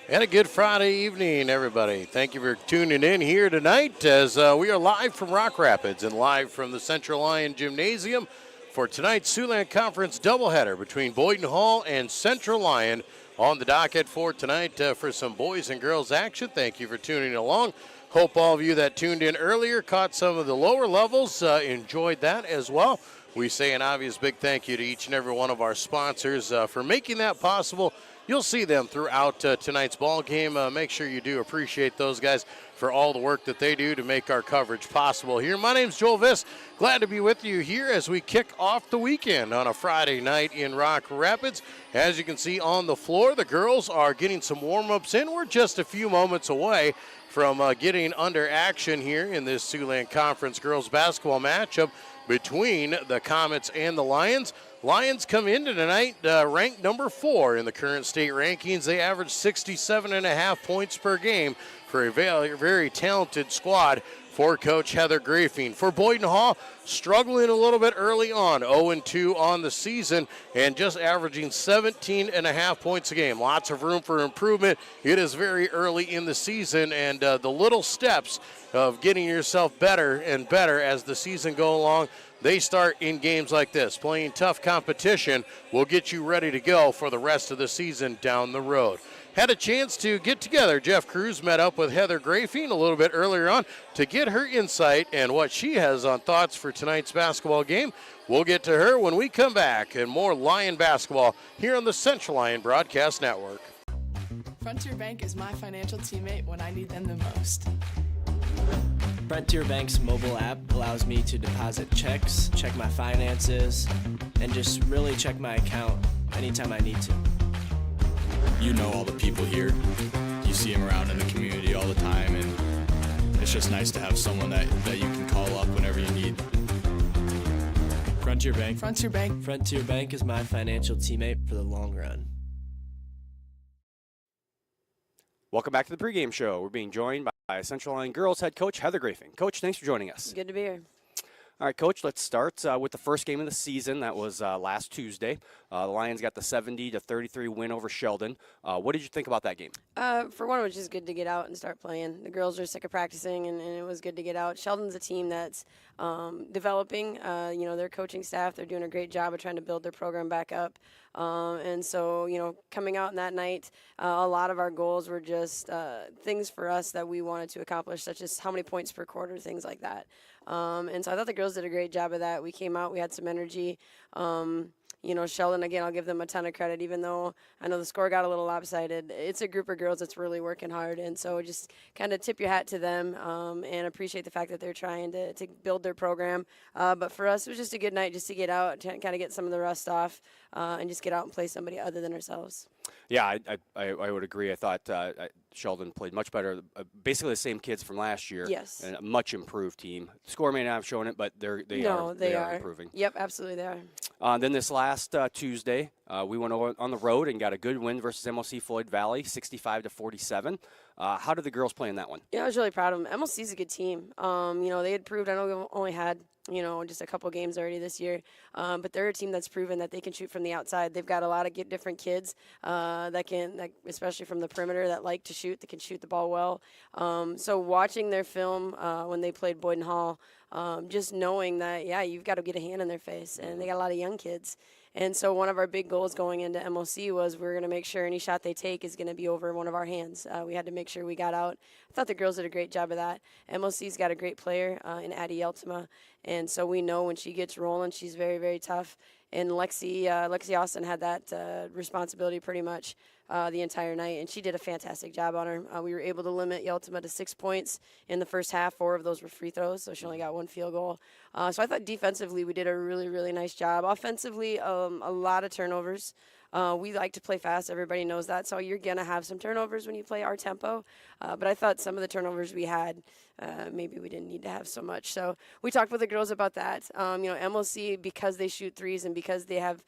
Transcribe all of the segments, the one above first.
And a good Friday evening, everybody. Thank you for tuning in here tonight as we are live from Rock Rapids and live from the Central Lyon Gymnasium for tonight's Siouxland Conference doubleheader between Boyden-Hull and Central Lyon on the docket for tonight for some boys and girls action. Thank you for tuning along. Hope all of you that tuned in earlier caught some of the lower levels, enjoyed that as well. We say an obvious big thank you to each and every one of our sponsors for making that possible. You'll see them throughout tonight's ball game. Make sure you do appreciate those guys for all the work that they do to make our coverage possible here. My name's Joel Viss. Glad to be with you here as we kick off the weekend on a Friday night in Rock Rapids. As you can see on the floor, the girls are getting some warm-ups in. We're just a few moments away from getting under action here in this Siouxland Conference girls basketball matchup between the Comets and the Lions. Lions come into tonight ranked number 4 in the current state rankings. They average 67.5 points per game for a very, very talented squad for Coach Heather Grafing. For Boyden-Hull, struggling a little bit early on, 0-2 on the season and just averaging 17.5 points a game. Lots of room for improvement. It is very early in the season, and the little steps of getting yourself better and better as the season goes along, they start in games like this. Playing tough competition will get you ready to go for the rest of the season down the road. Had a chance to get together. Jeff Cruz met up with Heather Grafing a little bit earlier on to get her insight and what she has on thoughts for tonight's basketball game. We'll get to her when we come back and more Lion basketball here on the Central Lyon Broadcast Network. Frontier Bank is my financial teammate when I need them the most. Frontier Bank's mobile app allows me to deposit checks, check my finances, and just really check my account anytime I need to. You know all the people here. You see them around in the community all the time, and it's just nice to have someone that you can call up whenever you need. Frontier Bank. Frontier Bank. Frontier Bank is my financial teammate for the long run. Welcome back to the pregame show. We're being joined by Central Lyon girls head coach Heather Grafing. Coach, thanks for joining us. Good to be here. All right, Coach, let's start with the first game of the season. That was last Tuesday. The Lions got the 70-33 win over Sheldon. What did you think about that game? For one, it was just good to get out and start playing. The girls are sick of practicing, and it was good to get out. Sheldon's a team that's developing. Their coaching staff, they're doing a great job of trying to build their program back up. And so, coming out in that night, a lot of our goals were just things for us that we wanted to accomplish, such as how many points per quarter, things like that. And so I thought the girls did a great job of that. We came out, we had some energy. Sheldon, again, I'll give them a ton of credit, even though I know the score got a little lopsided. It's a group of girls that's really working hard, and so just kind of tip your hat to them and appreciate the fact that they're trying to build their program. But for us, it was just a good night just to get out, to kind of get some of the rust off, and just get out and play somebody other than ourselves. Yeah, I would agree. I thought Sheldon played much better. Basically the same kids from last year. Yes. And a much improved team. The score may not have shown it, but they are improving. Yep, absolutely they are. Then this last Tuesday, we went over on the road and got a good win versus MLC Floyd Valley, 65-47. How did the girls play in that one? Yeah, I was really proud of them. MLC's a good team. They had proved, I know we only had, just a couple games already this year, but they're a team that's proven that they can shoot from the outside. They've got a lot of different kids that especially from the perimeter, that like to shoot, that can shoot the ball well. So watching their film when they played Boyden-Hull, just knowing that, you've got to get a hand in their face, and they got a lot of young kids. And so one of our big goals going into MLC was we're going to make sure any shot they take is going to be over one of our hands. We had to make sure we got out. I thought the girls did a great job of that. MLC's got a great player in Addie Eltima, and so we know when she gets rolling, she's very, very tough. And Lexi Austin had that responsibility pretty much the entire night, and she did a fantastic job on her. We were able to limit Yeltima to 6 points in the first half. 4 of those were free throws, so she only got 1 field goal. So I thought defensively we did a really, really nice job. Offensively, a lot of turnovers. We like to play fast. Everybody knows that. So you're going to have some turnovers when you play our tempo. But I thought some of the turnovers we had, maybe we didn't need to have so much. So we talked with the girls about that. MLC, because they shoot threes and because they have,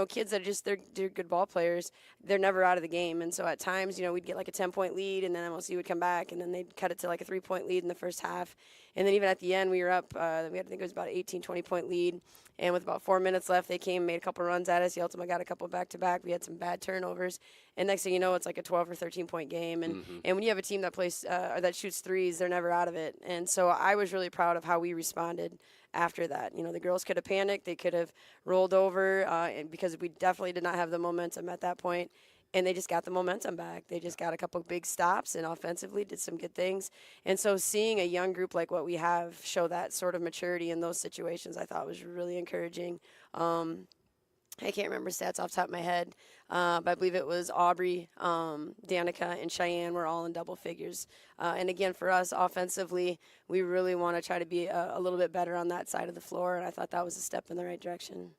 kids that are just, they're good ball players, they're never out of the game. And so at times, we'd get like a 10-point lead, and then MLC would come back, and then they'd cut it to like a 3-point lead in the first half. And then even at the end, we were up, we had, I think it was about 18, 20-point lead. And with about 4 minutes left, they came, made a couple runs at us. The Ultima got a couple back-to-back. We had some bad turnovers. And next thing you know, it's like a 12 or 13-point game. And and when you have a team that plays that shoots threes, they're never out of it. And so I was really proud of how we responded after that. You know, the girls could have panicked. They could have rolled over and because we definitely did not have the momentum at that point. And they just got the momentum back. They just got a couple big stops and offensively did some good things. And so seeing a young group like what we have show that sort of maturity in those situations, I thought was really encouraging. I can't remember stats off the top of my head, but I believe it was Aubrey, Danica, and Cheyenne were all in double figures. And again, for us, offensively, we really want to try to be a little bit better on that side of the floor, and I thought that was a step in the right direction.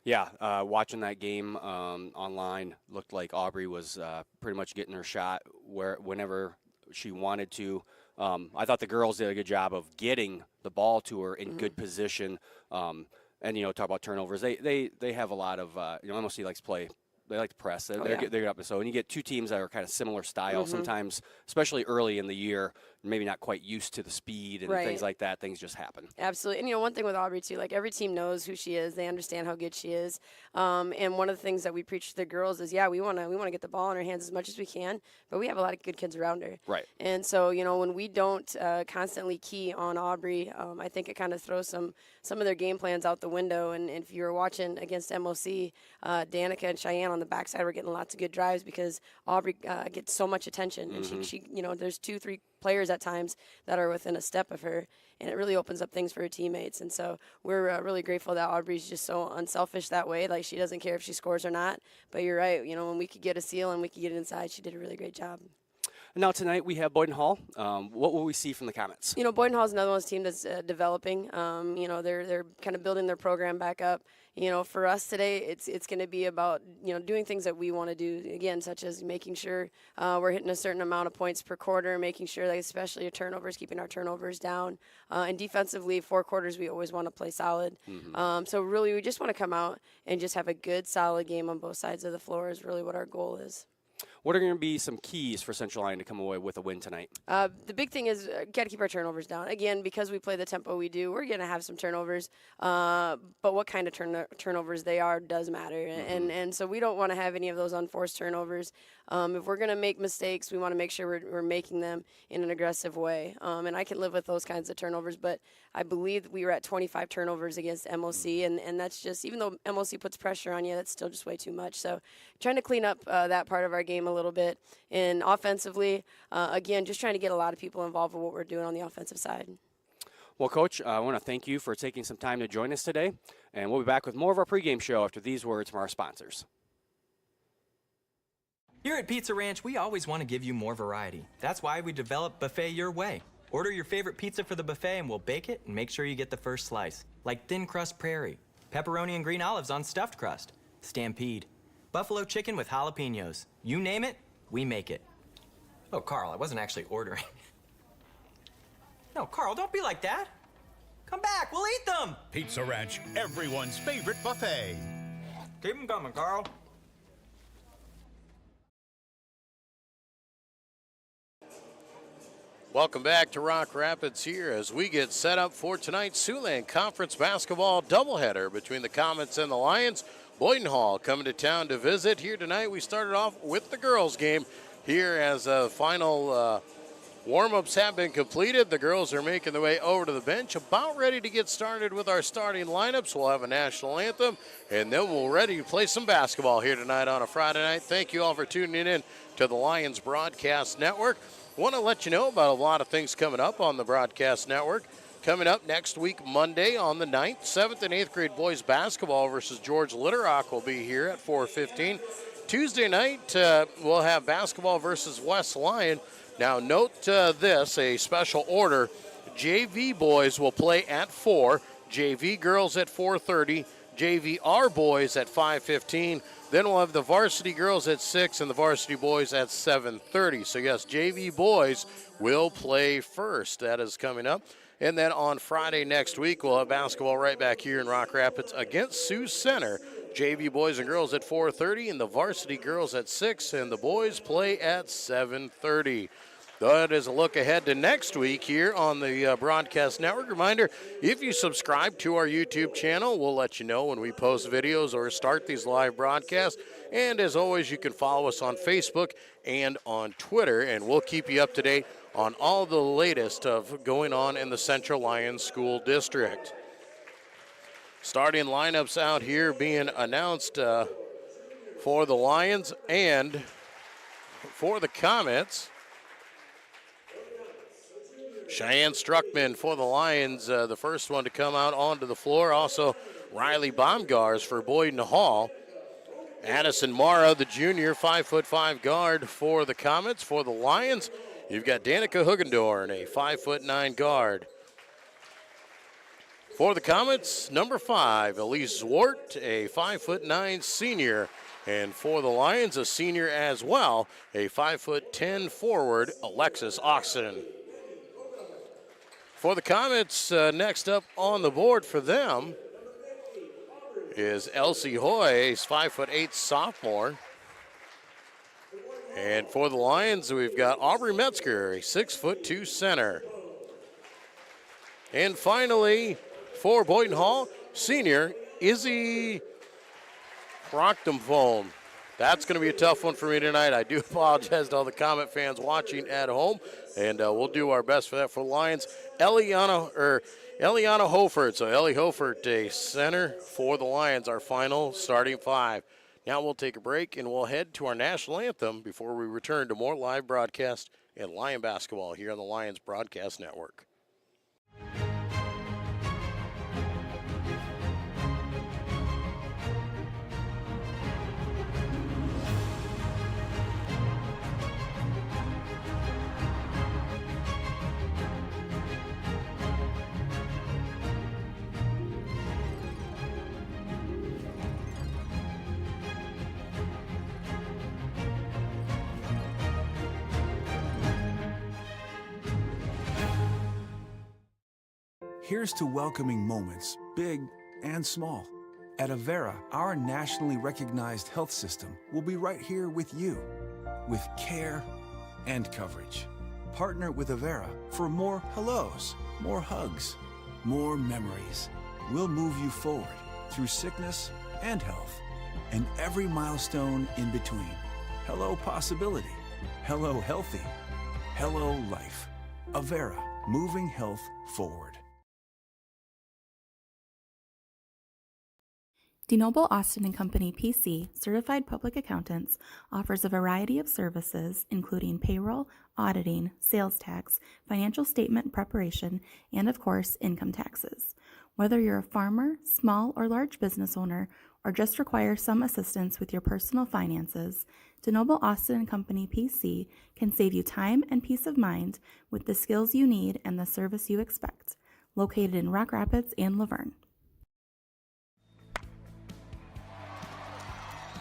Yeah, watching that game online, looked like Aubrey was pretty much getting her shot whenever she wanted to. I thought the girls did a good job of getting the ball to her in good position. And, you know, talk about turnovers. They have a lot of, you know, MOC likes to play. They like to press. They're good up. So when you get two teams that are kind of similar style, sometimes, especially early in the year, maybe not quite used to the speed and things like that, things just happen. Absolutely. And, you know, one thing with Aubrey, too, like every team knows who she is. They understand how good she is. And one of the things that we preach to the girls is, we want to get the ball in her hands as much as we can, but we have a lot of good kids around her. Right. And so, you know, when we don't constantly key on Aubrey, I think it kind of throws some of their game plans out the window. And if you were watching against MOC, Danica and Cheyenne on the backside were getting lots of good drives because Aubrey gets so much attention. And she, you know, there's 2-3 players at times that are within a step of her, and it really opens up things for her teammates. And so we're really grateful that Aubrey's just so unselfish that way. Like, she doesn't care if she scores or not. But you're right. You know, when we could get a steal and we could get it inside, she did a really great job. Now tonight we have Boyden-Hull. What will we see from the Comets? You know, Boyden-Hull is another one's team that's developing. You know, they're kind of building their program back up. You know, for us today, it's going to be about, you know, doing things that we want to do, again, such as making sure we're hitting a certain amount of points per quarter, making sure that especially your turnovers, keeping our turnovers down. And defensively, 4 quarters, we always want to play solid. So really, we just want to come out and just have a good, solid game on both sides of the floor is really what our goal is. What are going to be some keys for Central Lyon to come away with a win tonight? The big thing is got to keep our turnovers down. Again, because we play the tempo we do, we're going to have some turnovers. But what kind of turnovers they are does matter. And so we don't want to have any of those unforced turnovers. If we're going to make mistakes, we want to make sure we're making them in an aggressive way. And I can live with those kinds of turnovers, but I believe we were at 25 turnovers against MOC, and that's just, even though MOC puts pressure on you, that's still just way too much. So trying to clean up that part of our game a little bit. And offensively, again, just trying to get a lot of people involved with what we're doing on the offensive side. Well, Coach, I want to thank you for taking some time to join us today, and we'll be back with more of our pregame show after these words from our sponsors. Here at Pizza Ranch, we always want to give you more variety. That's why we developed Buffet Your Way. Order your favorite pizza for the buffet and we'll bake it and make sure you get the first slice. Like thin crust prairie, pepperoni and green olives on stuffed crust, stampede, buffalo chicken with jalapenos. You name it, we make it. Oh, Carl, I wasn't actually ordering. No, Carl, don't be like that. Come back, we'll eat them. Pizza Ranch, everyone's favorite buffet. Keep them coming, Carl. Welcome back to Rock Rapids here as we get set up for tonight's Siouxland Conference basketball doubleheader between the Comets and the Lions. Boyden-Hull coming to town to visit. Here tonight we started off with the girls game here as final warm-ups have been completed. The girls are making their way over to the bench, about ready to get started with our starting lineups. We'll have a national anthem, and then we'll ready to play some basketball here tonight on a Friday night. Thank you all for tuning in to the Lions Broadcast Network. Want to let you know about a lot of things coming up on the Broadcast Network. Coming up next week, Monday on the 9th, 7th and 8th grade boys basketball versus George Litterock will be here at 4:15. Tuesday night, we'll have basketball versus West Lyon. Now, note this, a special order. JV boys will play at 4, JV girls at 4:30, JVR boys at 5:15. Then we'll have the varsity girls at 6 and the varsity boys at 7:30. So, yes, JV boys will play first. That is coming up. And then on Friday next week, we'll have basketball right back here in Rock Rapids against Sioux Center. JV boys and girls at 4:30 and the varsity girls at 6, and the boys play at 7:30. That is a look ahead to next week here on the Broadcast Network. Reminder, if you subscribe to our YouTube channel, we'll let you know when we post videos or start these live broadcasts. And as always, you can follow us on Facebook and on Twitter, and we'll keep you up to date on all the latest of going on in the Central Lyon School District. Starting lineups out here being announced for the Lions and for the Comets. Cheyenne Struckman for the Lions, the first one to come out onto the floor. Also, Riley Baumgars for Boyden-Hull. Addison Mara, the junior, 5'5" guard for the Comets. For the Lions, you've got Danica Hugendorn, a 5'9" guard. For the Comets, number 5, Elise Zwart, a 5'9" senior. And for the Lions, a senior as well, a 5'10" forward, Alexis Oxen. For the Comets, next up on the board for them is Elsie Hoy, a 5'8" sophomore. And for the Lions, we've got Aubrey Metzger, a 6'2" center. And finally, for Boyden-Hull, senior Izzy Crockdomphone. That's going to be a tough one for me tonight. I do apologize to all the Comet fans watching at home, and we'll do our best for that. For the Lions, Eliana Hofert. So Ellie Hofert, a center for the Lions, our final starting 5. Now we'll take a break, and we'll head to our national anthem before we return to more live broadcast and Lion basketball here on the Lions Broadcast Network. Here's to welcoming moments, big and small. At Avera, our nationally recognized health system will be right here with you, with care and coverage. Partner with Avera for more hellos, more hugs, more memories. We'll move you forward through sickness and health, and every milestone in between. Hello possibility, hello healthy, hello life. Avera, moving health forward. DeNoble Austin & Company PC, certified public accountants, offers a variety of services including payroll, auditing, sales tax, financial statement preparation, and of course, income taxes. Whether you're a farmer, small or large business owner, or just require some assistance with your personal finances, DeNoble Austin & Company PC can save you time and peace of mind with the skills you need and the service you expect. Located in Rock Rapids and Laverne.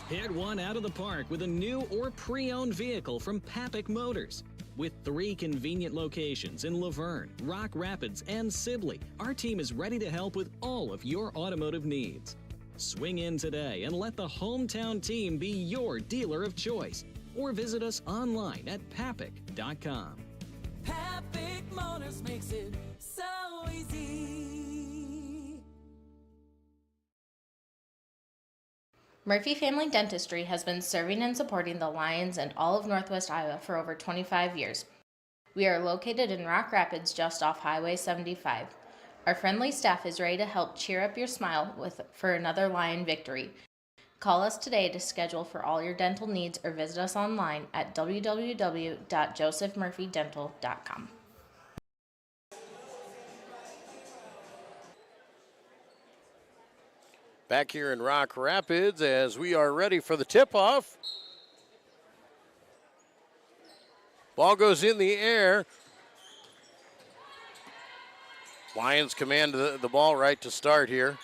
Hit one out of the park with a new or pre-owned vehicle from Papik Motors. With 3 convenient locations in Laverne, Rock Rapids, and Sibley, our team is ready to help with all of your automotive needs. Swing in today and let the hometown team be your dealer of choice. Or visit us online at papik.com. Papik Motors makes it so easy. Murphy Family Dentistry has been serving and supporting the Lions and all of Northwest Iowa for over 25 years. We are located in Rock Rapids just off Highway 75. Our friendly staff is ready to help cheer up your smile for another Lion victory. Call us today to schedule for all your dental needs or visit us online at www.josephmurphydental.com. Back here in Rock Rapids as we are ready for the tip-off. Ball goes in the air. Lions command the ball right to start here.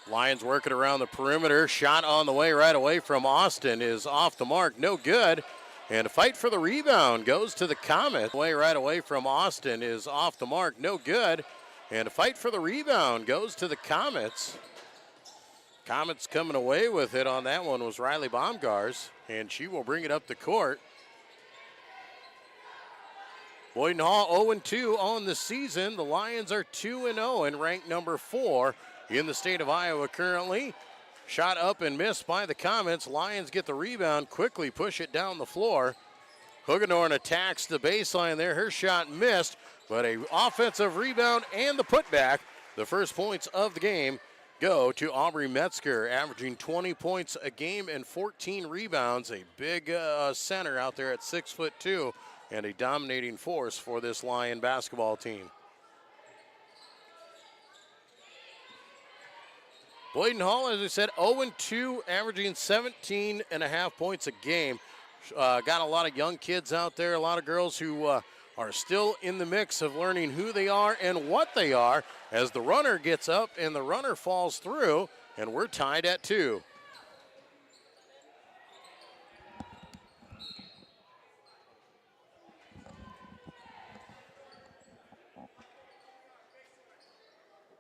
Lions working around the perimeter. Shot on the way right away from Austin is off the mark. No good. And a fight for the rebound goes to the Comet. Way right away from Austin is off the mark. No good. And a fight for the rebound goes to the Comets. Comets coming away with it on that one was Riley Baumgars, and she will bring it up the court. Boyden-Hull 0-2 on the season. The Lions are 2-0 and ranked number 4 in the state of Iowa currently. Shot up and missed by the Comets. Lions get the rebound, quickly push it down the floor. Hoogendoorn attacks the baseline there. Her shot missed, but an offensive rebound and the putback. The first points of the game go to Aubrey Metzger, averaging 20 points a game and 14 rebounds. A big center out there at 6'2", and a dominating force for this Lion basketball team. Boyden-Hull, as I said, 0-2, averaging 17.5 points a game. Got a lot of young kids out there, a lot of girls who are still in the mix of learning who they are and what they are as the runner gets up and the runner falls through, and we're tied at 2.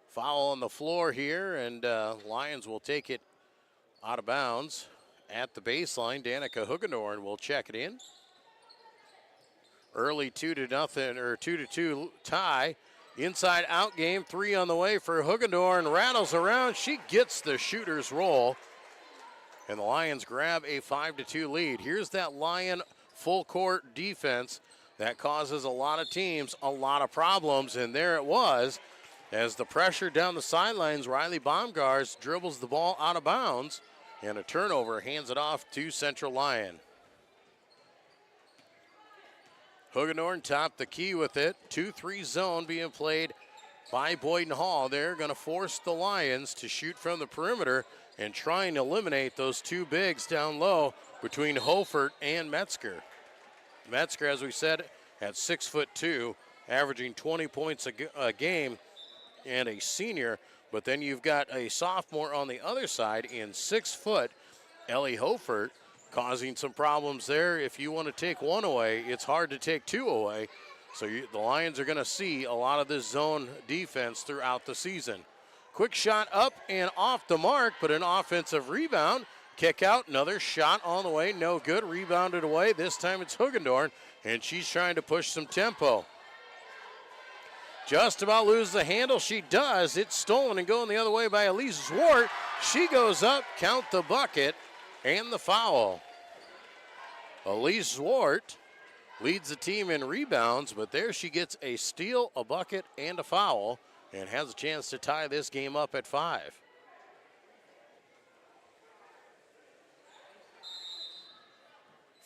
Foul on the floor here, and Lions will take it out of bounds at the baseline. Danica Hoogendoorn will check it in. Early 2-0 or 2-2 tie. Inside out game, 3 on the way for Hoogendoorn. Rattles around, she gets the shooter's roll, and the Lions grab a 5-2 lead. Here's that Lion full court defense that causes a lot of teams a lot of problems, and there it was. As the pressure down the sidelines, Riley Baumgars dribbles the ball out of bounds, and a turnover hands it off to Central Lyon. Hoogendoorn topped the key with it. 2-3 zone being played by Boyden-Hull. They're going to force the Lions to shoot from the perimeter and try and eliminate those two bigs down low between Hofert and Metzger. Metzger, as we said, at 6'2", averaging 20 points a game, and a senior, but then you've got a sophomore on the other side in 6 foot, Ellie Hofert, causing some problems there. If you want to take one away, it's hard to take 2 away. So the Lions are going to see a lot of this zone defense throughout the season. Quick shot up and off the mark, but an offensive rebound. Kick out, another shot on the way, no good, rebounded away. This time it's Hoogendoorn, and she's trying to push some tempo. Just about lose the handle, she does. It's stolen and going the other way by Elise Zwart. She goes up, count the bucket, and the foul. Elise Zwart leads the team in rebounds, but there she gets a steal, a bucket, and a foul, and has a chance to tie this game up at 5.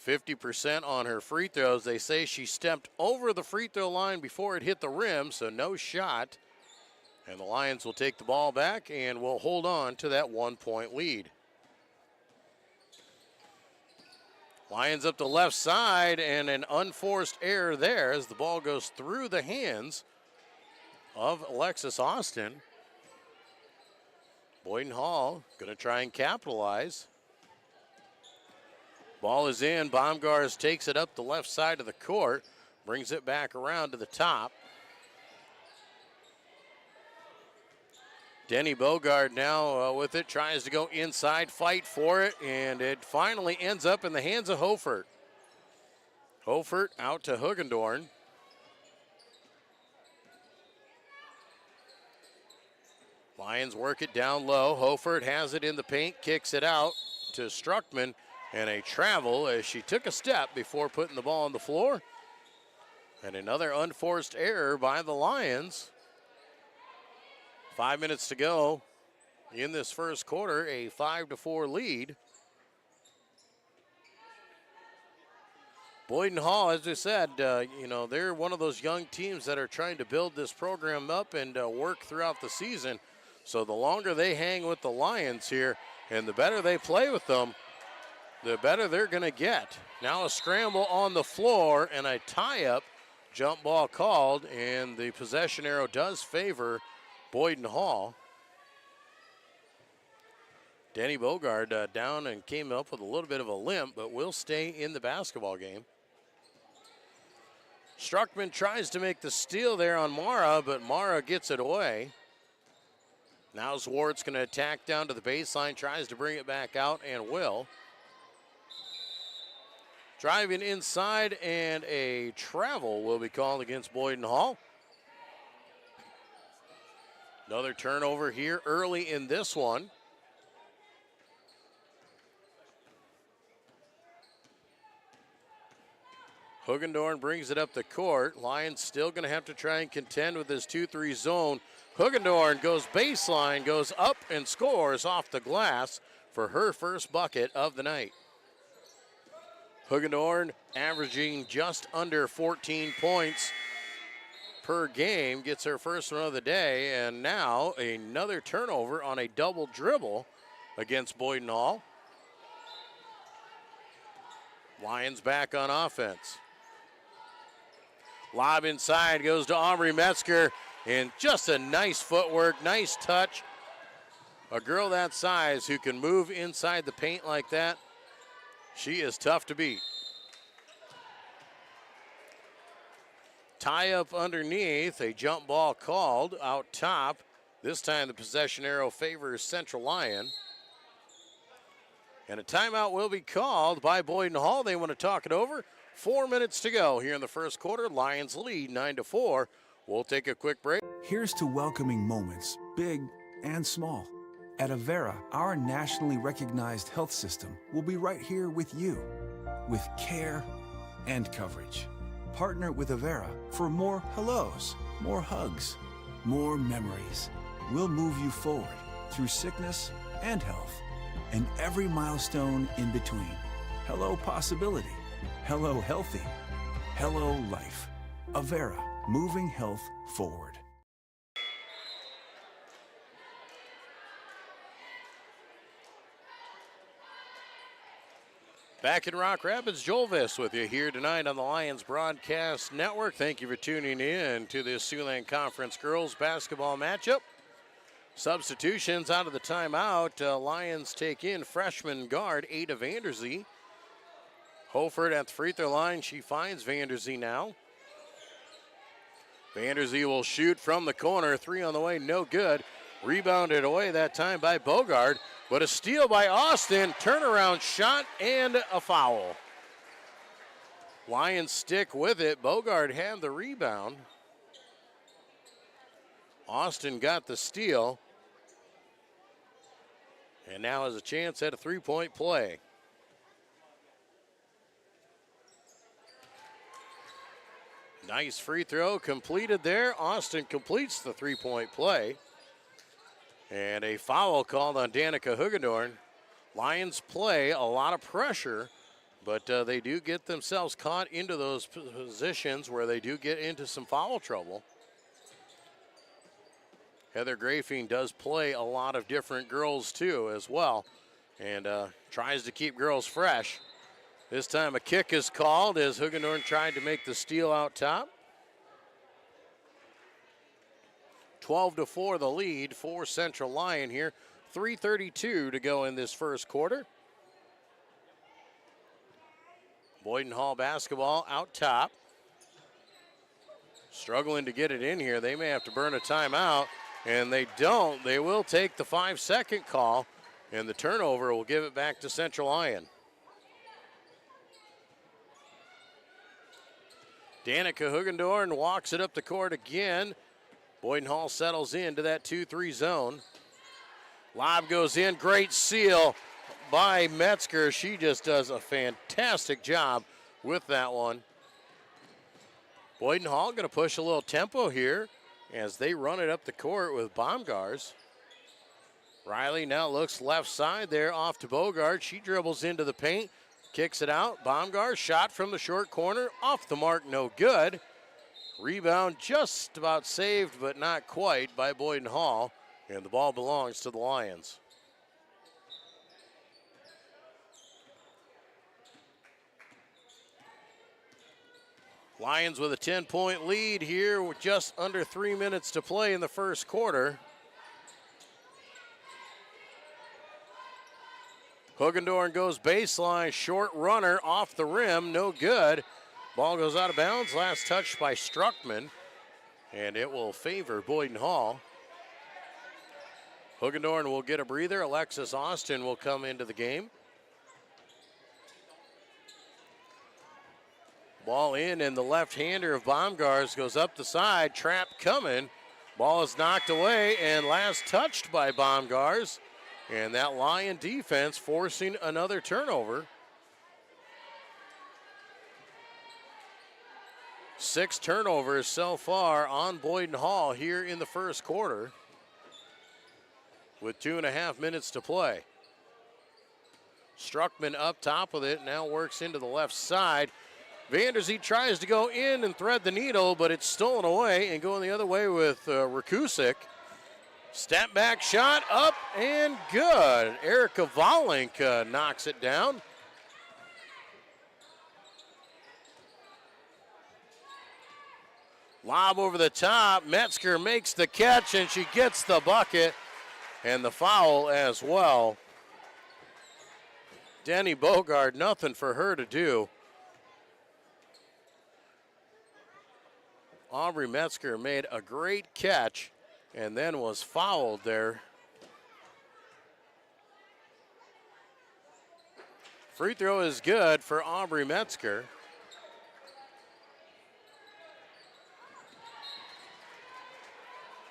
%50 on her free throws. They say she stepped over the free throw line before it hit the rim, so no shot. And the Lions will take the ball back and will hold on to that 1-point lead. Lions up the left side, and an unforced error there as the ball goes through the hands of Alexis Austin. Boyden-Hull going to try and capitalize. Ball is in. Baumgars takes it up the left side of the court, brings it back around to the top. Denny Bogard now with it, tries to go inside, fight for it, and it finally ends up in the hands of Hofert. Hofert out to Hoogendoorn. Lions work it down low. Hofert has it in the paint, kicks it out to Struckman. And a travel as she took a step before putting the ball on the floor. And another unforced error by the Lions. 5 minutes to go in this first quarter, a 5-4 lead. Boyden-Hull, as I said, they're one of those young teams that are trying to build this program up and work throughout the season. So the longer they hang with the Lions here and the better they play with them, the better they're going to get. Now a scramble on the floor and a tie-up. Jump ball called, and the possession arrow does favor Boyden-Hull. Danny Bogard down and came up with a little bit of a limp, but will stay in the basketball game. Struckman tries to make the steal there on Mara, but Mara gets it away. Now Zwart's going to attack down to the baseline, tries to bring it back out, and will. Driving inside, and a travel will be called against Boyden-Hull. Another turnover here early in this one. Hugendorn brings it up the court. Lions still going to have to try and contend with this 2-3 zone. Hugendorn goes baseline, goes up and scores off the glass for her first bucket of the night. Hugendorn averaging just under 14 points per game, gets her first one of the day, and now another turnover on a double dribble against Boyden-Hull. Lions back on offense. Lob inside goes to Aubrey Metzger, and just a nice footwork, nice touch. A girl that size who can move inside the paint like that, she is tough to beat. Tie up underneath, a jump ball called out top. This time the possession arrow favors Central Lyon. And a timeout will be called by Boyden-Hull. They want to talk it over. 4 minutes to go here in the first quarter. Lions lead 9-4. We'll take a quick break. Here's to welcoming moments, big and small. At Avera, our nationally recognized health system will be right here with you, with care and coverage. Partner with Avera for more hellos, more hugs, more memories. We'll move you forward through sickness and health, and every milestone in between. Hello possibility, hello healthy, hello life. Avera, moving health forward. Back in Rock Rapids, Joel Viss with you here tonight on the Lions Broadcast Network. Thank you for tuning in to this Siouxland Conference girls basketball matchup. Substitutions out of the timeout. Lions take in freshman guard Ada Vanderzee. Holford at the free throw line. She finds Vanderzee now. Vanderzee will shoot from the corner. Three on the way, no good. Rebounded away that time by Bogard. But a steal by Austin, turnaround shot, and a foul. Lions stick with it. Bogard had the rebound. Austin got the steal. And now has a chance at a three-point play. Nice free throw completed there. Austin completes the three-point play. And a foul called on Danica Hugendorn. Lions play a lot of pressure, but they do get themselves caught into those positions where they do get into some foul trouble. Heather Grafing does play a lot of different girls too as well, and tries to keep girls fresh. This time a kick is called as Hugendorn tried to make the steal out top. 12-4 the lead for Central Lyon here. 3:32 to go in this first quarter. Boyden-Hull basketball out top. Struggling to get it in here. They may have to burn a timeout, and they don't. They will take the 5-second call, and the turnover will give it back to Central Lyon. Danica Hugendorn walks it up the court again. Boyden-Hull settles into that 2-3 zone. Lob goes in, great seal by Metzger. She just does a fantastic job with that one. Boyden-Hull going to push a little tempo here as they run it up the court with Baumgars. Riley now looks left side there off to Bogard. She dribbles into the paint, kicks it out. Baumgars shot from the short corner, off the mark, no good. Rebound just about saved, but not quite, by Boyden-Hull, and the ball belongs to the Lions. Lions with a 10-point lead here with just under 3 minutes to play in the first quarter. Hugendorn goes baseline, short runner off the rim, no good. Ball goes out of bounds, last touch by Struckman, and it will favor Boyden-Hull. Hoogendorn will get a breather. Alexis Austin will come into the game. Ball in, and the left-hander of Baumgars goes up the side. Trap coming. Ball is knocked away and last touched by Baumgars. And that Lyon defense forcing another turnover. 6 turnovers so far on Boyden-Hull here in the first quarter with 2.5 minutes to play. Struckman up top with it, now works into the left side. Vanderzee tries to go in and thread the needle, but it's stolen away and going the other way with Rakusik. Step back shot up and good. Erica Volink knocks it down. Lob over the top. Metzger makes the catch and she gets the bucket and the foul as well. Denny Bogard, nothing for her to do. Aubrey Metzger made a great catch and then was fouled there. Free throw is good for Aubrey Metzger.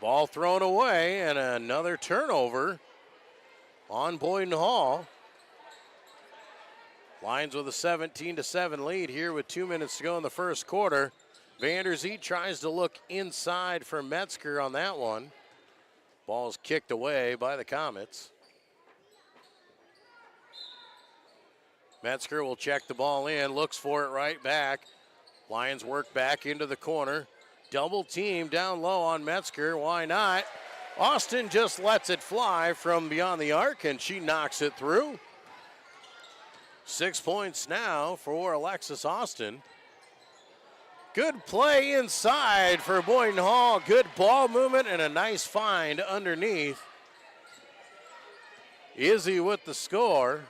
Ball thrown away and another turnover on Boyden-Hull. Lions with a 17-7 lead here with 2 minutes to go in the first quarter. Vanderzee tries to look inside for Metzger on that one. Ball's kicked away by the Comets. Metzger will check the ball in, looks for it right back. Lions work back into the corner. Double team down low on Metzger, why not? Austin just lets it fly from beyond the arc and she knocks it through. 6 points now for Alexis Austin. Good play inside for Boyden-Hull. Good ball movement and a nice find underneath. Izzy with the score.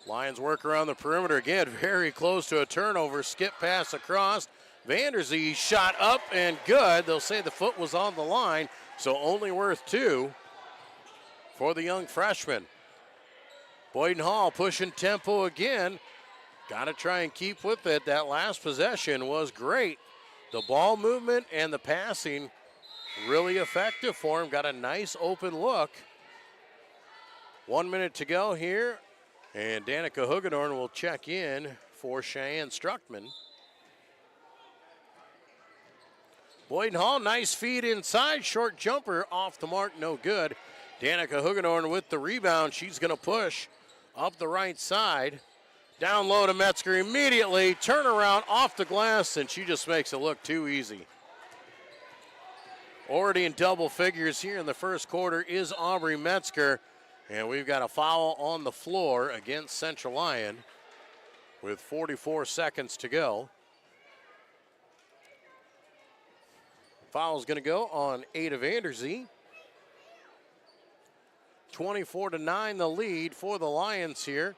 Lions work around the perimeter again, very close to a turnover. Skip pass across. Vanderzee shot up and good. They'll say the foot was on the line, so only worth 2 for the young freshman. Boyden-Hull pushing tempo again. Got to try and keep with it. That last possession was great. The ball movement and the passing really effective for him. Got a nice open look. 1 minute to go here. And Danica Hoogendorn will check in for Cheyenne Struckman. Boyden-Hull, nice feed inside. Short jumper off the mark, no good. Danica Hoogendorn with the rebound. She's going to push up the right side. Down low to Metzger immediately. Turnaround off the glass, and she just makes it look too easy. Already in double figures here in the first quarter is Aubrey Metzger. And we've got a foul on the floor against Central Lyon with 44 seconds to go. Foul's going to go on Ada Vanderzee. 24-9 the lead for the Lions here.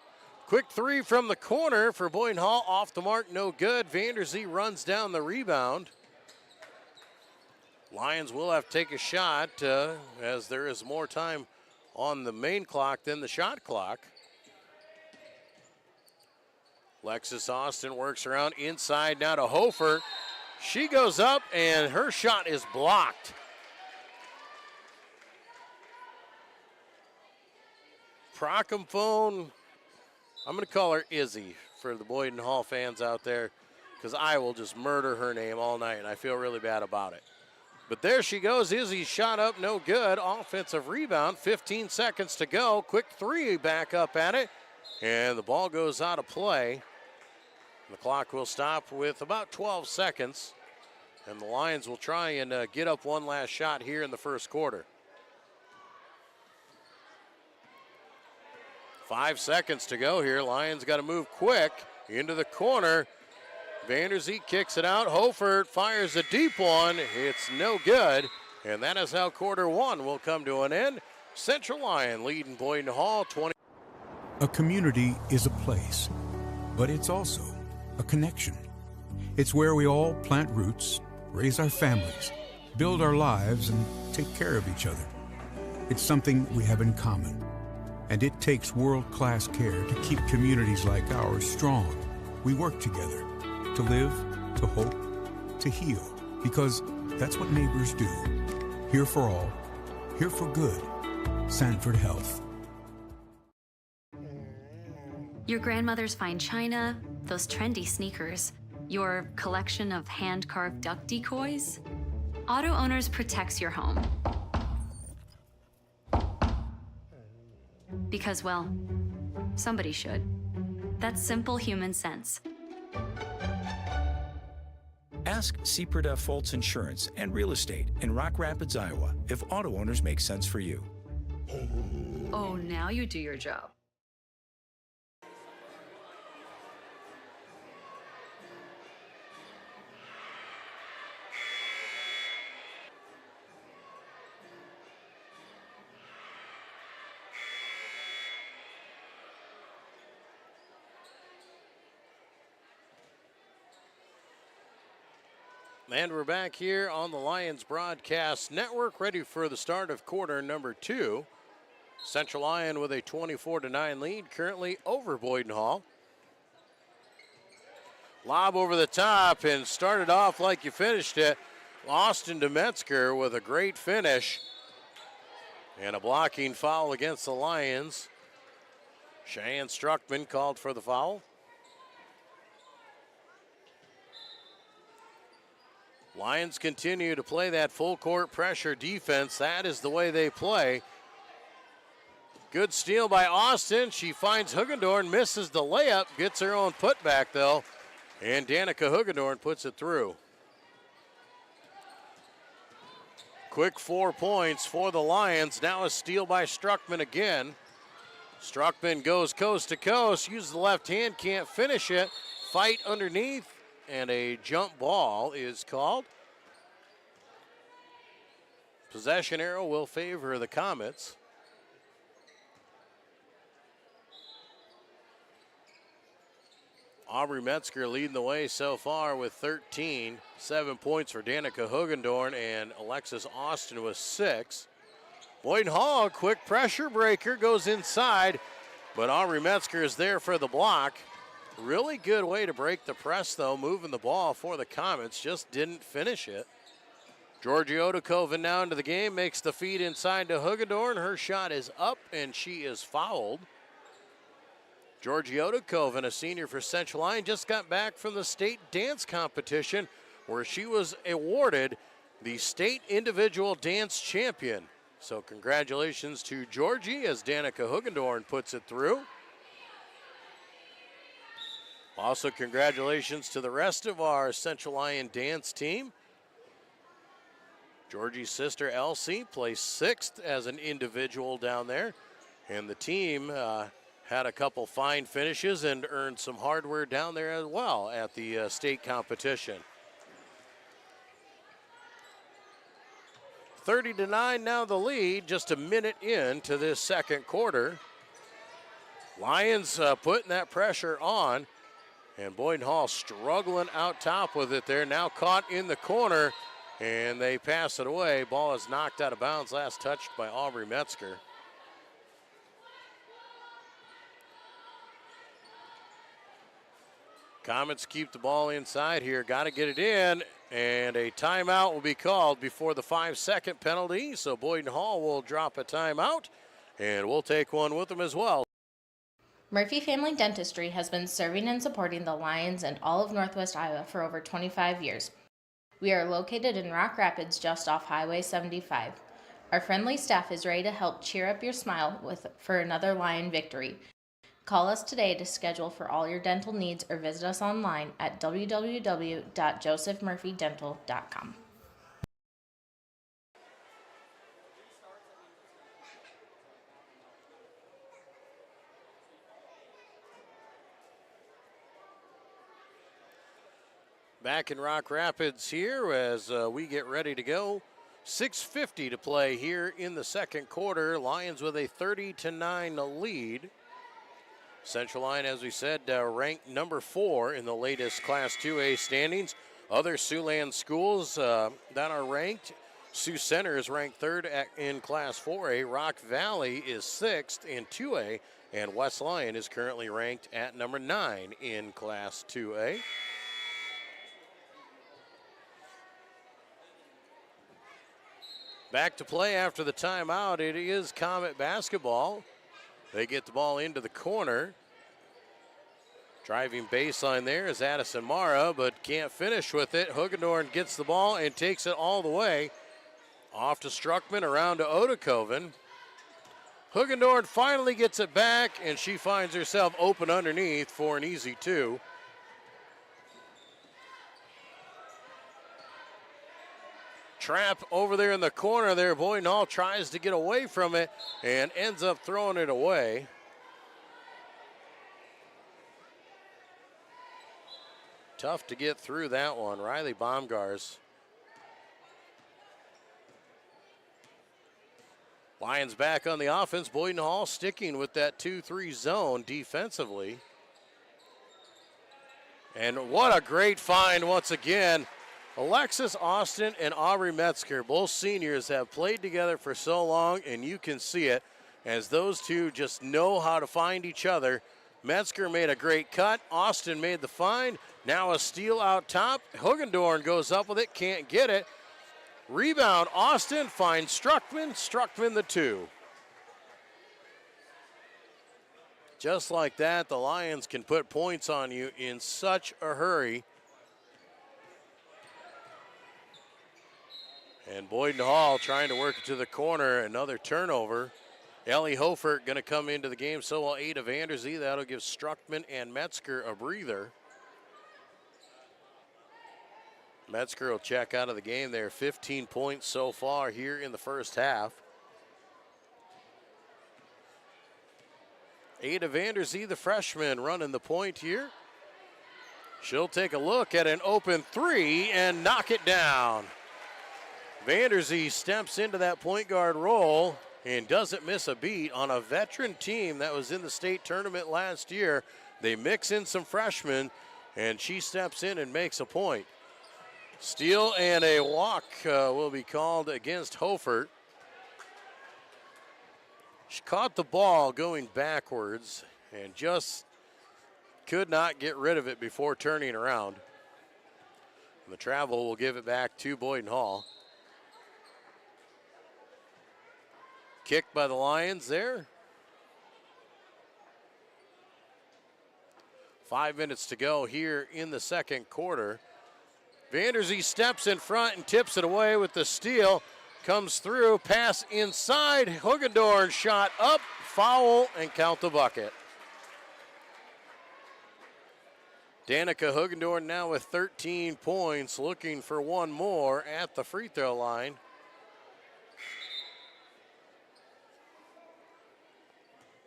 Quick three from the corner for Boyden-Hull. Off the mark, no good. Vanderzee runs down the rebound. Lions will have to take a shot as there is more time on the main clock than the shot clock. Alexis Austin works around inside now to Hofer. She goes up and her shot is blocked. Procomphone, I'm going to call her Izzy for the Boyden-Hull fans out there because I will just murder her name all night and I feel really bad about it. But there she goes. Izzy shot up, no good. Offensive rebound, 15 seconds to go. Quick three back up at it. And the ball goes out of play. The clock will stop with about 12 seconds. And the Lions will try and get up one last shot here in the first quarter. 5 seconds to go here. Lions got to move quick into the corner. Vanderzee kicks it out. Hofer fires a deep one. It's no good. And that is how quarter one will come to an end. Central Lyon leading Boyden-Hull 20. A community is a place, but it's also a connection. It's where we all plant roots, raise our families, build our lives, and take care of each other. It's something we have in common, and it takes world-class care to keep communities like ours strong. We work together to live, to hope, to heal, because that's what neighbors do. Here for all, here for good. Sanford Health. Your grandmother's fine china, those trendy sneakers, your collection of hand-carved duck decoys. Auto Owners protects your home. Because, well, somebody should. That's simple human sense. Ask Seaperda Foltz Insurance and Real Estate in Rock Rapids, Iowa, if Auto Owners make sense for you. Oh, now you do your job. And we're back here on the Lions Broadcast Network, ready for the start of quarter number 2. Central Lyon with a 24-9 lead, currently over Boyden-Hull. Lob over the top and started off like you finished it. Austin Demetzger with a great finish. And a blocking foul against the Lions. Cheyenne Struckman called for the foul. Lions continue to play that full court pressure defense. That is the way they play. Good steal by Austin. She finds Hugendorn, misses the layup, gets her own putback though. And Danica Hugendorn puts it through. Quick 4 points for the Lions. Now a steal by Struckman again. Struckman goes coast to coast, uses the left hand, can't finish it. Fight underneath. And a jump ball is called. Possession arrow will favor the Comets. Aubrey Metzger leading the way so far with 13. 7 points for Danica Hugendorn, and Alexis Austin with 6. Boyden-Hull, quick pressure breaker, goes inside, but Aubrey Metzger is there for the block. Really good way to break the press, though, moving the ball for the Comets. Just didn't finish it. Georgie Odokoven now into the game, makes the feed inside to Hugendorn. Her shot is up, and she is fouled. Georgie Odokoven, a senior for Central Lyon, just got back from the state dance competition where she was awarded the state individual dance champion. So congratulations to Georgie as Danica Hugendorn puts it through. Also, congratulations to the rest of our Central Lyon dance team. Georgie's sister Elsie placed 6th as an individual down there. And the team had a couple fine finishes and earned some hardware down there as well at the state competition. 30-9 now the lead, just a minute into this second quarter. Lions putting that pressure on. And Boyden-Hull struggling out top with it there. Now caught in the corner, and they pass it away. Ball is knocked out of bounds, last touched by Aubrey Metzger. Comets keep the ball inside here. Got to get it in, and a timeout will be called before the 5-second penalty. So Boyden-Hull will drop a timeout, and we'll take one with them as well. Murphy Family Dentistry has been serving and supporting the Lions and all of Northwest Iowa for over 25 years. We are located in Rock Rapids just off Highway 75. Our friendly staff is ready to help cheer up your smile for another Lion victory. Call us today to schedule for all your dental needs or visit us online at www.josephmurphydental.com. Back in Rock Rapids here as we get ready to go. 6:50 to play here in the second quarter. Lions with a 30-9 lead. Central Lyon, as we said, ranked number 4 in the latest Class 2A standings. Other Siouxland schools that are ranked, Sioux Center is ranked third in Class 4A. Rock Valley is sixth in 2A. And West Lyon is currently ranked at number 9 in Class 2A. Back to play after the timeout. It is Comet basketball. They get the ball into the corner. Driving baseline there is Addison Mara, but can't finish with it. Hugendorn gets the ball and takes it all the way. Off to Struckman, around to Odekoven. Hugendorn finally gets it back, and she finds herself open underneath for an easy 2. Trap over there in the corner there. Boyden-Hull tries to get away from it and ends up throwing it away. Tough to get through that one. Riley Baumgars. Lions back on the offense. Boyden-Hull sticking with that 2-3 zone defensively. And what a great find once again. Alexis Austin and Aubrey Metzger, both seniors, have played together for so long, and you can see it as those two just know how to find each other. Metzger made a great cut. Austin made the find. Now a steal out top. Hugendorn goes up with it, can't get it. Rebound, Austin finds Struckman. Struckman the 2. Just like that, the Lions can put points on you in such a hurry. And Boyden-Hull trying to work it to the corner. Another turnover. Ellie Hofert going to come into the game. So will Ada Vanderzee. That'll give Struckman and Metzger a breather. Metzger will check out of the game there. 15 points so far here in the first half. Ada Vanderzee, the freshman, running the point here. She'll take a look at an open 3 and knock it down. Vanderzee steps into that point guard role and doesn't miss a beat on a veteran team that was in the state tournament last year. They mix in some freshmen, and she steps in and makes a point. Steal and a walk will be called against Hofert. She caught the ball going backwards and just could not get rid of it before turning around. The travel will give it back to Boyden-Hull. Kicked by the Lions there. 5 minutes to go here in the second quarter. Vanderzee steps in front and tips it away with the steal. Comes through, pass inside. Hugendorn shot up, foul, and count the bucket. Danica Hugendorn now with 13 points, looking for one more at the free throw line.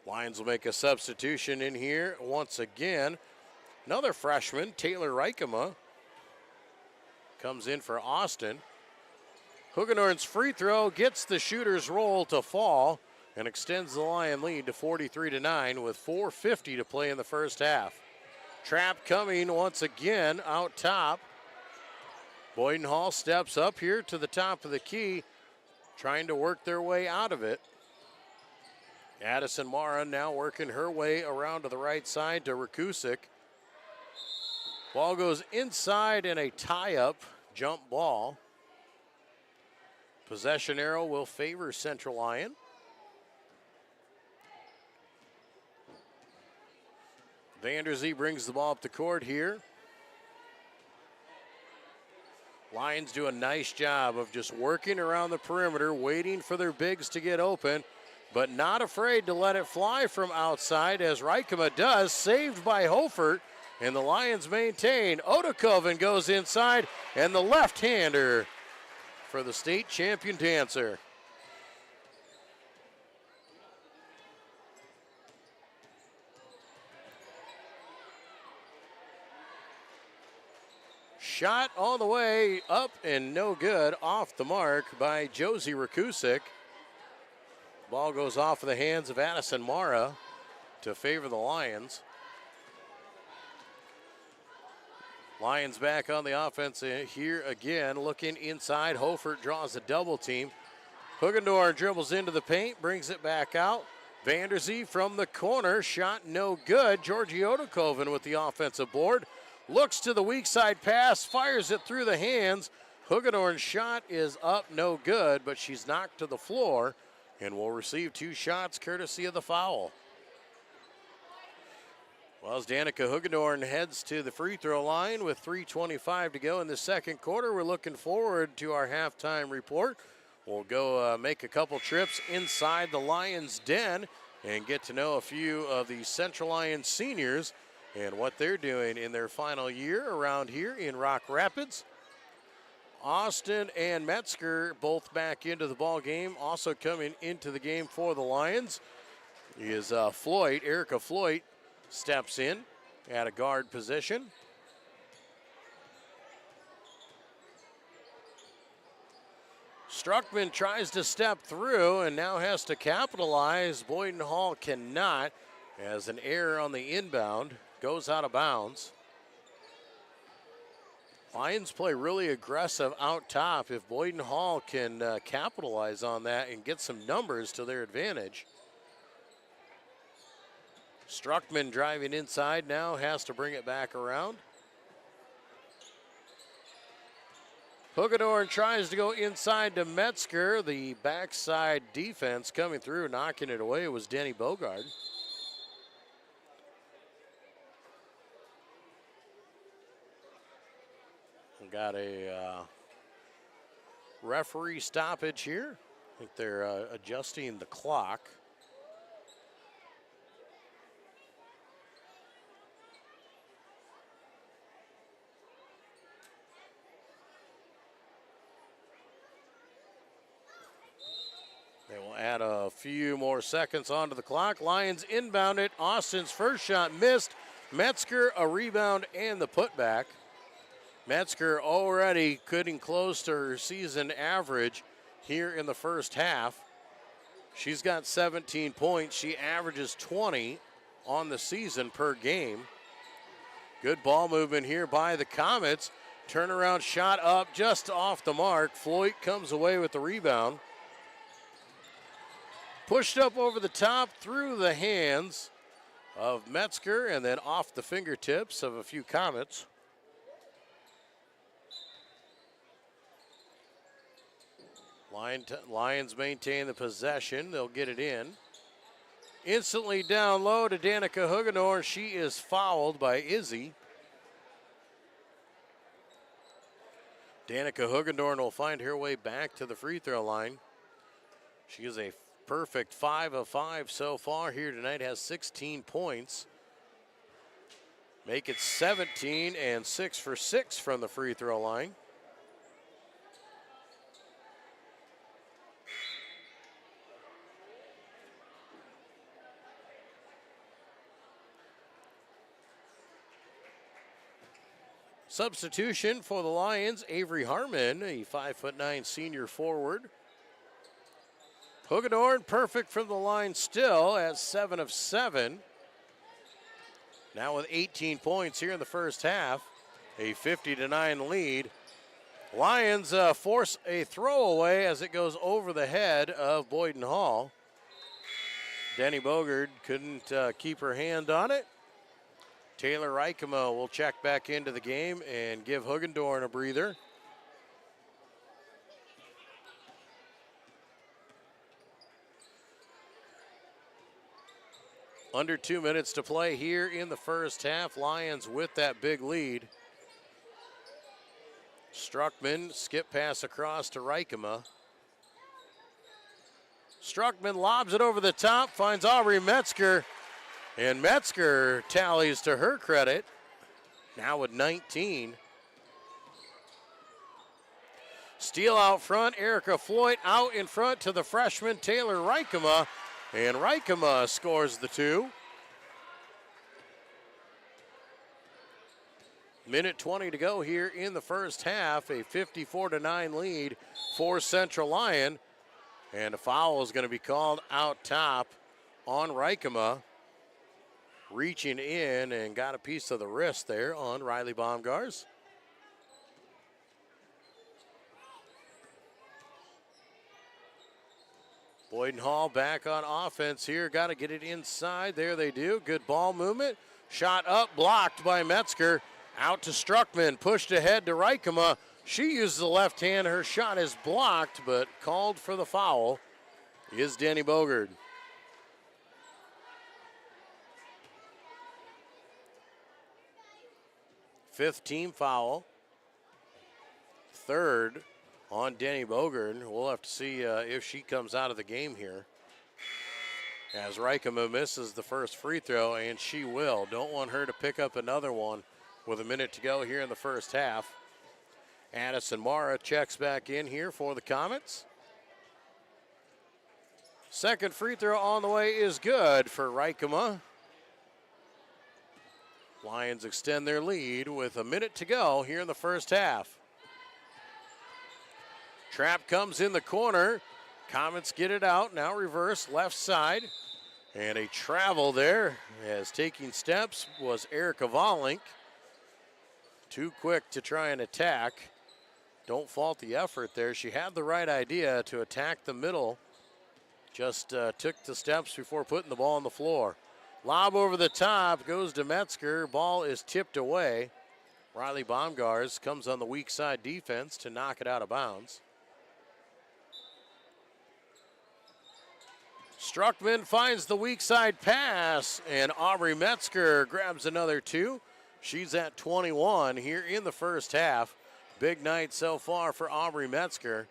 Lions will make a substitution in here once again. Another freshman, Taylor Reikema, comes in for Austin. Hugendorn's free throw gets the shooter's roll to fall and extends the Lion lead to 43-9 with 4:50 to play in the first half. Trap coming once again out top. Boyden-Hull steps up here to the top of the key, trying to work their way out of it. Addison Mara now working her way around to the right side to Rakusik. Ball goes inside in a tie-up jump ball. Possession arrow will favor Central Lyon. Vanderzee brings the ball up the court here. Lions do a nice job of just working around the perimeter, waiting for their bigs to get open, but not afraid to let it fly from outside as Reikema does, saved by Hofert, and the Lions maintain. Odekoven goes inside, and the left-hander for the state champion dancer. Shot all the way up and no good, off the mark by Josie Rakusik. Ball goes off of the hands of Addison Mara to favor the Lions. Lions back on the offense here again, looking inside. Hofert draws a double team. Hugendorn dribbles into the paint, brings it back out. Vanderzee from the corner, shot no good. Georgie Odekoven with the offensive board. Looks to the weak side pass, fires it through the hands. Hugendorn's shot is up, no good, but she's knocked to the floor and will receive 2 shots courtesy of the foul. Well, as Danica Hugendorn heads to the free throw line with 3:25 to go in the second quarter, we're looking forward to our halftime report. We'll go make a couple trips inside the Lions' den and get to know a few of the Central Lions seniors and what they're doing in their final year around here in Rock Rapids. Austin and Metzger both back into the ball game. Also coming into the game for the Lions is Floyd. Erica Floyd steps in at a guard position. Struckman tries to step through and now has to capitalize. Boyden-Hull cannot, as an error on the inbound goes out of bounds. Lions play really aggressive out top. If Boyden-Hull can capitalize on that and get some numbers to their advantage. Struckman driving inside now, has to bring it back around. Hugendorn tries to go inside to Metzger. The backside defense coming through, knocking it away was Denny Bogard. We got a referee stoppage here. I think they're adjusting the clock. They will add a few more seconds onto the clock. Lions inbound it. Austin's first shot missed. Metzger a rebound and the putback. Metzger already getting close to her season average here in the first half. She's got 17 points. She averages 20 on the season per game. Good ball movement here by the Comets. Turnaround shot up just off the mark. Floyd comes away with the rebound. Pushed up over the top through the hands of Metzger and then off the fingertips of a few Comets. Lions maintain the possession. They'll get it in. Instantly down low to Danica Hugendorn. She is fouled by Izzy. Danica Hugendorn will find her way back to the free throw line. She is a perfect 5 of 5 so far here tonight, has 16 points. Make it 17 and 6 for 6 from the free throw line. Substitution for the Lions, Avery Harmon, a 5'9" senior forward. Hugendorn perfect from the line still at 7 of 7. Now with 18 points here in the first half, a 50-9 lead. Lions force a throwaway as it goes over the head of Boyden-Hull. Denny Bogard couldn't keep her hand on it. Taylor Reichema will check back into the game and give Hugendorn a breather. Under 2 minutes to play here in the first half. Lions with that big lead. Struckman, skip pass across to Reichema. Struckman lobs it over the top, finds Aubrey Metzger. And Metzger tallies to her credit, now with 19. Steal out front, Erica Floyd out in front to the freshman Taylor Reichema, and Reichema scores the 2. Minute 20 to go here in the first half, a 54-9 lead for Central Lyon, and a foul is going to be called out top on Reichema. reaching in and got a piece of the wrist there on Riley Baumgars. Boyden-Hull back on offense here. Got to get it inside. There they do. Good ball movement. Shot up, blocked by Metzger. Out to Struckman. Pushed ahead to Reikema. She uses the left hand. Her shot is blocked, but called for the foul is Danny Bogard. Fifth team foul. Third on Danny Bogard. We'll have to see if she comes out of the game here. As Reikema misses the first free throw, and she will. Don't want her to pick up another one with a minute to go here in the first half. Addison Mara checks back in here for the Comets. Second free throw on the way is good for Reikema. Lions extend their lead with a minute to go here in the first half. Trap comes in the corner. Comets get it out. Now reverse left side. And a travel there as taking steps was Erica Vollink. Too quick to try and attack. Don't fault the effort there. She had the right idea to attack the middle. Just took the steps before putting the ball on the floor. Lob over the top goes to Metzger. Ball is tipped away. Riley Baumgars comes on the weak side defense to knock it out of bounds. Struckman finds the weak side pass, and Aubrey Metzger grabs another two. She's at 21 here in the first half. Big night so far for Aubrey Metzger.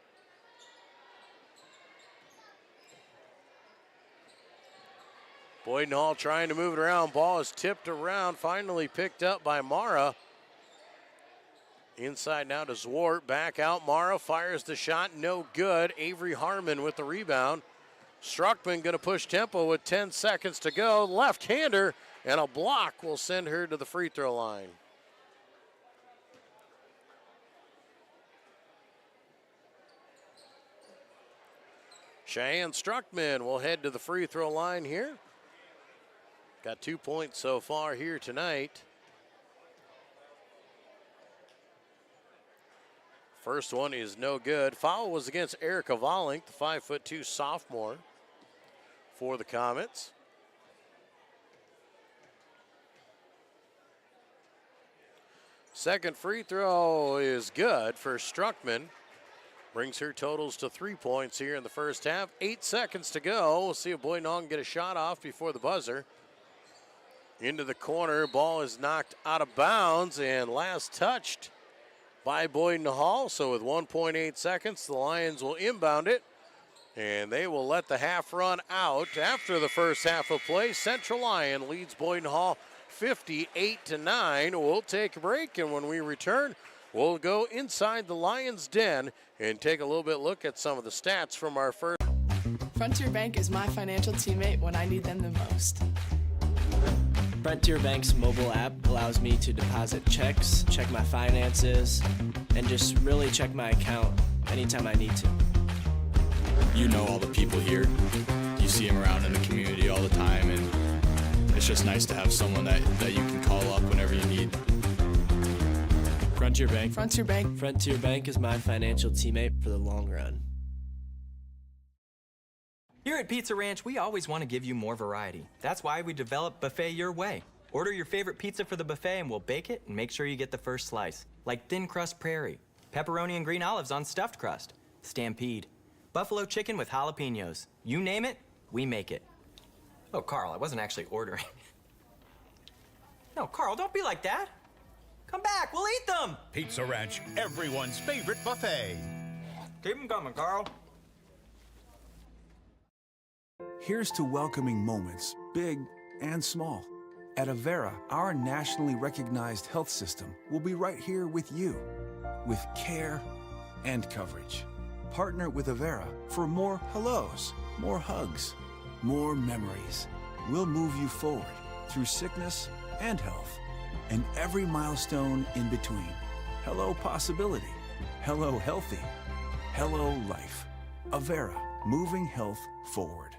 Boyden-Hull trying to move it around. Ball is tipped around, finally picked up by Mara. Inside now to Zwart, back out. Mara fires the shot, no good. Avery Harmon with the rebound. Struckman going to push tempo with 10 seconds to go. Left-hander and a block will send her to the free throw line. Cheyenne Struckman will head to the free throw line here. Got 2 points so far here tonight. First one is no good. Foul was against Erica Vollink, the 5'2" sophomore for the Comets. Second free throw is good for Struckman. Brings her totals to 3 points here in the first half. 8 seconds to go. We'll see if Boyden-Hull can get a shot off before the buzzer. Into the corner. Ball is knocked out of bounds and last touched by Boyden-Hull. So with 1.8 seconds, the Lions will inbound it. And they will let the half run out after the first half of play. Central Lyon leads Boyden-Hull 58-9. We'll take a break, and when we return, we'll go inside the Lions' den and take a little bit look at some of the stats from our first. Frontier Bank is my financial teammate when I need them the most. Frontier Bank's mobile app allows me to deposit checks, check my finances, and just really check my account anytime I need to. You know all the people here. You see them around in the community all the time, and it's just nice to have someone that you can call up whenever you need. Frontier Bank. Frontier Bank. Frontier Bank is my financial teammate for the long run. Here at Pizza Ranch, we always want to give you more variety. That's why we developed Buffet Your Way. Order your favorite pizza for the buffet and we'll bake it and make sure you get the first slice. Like thin crust prairie, pepperoni and green olives on stuffed crust, stampede, buffalo chicken with jalapenos. You name it, we make it. Oh, Carl, I wasn't actually ordering. No, Carl, don't be like that. Come back, we'll eat them. Pizza Ranch, everyone's favorite buffet. Keep them coming, Carl. Here's to welcoming moments, big and small. At Avera, our nationally recognized health system will be right here with you, with care and coverage. Partner with Avera for more hellos, more hugs, more memories. We'll move you forward through sickness and health, and every milestone in between. Hello possibility, hello healthy, hello life. Avera, moving health forward.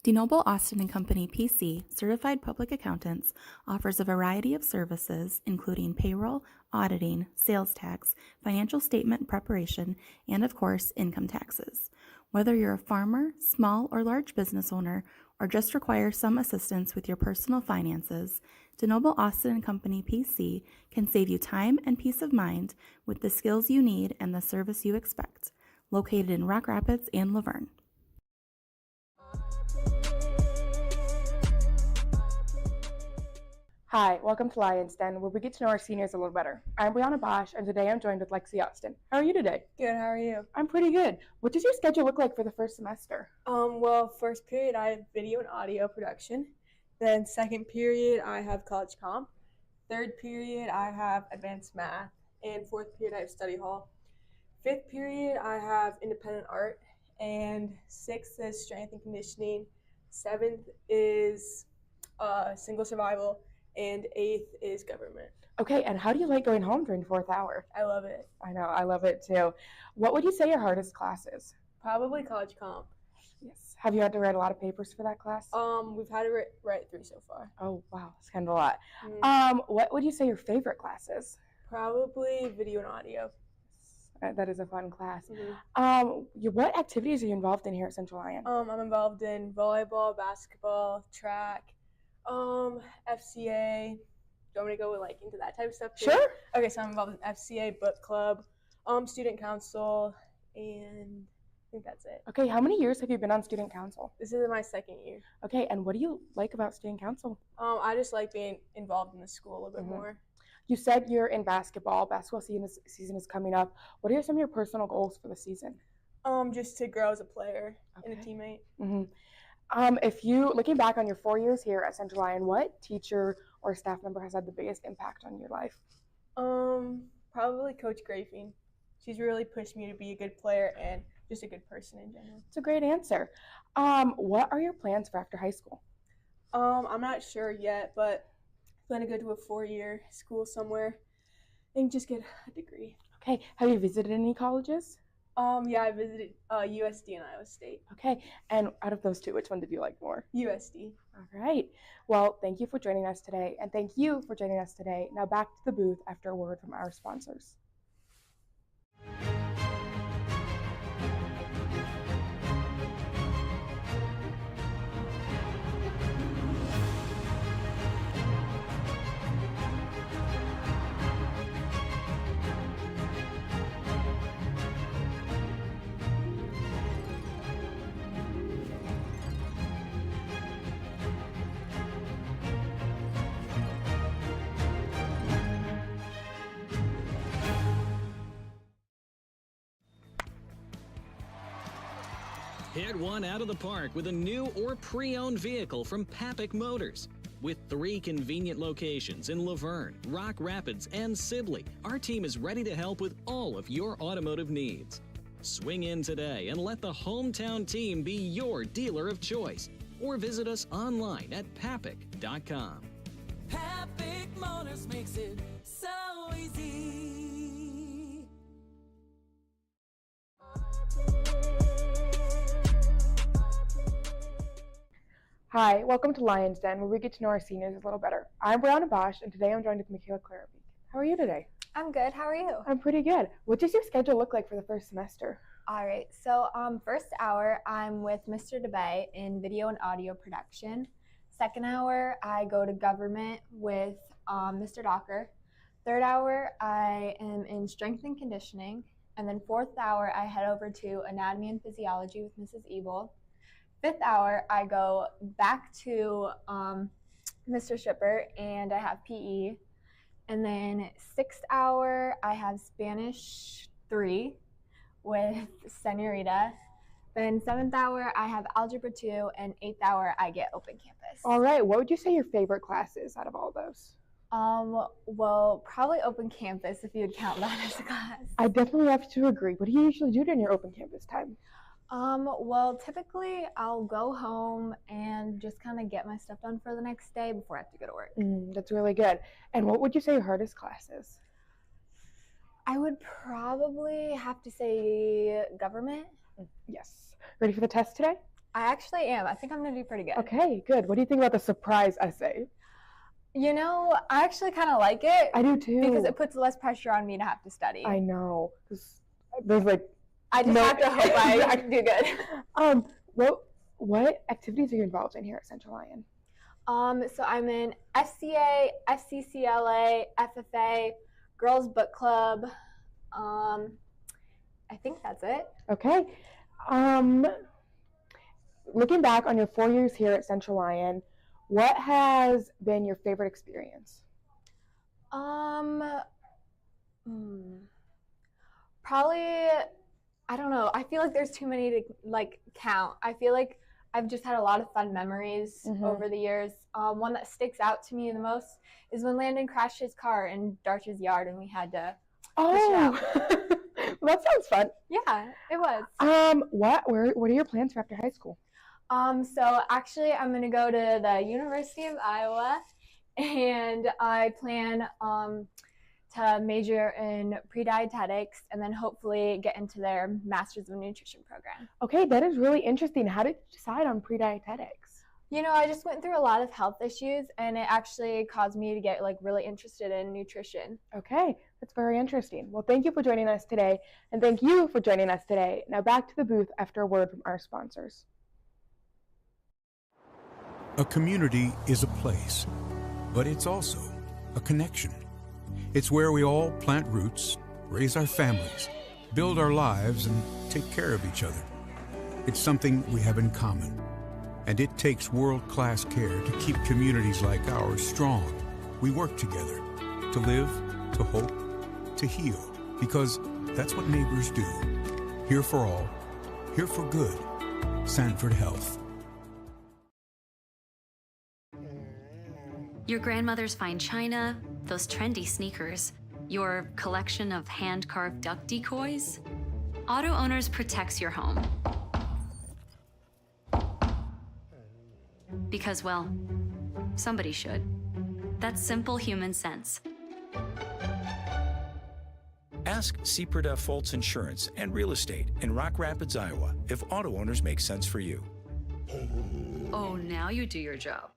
DeNoble Austin & Company PC, Certified Public Accountants, offers a variety of services including payroll, auditing, sales tax, financial statement preparation, and of course, income taxes. Whether you're a farmer, small or large business owner, or just require some assistance with your personal finances, DeNoble Austin & Company PC can save you time and peace of mind with the skills you need and the service you expect. Located in Rock Rapids and Laverne. Hi, welcome to Lion's Den, where we get to know our seniors a little better. I'm Brianna Bosch, and today I'm joined with Lexi Austin. How are you today? Good, how are you? I'm pretty good. What does your schedule look like for the first semester? Well, first period I have video and audio production. Then second period I have college comp. Third period I have advanced math. And fourth period I have study hall. Fifth period I have independent art. And sixth is strength and conditioning. Seventh is single survival. And eighth is government. Okay, and how do you like going home during fourth hour? I love it. I know, I love it too. What would you say your hardest class is? Probably college comp. Yes. Have you had to write a lot of papers for that class? We've had to write 3 so far. Oh, wow, that's kind of a lot. What would you say your favorite class is? Probably video and audio. That is a fun class. Mm-hmm. What activities are you involved in here at Central Lyon? I'm involved in volleyball, basketball, track, FCA. Do you want me to go into that type of stuff too? Sure. Okay, so I'm involved in FCA, book club, student council, and I think that's it. Okay, how many years have you been on student council? This is my second year. Okay, and what do you like about student council? I just like being involved in the school a little bit more. You said you're in basketball. Basketball season is coming up. What are some of your personal goals for the season? Just to grow as a player and a teammate. If you, looking back on your 4 years here at Central Lyon, what teacher or staff member has had the biggest impact on your life? Probably Coach Grafing. She's really pushed me to be a good player and just a good person in general. It's a great answer. What are your plans for after high school? I'm not sure yet, but I'm going to go to a 4-year school somewhere and just get a degree. Okay, have you visited any colleges? Yeah, I visited USD and Iowa State. Okay, and out of those two, which one did you like more? USD. All right. Well, thank you for joining us today, and thank you for joining us today. Now back to the booth after a word from our sponsors. Hit one out of the park with a new or pre-owned vehicle from Papik Motors. With 3 convenient locations in Laverne, Rock Rapids, and Sibley, our team is ready to help with all of your automotive needs. Swing in today and let the hometown team be your dealer of choice, or visit us online at papik.com. Papik Motors makes it so easy. Hi, welcome to Lion's Den, where we get to know our seniors a little better. I'm Brianna Bosch, and today I'm joined with Michaela Clarabeek. How are you today? I'm good. How are you? I'm pretty good. What does your schedule look like for the first semester? All right. So first hour, I'm with Mr. DeBay in video and audio production. Second hour, I go to government with Mr. Docker. Third hour, I am in strength and conditioning. And then fourth hour, I head over to anatomy and physiology with Mrs. Ebel. Fifth hour, I go back to Mr. Shipper and I have PE. And then sixth hour, I have Spanish 3 with Senorita. Then seventh hour, I have Algebra 2, and eighth hour, I get Open Campus. All right, what would you say your favorite class is out of all those? Well, probably Open Campus if you would count that as a class. I definitely have to agree. What do you usually do during your Open Campus time? Well, typically I'll go home and just kind of get my stuff done for the next day before I have to go to work. That's really good. And what would you say your hardest class is? I would probably have to say government. Yes. Ready for the test today? I actually am. I think I'm going to do pretty good. Okay, good. What do you think about the surprise essay? You know, I actually kind of like it. I do too. Because it puts less pressure on me to have to study. I know. There's like I just have to hope I do good. What activities are you involved in here at Central Lyon? So I'm in FCA, FCCLA, FFA, Girls Book Club. I think that's it. Okay. Looking back on your 4 years here at Central Lyon, what has been your favorite experience? Probably, I don't know. I feel like there's too many to count. I feel like I've just had a lot of fun memories over the years. One that sticks out to me the most is when Landon crashed his car in Darch's yard and we had to push it out. Well, that sounds fun. Yeah, it was. What are your plans for after high school? So actually I'm going to go to the University of Iowa, and I plan to major in pre-dietetics and then hopefully get into their Masters of Nutrition program. Okay, that is really interesting. How did you decide on pre-dietetics? You know, I just went through a lot of health issues, and it actually caused me to get really interested in nutrition. Okay, that's very interesting. Well, thank you for joining us today, and thank you for joining us today. Now back to the booth after a word from our sponsors. A community is a place, but it's also a connection. It's where we all plant roots, raise our families, build our lives, and take care of each other. It's something we have in common, and it takes world-class care to keep communities like ours strong. We work together to live, to hope, to heal, because that's what neighbors do. Here for all, here for good. Sanford Health. Your grandmother's fine china, those trendy sneakers, your collection of hand-carved duck decoys. Auto Owners protects your home. Because, well, somebody should. That's simple human sense. Ask Seaperda Foltz Insurance and Real Estate in Rock Rapids, Iowa, if auto owners make sense for you. Oh, now you do your job.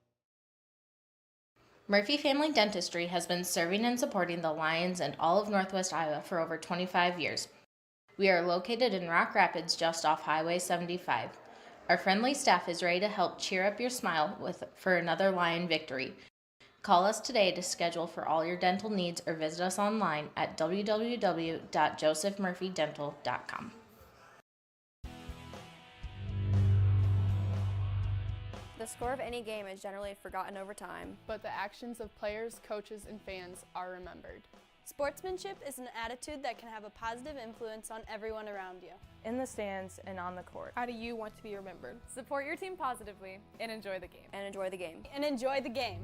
Murphy Family Dentistry has been serving and supporting the Lions and all of Northwest Iowa for over 25 years. We are located in Rock Rapids just off Highway 75. Our friendly staff is ready to help cheer up your smile for another Lion victory. Call us today to schedule for all your dental needs or visit us online at www.josephmurphydental.com. The score of any game is generally forgotten over time, but the actions of players, coaches, and fans are remembered. Sportsmanship is an attitude that can have a positive influence on everyone around you. In the stands and on the court. How do you want to be remembered? Support your team positively and enjoy the game. And enjoy the game. And enjoy the game.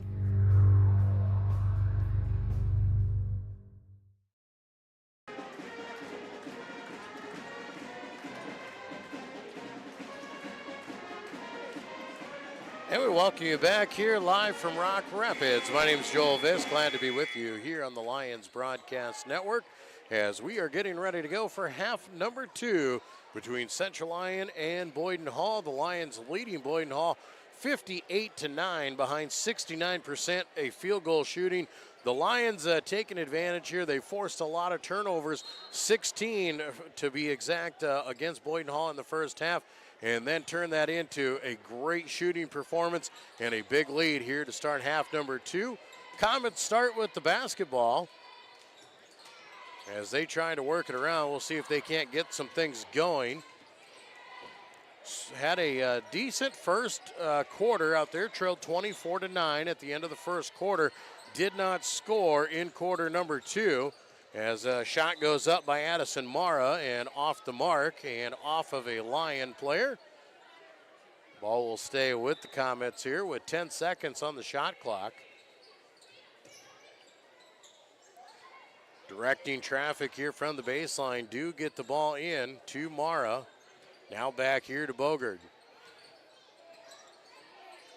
And we welcome you back here live from Rock Rapids. My name is Joel Viss. Glad to be with you here on the Lions Broadcast Network as we are getting ready to go for half number 2 between Central Lyon and Boyden-Hull. The Lions leading Boyden-Hull 58-9 behind 69% a field goal shooting. The Lions taking advantage here. They forced a lot of turnovers, 16 to be exact, against Boyden-Hull in the first half, and then turn that into a great shooting performance and a big lead here to start half number 2. Comets start with the basketball. As they try to work it around, we'll see if they can't get some things going. Had a decent first quarter out there, trailed 24-9 at the end of the first quarter. Did not score in quarter number 2. As a shot goes up by Addison Mara and off the mark and off of a Lion player. Ball will stay with the Comets here with 10 seconds on the shot clock. Directing traffic here from the baseline. Do get the ball in to Mara. Now back here to Bogard.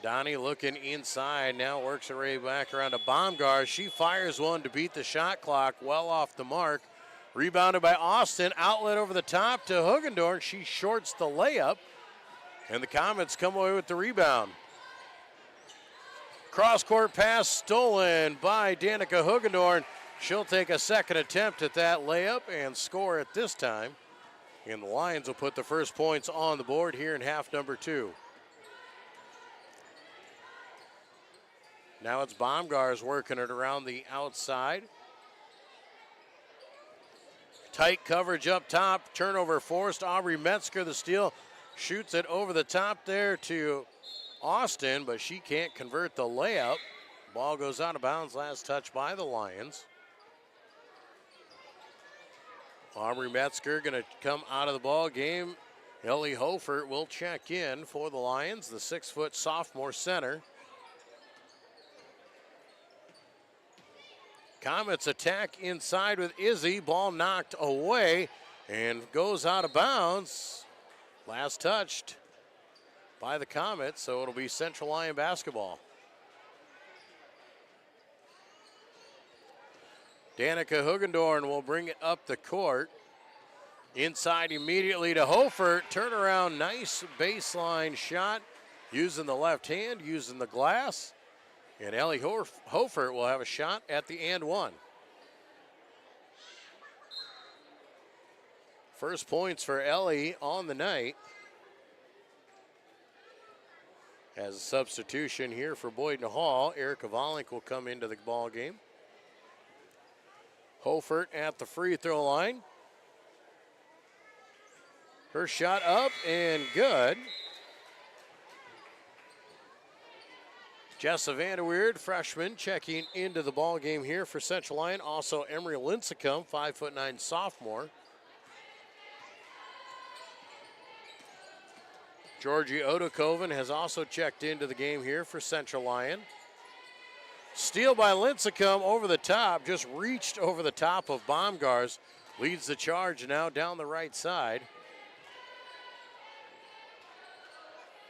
Donnie looking inside, now works her way back around to Baumgart. She fires one to beat the shot clock, well off the mark. Rebounded by Austin, outlet over the top to Hugendorn. She shorts the layup. And the Comets come away with the rebound. Cross-court pass stolen by Danica Hugendorn. She'll take a second attempt at that layup and score it this time. And the Lions will put the first points on the board here in half number 2. Now it's Baumgars working it around the outside. Tight coverage up top. Turnover forced. Aubrey Metzger, the steal, shoots it over the top there to Austin, but she can't convert the layup. Ball goes out of bounds. Last touch by the Lions. Aubrey Metzger going to come out of the ball game. Ellie Hofert will check in for the Lions, the 6-foot sophomore center. Comets attack inside with Izzy. Ball knocked away and goes out of bounds. Last touched by the Comets, so it'll be Central Lyon basketball. Danica Hugendorn will bring it up the court. Inside immediately to Hofert. Turnaround, nice baseline shot. Using the left hand, using the glass. And Ellie Hofert will have a shot at the and one. First points for Ellie on the night. As a substitution here for Boyden-Hull, Erica Volink will come into the ball game. Hofert at the free throw line. Her shot up and good. Jessa Vanderweerd, freshman, checking into the ball game here for Central Lyon. Also Emery Lincecum, 5'9" sophomore. Georgie Odokoven has also checked into the game here for Central Lyon. Steal by Lincecum over the top, just reached over the top of Baumgars. Leads the charge now down the right side.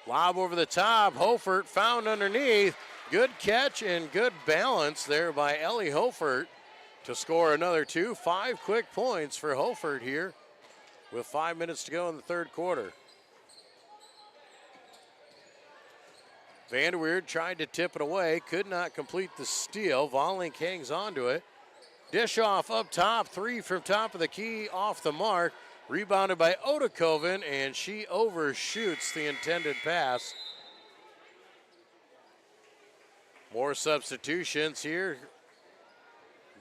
Lob over the top, Hofert found underneath. Good catch and good balance there by Ellie Hofert to score another 2. 5 quick points for Hofert here with 5 minutes to go in the third quarter. Vanderweerd tried to tip it away, could not complete the steal. Volink hangs on to it. Dish off up top, 3 from top of the key, off the mark. Rebounded by Odokoven, and she overshoots the intended pass. More substitutions here.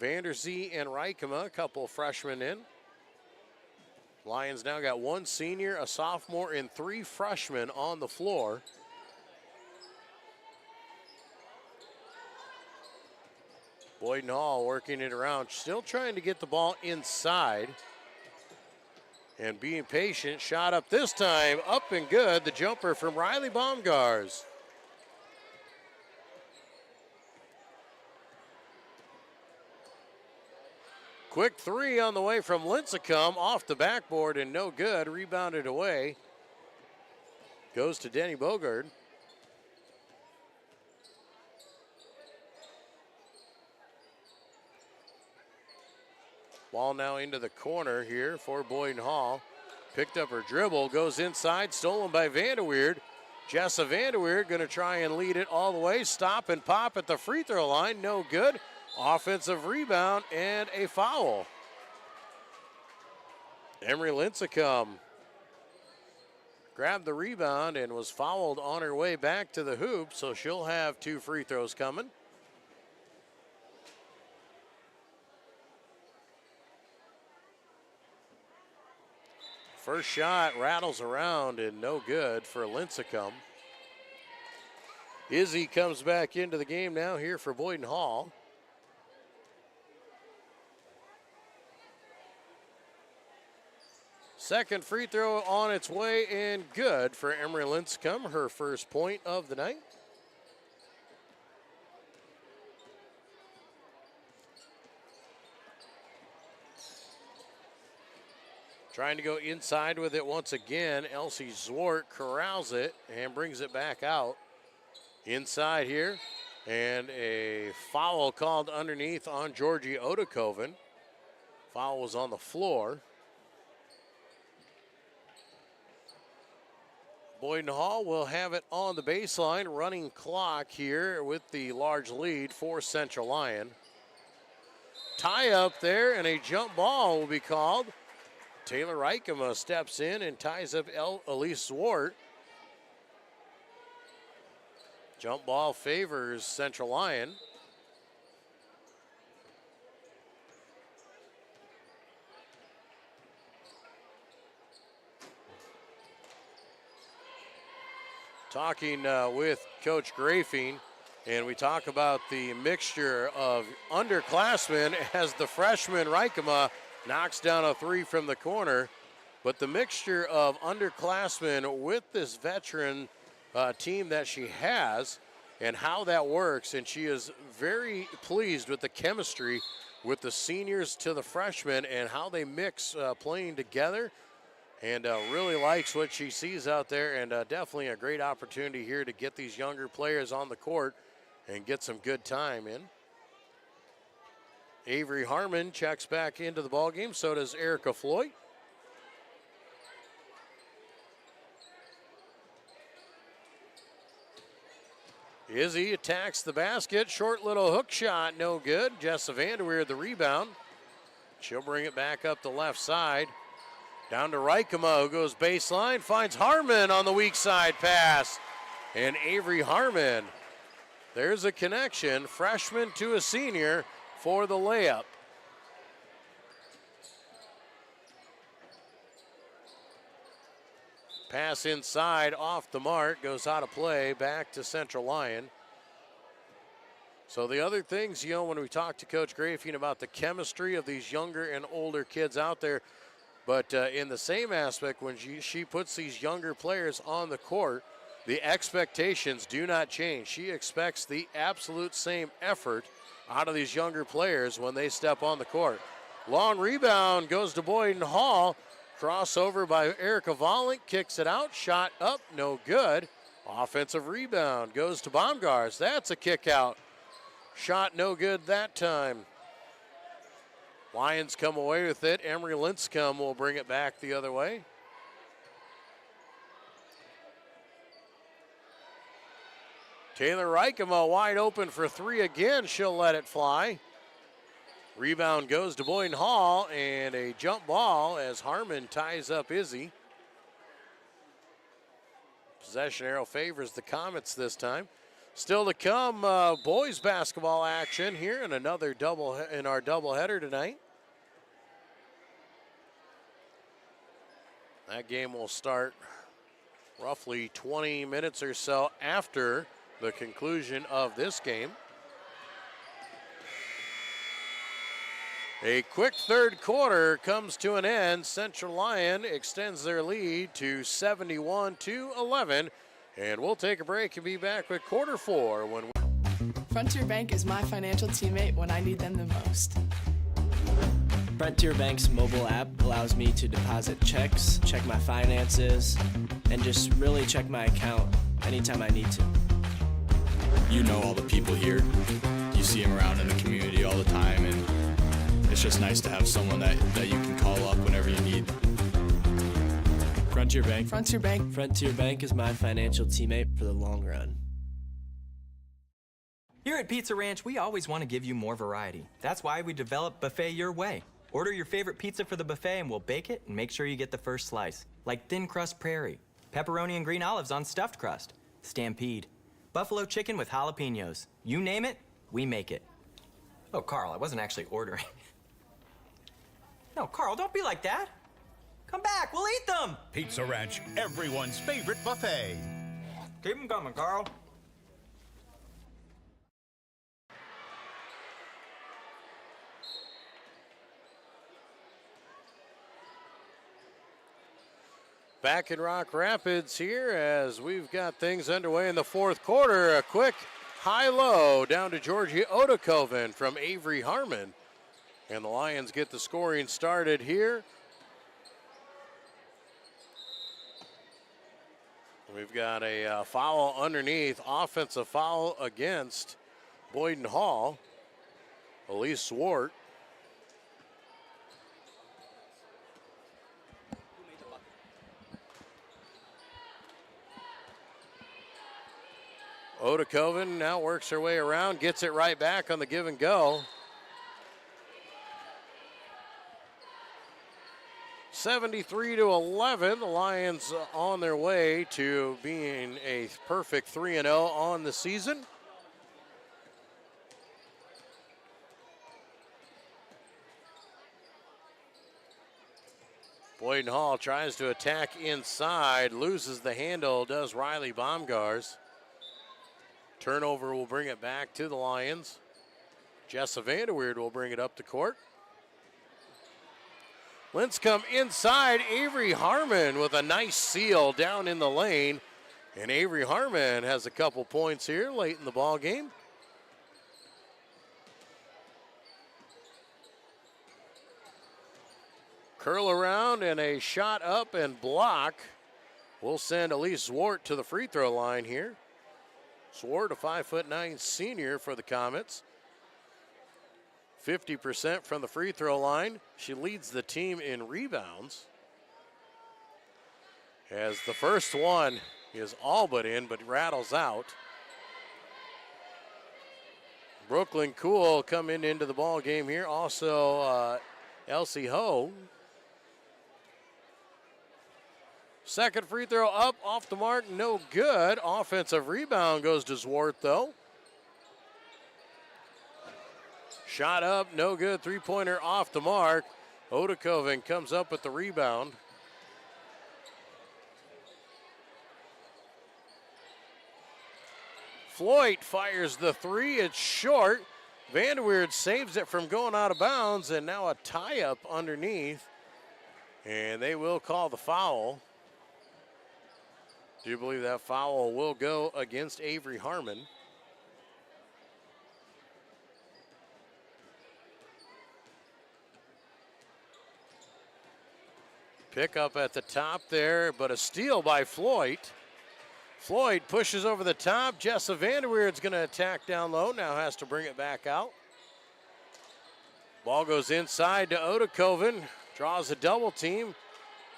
Vanderzee and Reikema, a couple freshmen in. Lions now got 1 senior, a sophomore, and 3 freshmen on the floor. Boyden-Hull working it around, still trying to get the ball inside. And being patient, shot up this time, up and good. The jumper from Riley Baumgars. Quick 3 on the way from Lincecum, off the backboard and no good. Rebounded away. Goes to Denny Bogard. Ball now into the corner here for Boyden-Hull. Picked up her dribble, goes inside, stolen by Vanderweerd. Jessa Vanderweerd going to try and lead it all the way. Stop and pop at the free throw line, no good. Offensive rebound and a foul. Emery Lincecum grabbed the rebound and was fouled on her way back to the hoop, so she'll have 2 free throws coming. First shot rattles around and no good for Lincecum. Izzy comes back into the game now here for Boyden-Hull. Second free throw on its way and good for Emery Lincecum, her first point of the night. Trying to go inside with it once again. Elsie Zwart corrals it and brings it back out. Inside here. And a foul called underneath on Georgie Odokoven. Foul was on the floor. Boyden-Hull will have it on the baseline, running clock here with the large lead for Central Lyon. Tie up there, and a jump ball will be called. Taylor Reichema steps in and ties up Elise Swart. Jump ball favors Central Lyon. Talking with Coach Grafing, and we talk about the mixture of underclassmen as the freshman Reichema knocks down a three from the corner. But the mixture of underclassmen with this veteran team that she has and how that works, and she is very pleased with the chemistry with the seniors to the freshmen and how they mix playing together. And really likes what she sees out there, and definitely a great opportunity here to get these younger players on the court and get some good time in. Avery Harmon checks back into the ballgame, so does Erica Floyd. Izzy attacks the basket, short little hook shot, no good. Jessa Vanderweer the rebound. She'll bring it back up the left side. Down to Reichema, who goes baseline, finds Harmon on the weak side pass. And Avery Harmon, there's a connection, freshman to a senior for the layup. Pass inside, off the mark, goes out of play, back to Central Lyon. So the other things, when we talk to Coach Grafing about the chemistry of these younger and older kids out there, but in the same aspect, when she puts these younger players on the court, the expectations do not change. She expects the absolute same effort out of these younger players when they step on the court. Long rebound goes to Boyden-Hull. Crossover by Erica Volink, kicks it out, shot up, no good. Offensive rebound goes to Baumgars. That's a kick out. Shot no good that time. Lions come away with it. Emery Linscomb will bring it back the other way. Taylor Reichema wide open for three again. She'll let it fly. Rebound goes to Boyden-Hull, and a jump ball as Harmon ties up Izzy. Possession arrow favors the Comets this time. Still to come, boys basketball action here in another our doubleheader tonight. That game will start roughly 20 minutes or so after the conclusion of this game. A quick third quarter comes to an end. Central Lyon extends their lead to 71-11. And we'll take a break and be back with quarter four when Frontier Bank is my financial teammate when I need them the most. Frontier Bank's mobile app allows me to deposit checks, check my finances, and just really check my account anytime I need to. You know all the people here. You see them around in the community all the time, and it's just nice to have someone that you can call up whenever you need. Frontier Bank. Frontier Bank. Frontier Bank is my financial teammate for the long run. Here at Pizza Ranch, we always want to give you more variety. That's why we developed Buffet Your Way. Order your favorite pizza for the buffet and we'll bake it and make sure you get the first slice. Like thin crust prairie, pepperoni and green olives on stuffed crust, stampede, buffalo chicken with jalapenos. You name it, we make it. Oh, Carl, I wasn't actually ordering. No, Carl, don't be like that. Come back, we'll eat them. Pizza Ranch, everyone's favorite buffet. Keep them coming, Carl. back in Rock Rapids here as we've got things underway in the fourth quarter. A quick high-low down to Georgia Odakoven from Avery Harmon. And the Lions get the scoring started here. We've got a foul underneath, offensive foul against Boyden-Hull. Elise Swart. Odakoven now works her way around, gets it right back on the give and go. 73-11, the Lions on their way to being a perfect 3-0 on the season. Boyden-Hull tries to attack inside, loses the handle, does Riley Baumgars. Turnover will bring it back to the Lions. Jessa Vanderweerd will bring it up the court. Linscomb inside, Avery Harmon with a nice seal down in the lane. And Avery Harmon has a couple points here late in the ball game. Curl around and a shot up and block. We'll send Elise Zwart to the free throw line here. Zwart, a 5'9" senior for the Comets. 50% from the free throw line. She leads the team in rebounds. As the first one is all but in, but rattles out. Brooklyn Cool coming into the ball game here. Also, Elsie Ho. Second free throw up, off the mark, no good. Offensive rebound goes to Zwart, though. Shot up, no good. Three-pointer off the mark. Odakoven comes up with the rebound. Floyd fires the three. It's short. Vanderweerd saves it from going out of bounds, and now a tie-up underneath. And they will call the foul. Do you believe that foul will go against Avery Harmon? Pick up at the top there, but a steal by Floyd. Floyd pushes over the top. Jessa Vanderweerd's going to attack down low. Now has to bring it back out. Ball goes inside to Odakoven. Draws a double team.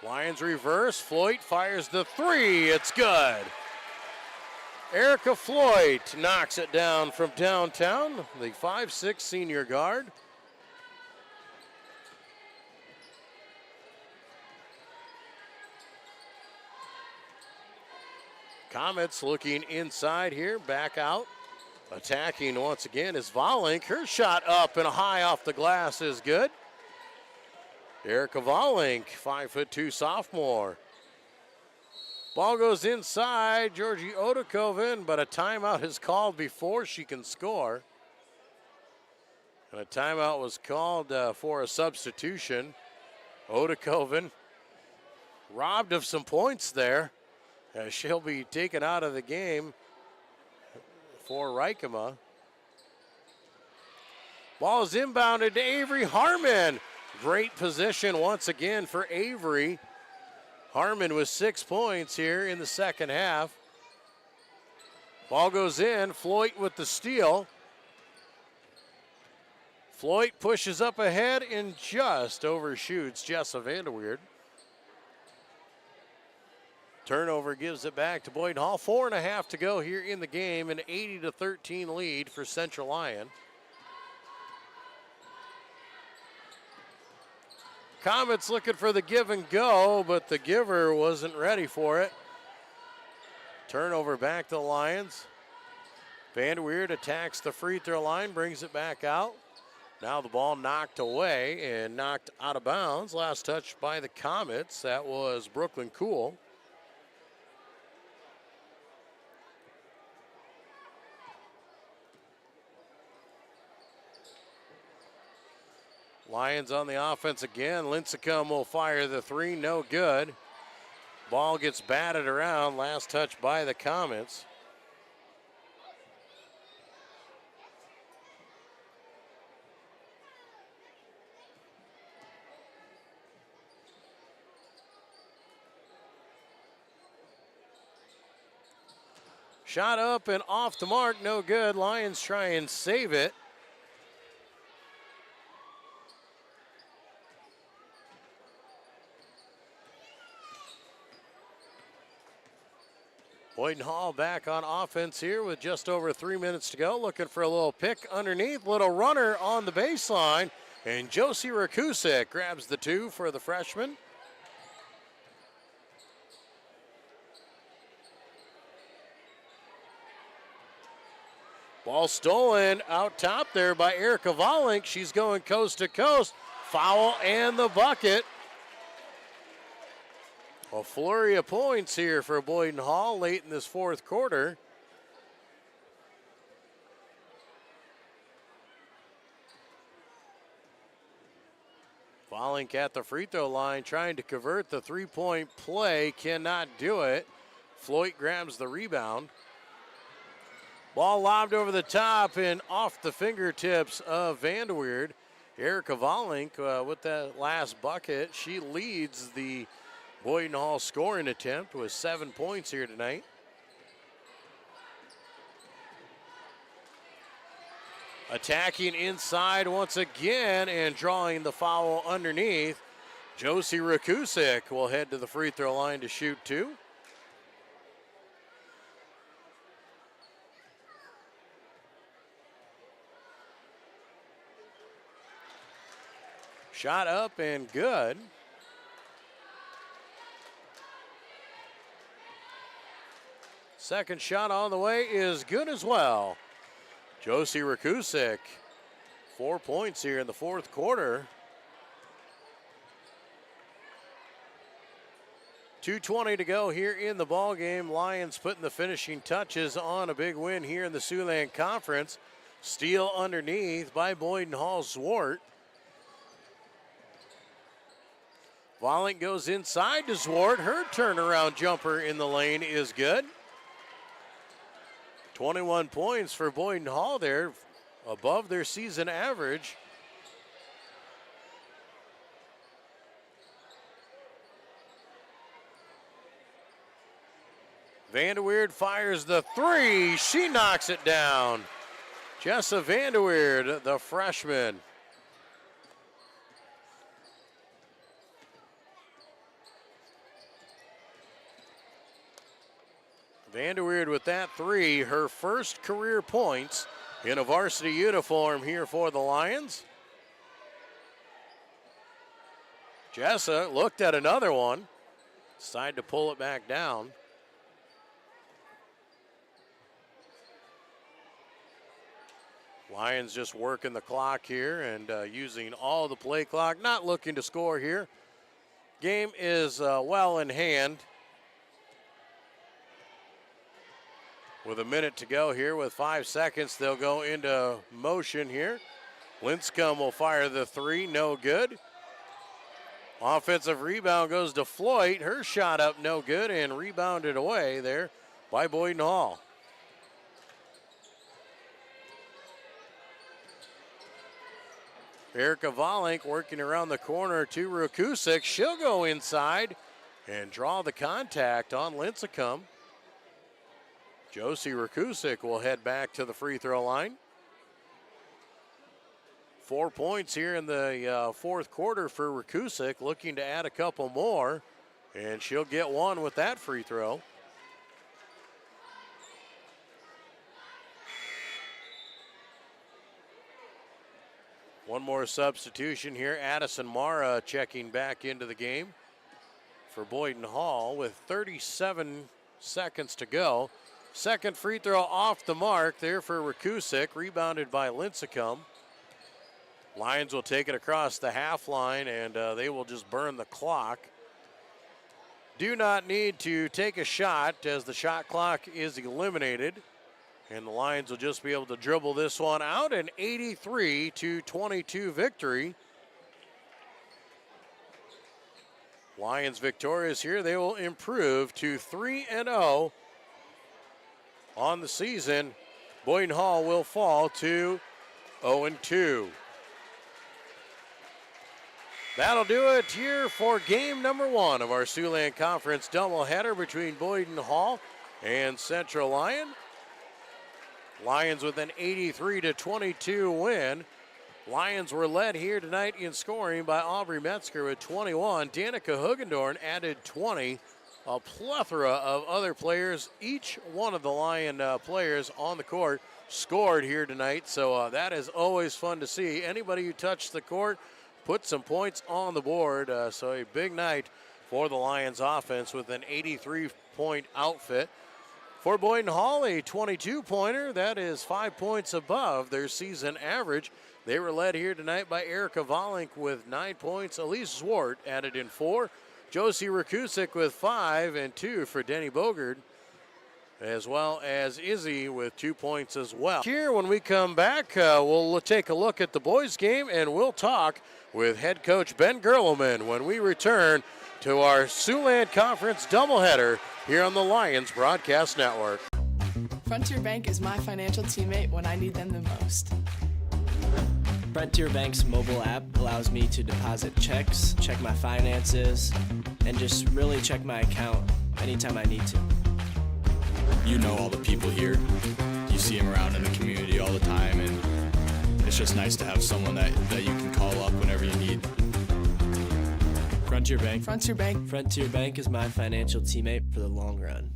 Lions reverse. Floyd fires the three. It's good. Erica Floyd knocks it down from downtown. The 5'6" senior guard. Comets looking inside here, back out. Attacking once again is Volink. Her shot up and a high off the glass is good. Erica Volink, 5'2" sophomore. Ball goes inside, Georgie Odakoven, but a timeout is called before she can score. And a timeout was called for a substitution. Odakoven robbed of some points there. She'll be taken out of the game for Rykema. Ball is inbounded to Avery Harmon. Great position once again for Avery. Harmon with 6 points here in the second half. Ball goes in, Floyd with the steal. Floyd pushes up ahead and just overshoots Jessa Vanderweerd. Turnover gives it back to Boyden-Hull. 4.5 to go here in the game, an 80-13 lead for Central Lyon. Comets looking for the give and go, but the giver wasn't ready for it. Turnover back to the Lions. Vanderweerd attacks the free throw line, brings it back out. Now the ball knocked away and knocked out of bounds. Last touch by the Comets. That was Brooklyn Cool. Lions on the offense again. Lincecum will fire the three, no good. Ball gets batted around. Last touch by the Comets. Shot up and off the mark, no good. Lions try and save it. Boyden-Hull back on offense here with just over 3 minutes to go. Looking for a little pick underneath. Little runner on the baseline. And Josie Rakusik grabs the 2 for the freshman. Ball stolen out top there by Erica Volink. She's going coast to coast. Foul and the bucket. A flurry of points here for Boyden-Hull late in this fourth quarter. Volink at the free throw line trying to convert the three-point play. Cannot do it. Floyd grabs the rebound. Ball lobbed over the top and off the fingertips of Vanderweerd. Erica Volink with that last bucket. She leads the Boyden-Hull scoring attempt with 7 points here tonight. Attacking inside once again and drawing the foul underneath. Josie Rakusik will head to the free throw line to shoot 2. Shot up and good. Second shot on the way is good as well. Josie Rakusik, 4 points here in the fourth quarter. 2:20 to go here in the ball game. Lions putting the finishing touches on a big win here in the Siouxland Conference. Steal underneath by Boyden-Hull Zwart. Volink goes inside to Zwart. Her turnaround jumper in the lane is good. 21 points for Boyden-Hull there, above their season average. Vanderweerd fires the 3. She knocks it down. Jessa Vanderweerd, the freshman. Vanderweerd with that 3, her first career points in a varsity uniform here for the Lions. Jessa looked at another one, decided to pull it back down. Lions just working the clock here and using all the play clock, not looking to score here. Game is well in hand. With a minute to go here, with 5 seconds, they'll go into motion here. Linscomb will fire the 3, no good. Offensive rebound goes to Floyd. Her shot up, no good, and rebounded away there by Boyden-Hull. Erica Volink working around the corner to Rakusik. She'll go inside and draw the contact on Linscomb. Josie Rakusik will head back to the free throw line. 4 points here in the fourth quarter for Rakusik, looking to add a couple more, and she'll get one with that free throw. One more substitution here. Addison Mara checking back into the game for Boyden-Hull with 37 seconds to go. Second free throw off the mark there for Rakusik, rebounded by Linscomb. Lions will take it across the half line, and they will just burn the clock. Do not need to take a shot as the shot clock is eliminated. And the Lions will just be able to dribble this one out. An 83-22 victory. Lions victorious here. They will improve to 3-0 on the season. Boyden-Hull will fall to 0-2. That'll do it here for game number 1 of our Siouxland Conference doubleheader between Boyden-Hull and Central Lyon. Lions with an 83-22 win. Lions were led here tonight in scoring by Aubrey Metzger with 21. Danica Hugendorn added 20 a plethora of other players. Each one of the Lion players on the court scored here tonight, so that is always fun to see. Anybody who touched the court put some points on the board, so a big night for the Lions offense with an 83-point outfit. For Boyden-Hull, a 22-pointer, that is 5 points above their season average. They were led here tonight by Erica Volink with 9 points. Elise Zwart added in 4. Josie Rakusik with 5 and 2 for Denny Bogard, as well as Izzy with 2 points as well. Here, when we come back, we'll take a look at the boys' game, and we'll talk with head coach Ben Gerleman when we return to our Siouxland Conference doubleheader here on the Lions Broadcast Network. Frontier Bank is my financial teammate when I need them the most. Frontier Bank's mobile app allows me to deposit checks, check my finances, and just really check my account anytime I need to. You know all the people here. You see them around in the community all the time, and it's just nice to have someone that you can call up whenever you need. Frontier Bank. Frontier Bank. Frontier Bank is my financial teammate for the long run.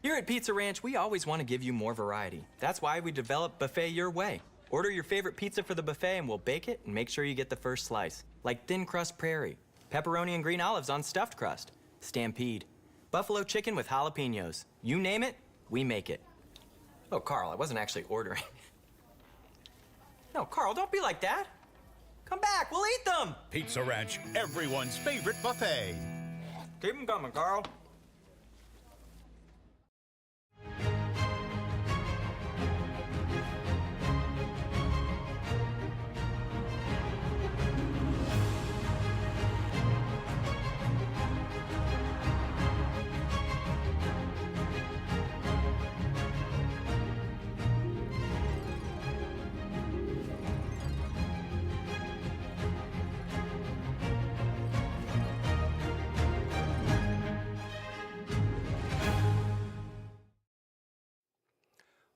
Here at Pizza Ranch, we always want to give you more variety. That's why we developed Buffet Your Way. Order your favorite pizza for the buffet and we'll bake it and make sure you get the first slice. Like thin crust prairie, pepperoni and green olives on stuffed crust, stampede, buffalo chicken with jalapenos. You name it, we make it. Oh, Carl, I wasn't actually ordering. No, Carl, don't be like that. Come back, we'll eat them. Pizza Ranch, everyone's favorite buffet. Keep them coming, Carl.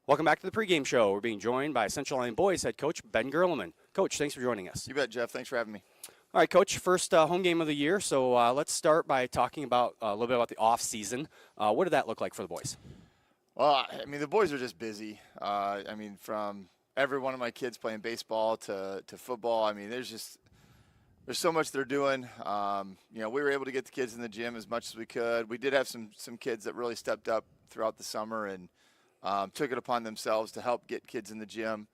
Welcome back to the pregame show. We're being joined by Central Lyon Boys head coach Ben Gerleman. Coach, thanks for joining us. You bet, Jeff. Thanks for having me. All right, Coach, first home game of the year. So let's start by talking about a little bit about the off season. What did that look like for the boys? Well, I mean, the boys are just busy. I mean, from every one of my kids playing baseball to football. I mean, there's so much they're doing. You know, we were able to get the kids in the gym as much as we could. We did have some kids that really stepped up throughout the summer and took it upon themselves to help get kids in the gym.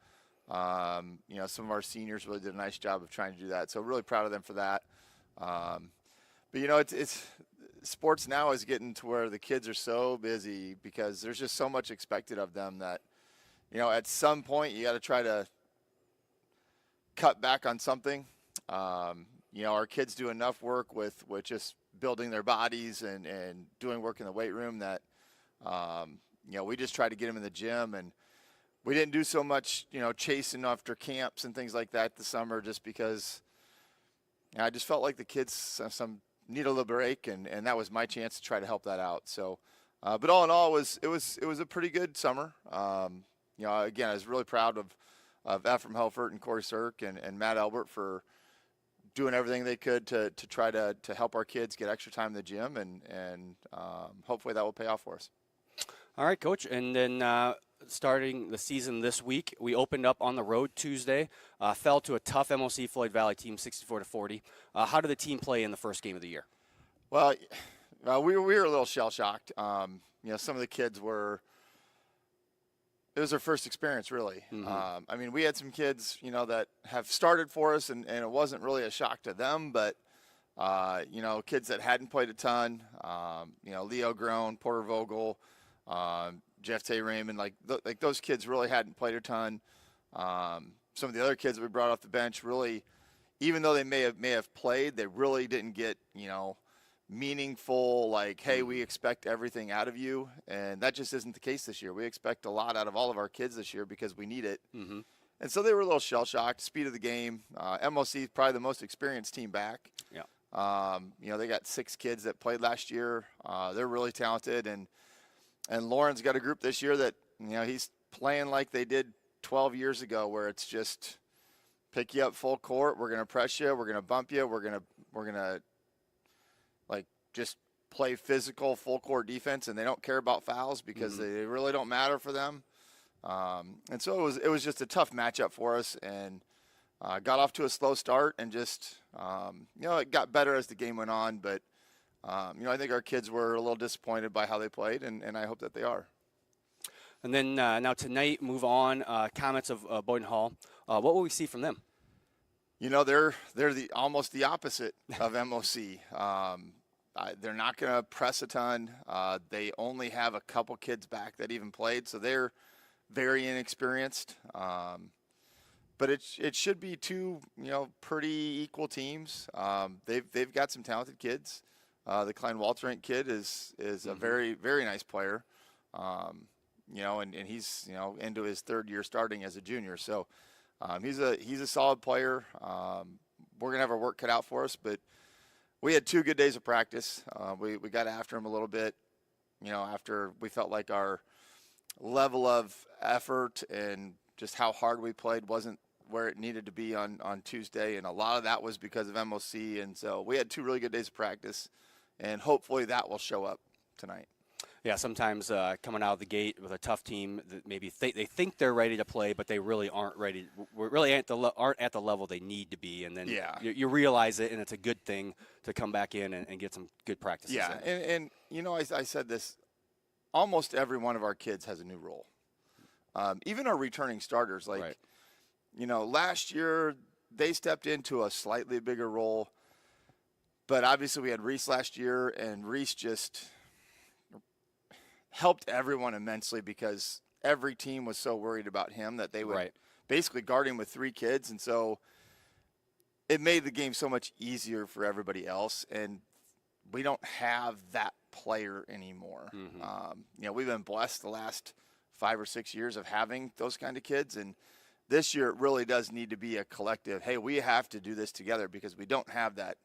You know, some of our seniors really did a nice job of trying to do that. So really proud of them for that. But, you know, it's sports now is getting to where the kids are so busy because there's just so much expected of them that, you know, at some point you got to try to cut back on something. You know, our kids do enough work with just building their bodies and doing work in the weight room that, you know, we just try to get them in the gym, and we didn't do so much, you know, chasing after camps and things like that this summer just because, you know, I just felt like the kids need a little break, and that was my chance to try to help that out. So, but all in all, it was a pretty good summer. You know, again, I was really proud of Ephraim Helfert and Corey Sirk and Matt Albert for doing everything they could to try to help our kids get extra time in the gym, and hopefully that will pay off for us. All right, Coach, and then starting the season this week, we opened up on the road Tuesday, fell to a tough MOC Floyd Valley team, 64-40. How did the team play in the first game of the year? Well, we were a little shell-shocked. You know, some of the kids it was their first experience, really. Mm-hmm. I mean, we had some kids, you know, that have started for us, and it wasn't really a shock to them, but, you know, kids that hadn't played a ton, you know, Leo Groen, Porter Vogel, Jeff Tay Raymond, like those kids really hadn't played a ton. Some of the other kids that we brought off the bench really, even though they may have played, they really didn't get, you know, meaningful, like, hey, we expect everything out of you, and that just isn't the case this year. We expect a lot out of all of our kids this year because we need it. Mm-hmm. And so they were a little shell-shocked. Speed of the game. MOC is probably the most experienced team back. Yeah. You know, they got 6 kids that played last year. They're really talented, and Lauren's got a group this year that, you know, he's playing like they did 12 years ago, where it's just pick you up full court. We're going to press you. We're going to bump you. We're going to like just play physical, full court defense, and they don't care about fouls because they really don't matter for them. And so it was just a tough matchup for us, and got off to a slow start, and just it got better as the game went on. But I think our kids were a little disappointed by how they played, and I hope that they are. And then now tonight, move on. Comments of Boyden-Hull. What will we see from them? They're almost the opposite of MOC. They're not going to press a ton. They only have a couple kids back that even played, so they're very inexperienced. But it should be two pretty equal teams. They've got some talented kids. The Klein Walterink kid is a very, very nice player. And he's into his third year starting as a junior. So he's a solid player. We're gonna have our work cut out for us, but we had 2 good days of practice. We got after him a little bit, after we felt like our level of effort and just how hard we played wasn't where it needed to be on Tuesday, and a lot of that was because of MOC. And so we had 2 really good days of practice, and hopefully that will show up tonight. Yeah, sometimes coming out of the gate with a tough team that maybe they think they're ready to play, but they really aren't ready. Really aren't at the level they need to be, and then you realize it, and it's a good thing to come back in and get some good practices. Yeah, and I said this. Almost every one of our kids has a new role. Even our returning starters, last year they stepped into a slightly bigger role, but obviously we had Reese last year, and Reese just helped everyone immensely because every team was so worried about him that they would basically guard him with 3 kids. And so it made the game so much easier for everybody else. And we don't have that player anymore. We've been blessed the last 5 or 6 years of having those kind of kids. And this year it really does need to be a collective, hey, we have to do this together because we don't have that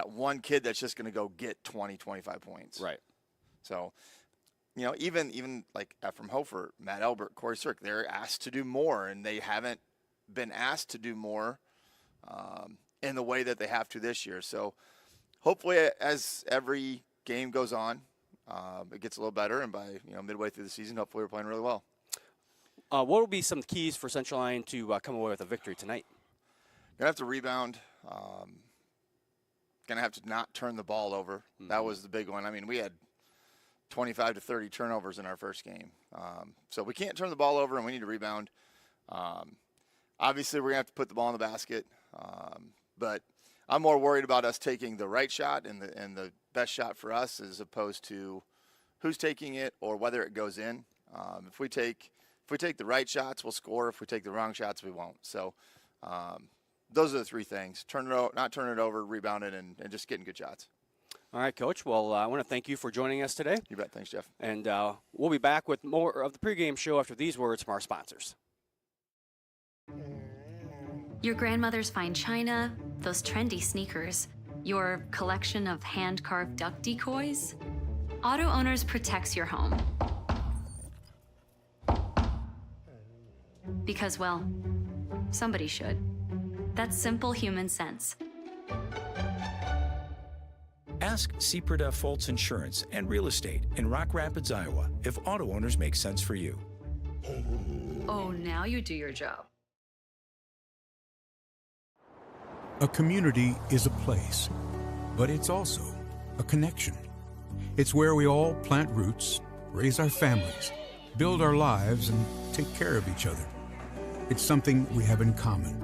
one kid that's just going to go get 20, 25 points. Right. So, even like Ephraim Hofer, Matt Elbert, Corey Sirk, they're asked to do more, and they haven't been asked to do more in the way that they have to this year. So hopefully as every game goes on, it gets a little better, and by midway through the season, hopefully we're playing really well. What will be some keys for Central Lyon to come away with a victory tonight? Gonna have to rebound. Gonna have to not turn the ball over. That was the big one. I mean, we had 25 to 30 turnovers in our first game. So we can't turn the ball over, and we need to rebound. Obviously, we're going to have to put the ball in the basket. But I'm more worried about us taking the right shot and the best shot for us as opposed to who's taking it or whether it goes in. If we take the right shots, we'll score. If we take the wrong shots, we won't. So those are the 3 things. Not turn it over, rebound it, and just getting good shots. All right, Coach. Well, I want to thank you for joining us today. You bet. Thanks, Jeff. And we'll be back with more of the pregame show after these words from our sponsors. Your grandmother's fine china, those trendy sneakers, your collection of hand-carved duck decoys. Auto Owners protects your home. Because, well, somebody should. That's simple human sense. Ask Seaperda Foltz Insurance and Real Estate in Rock Rapids, Iowa, if auto owners make sense for you. Oh, now you do your job. A community is a place, but it's also a connection. It's where we all plant roots, raise our families, build our lives, and take care of each other. It's something we have in common,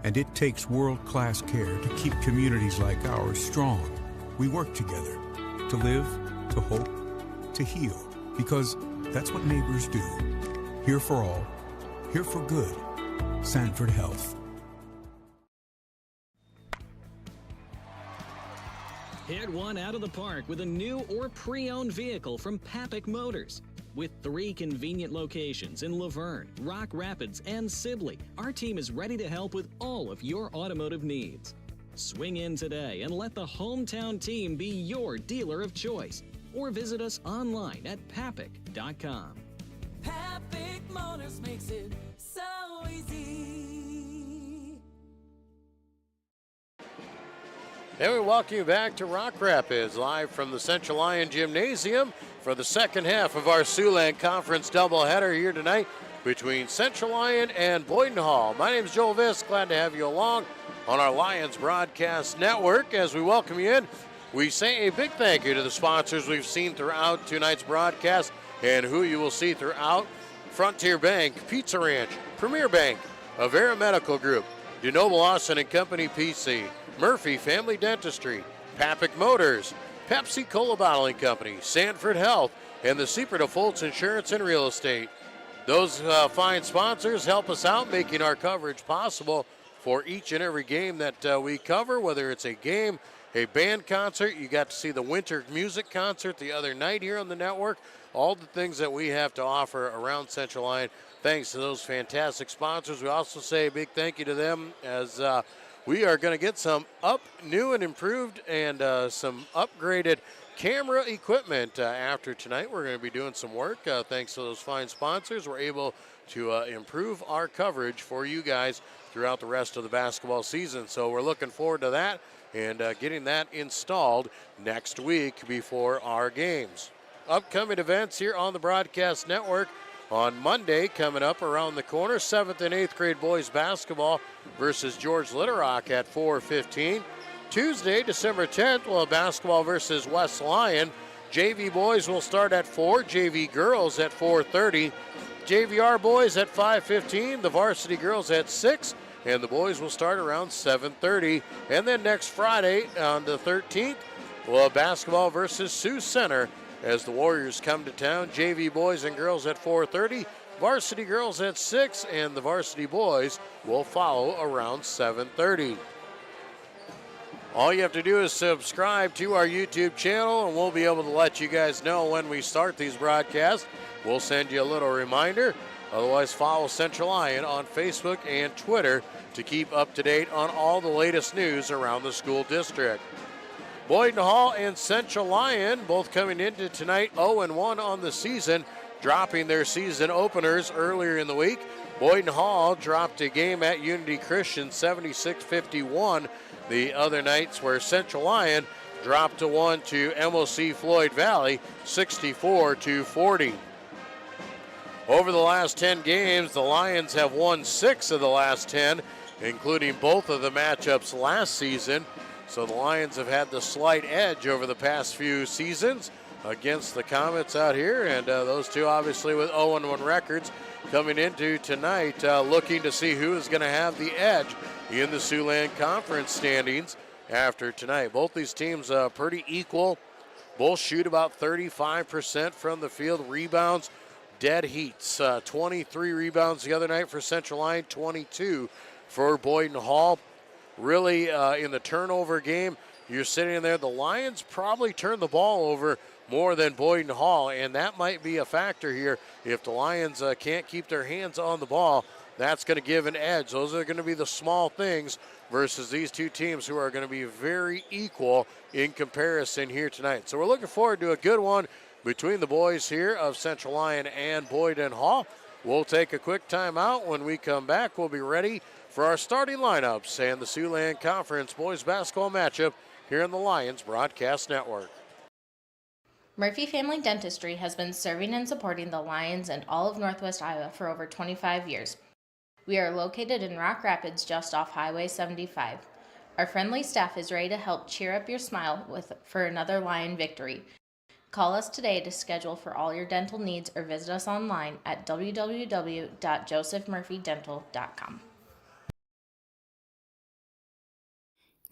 and it takes world-class care to keep communities like ours strong. We work together to live, to hope, to heal, because that's what neighbors do. Here for all, here for good. Sanford Health. Hit one out of the park with a new or pre-owned vehicle from Papik Motors. With 3 convenient locations in Laverne, Rock Rapids, and Sibley, our team is ready to help with all of your automotive needs. Swing in today and let the hometown team be your dealer of choice. Or visit us online at papik.com. Papik Motors makes it so easy. And we welcome you back to Rock Rapids, live from the Central Lyon Gymnasium for the second half of our Siouxland Conference doubleheader here tonight between Central Lyon and Boyden-Hull. My name is Joel Viss. Glad to have you along on our Lions Broadcast Network. As we welcome you in, we say a big thank you to the sponsors we've seen throughout tonight's broadcast and who you will see throughout: Frontier Bank, Pizza Ranch, Premier Bank, Avera Medical Group, DeNoble Austin & Company PC, Murphy Family Dentistry, Papic Motors, Pepsi Cola Bottling Company, Sanford Health, and the Secret of Foltz Insurance and Real Estate. Those fine sponsors help us out, making our coverage possible for each and every game that we cover, whether it's a game, a band concert. You got to see the winter music concert the other night here on the network. All the things that we have to offer around Central Lyon, thanks to those fantastic sponsors. We also say a big thank you to them as we are going to get some new and improved and some upgraded camera equipment after tonight. We're going to be doing some work. Thanks to those fine sponsors, we're able to improve our coverage for you guys throughout the rest of the basketball season. So we're looking forward to that and getting that installed next week before our games. Upcoming events here on the Broadcast Network. On Monday, coming up around the corner, 7th and 8th grade boys basketball versus George Little at 4:15. Tuesday, December 10th, we'll have basketball versus West Lyon. JV boys will start at 4, JV girls at 4:30. JVR boys at 5:15, the varsity girls at 6, and the boys will start around 7:30. And then next Friday, on the 13th, we'll have basketball versus Sioux Center as the Warriors come to town. JV boys and girls at 4:30, varsity girls at 6, and the varsity boys will follow around 7:30. All you have to do is subscribe to our YouTube channel, and we'll be able to let you guys know when we start these broadcasts. We'll send you a little reminder. Otherwise, follow Central Lyon on Facebook and Twitter to keep up to date on all the latest news around the school district. Boyden-Hull and Central Lyon both coming into tonight 0-1 on the season, dropping their season openers earlier in the week. Boyden-Hull dropped a game at Unity Christian 76-51 the other nights, where Central Lyon dropped one to MOC Floyd Valley 64-40. Over the last 10 games, the Lions have won 6 of the last 10, including both of the matchups last season. So the Lions have had the slight edge over the past few seasons against the Comets out here, and those two obviously with 0-1 records coming into tonight, looking to see who is going to have the edge in the Siouxland Conference standings after tonight. Both these teams pretty equal. Both shoot about 35% from the field. Rebounds, dead heats. 23 rebounds the other night for Central Lyon, 22 for Boyden-Hull. Really, in the turnover game, you're sitting there. The Lions probably turn the ball over more than Boyden-Hull, and that might be a factor here. If the Lions can't keep their hands on the ball, that's going to give an edge. Those are going to be the small things versus these two teams who are going to be very equal in comparison here tonight. So we're looking forward to a good one between the boys here of Central Lyon and Boyden-Hull. We'll take a quick timeout. When we come back, we'll be ready for our starting lineups and the Siouxland Conference boys basketball matchup here on the Lions Broadcast Network. Murphy Family Dentistry has been serving and supporting the Lions and all of Northwest Iowa for over 25 years. We are located in Rock Rapids, just off Highway 75. Our friendly staff is ready to help cheer up your smile for another Lion victory. Call us today to schedule for all your dental needs or visit us online at www.josephmurphydental.com.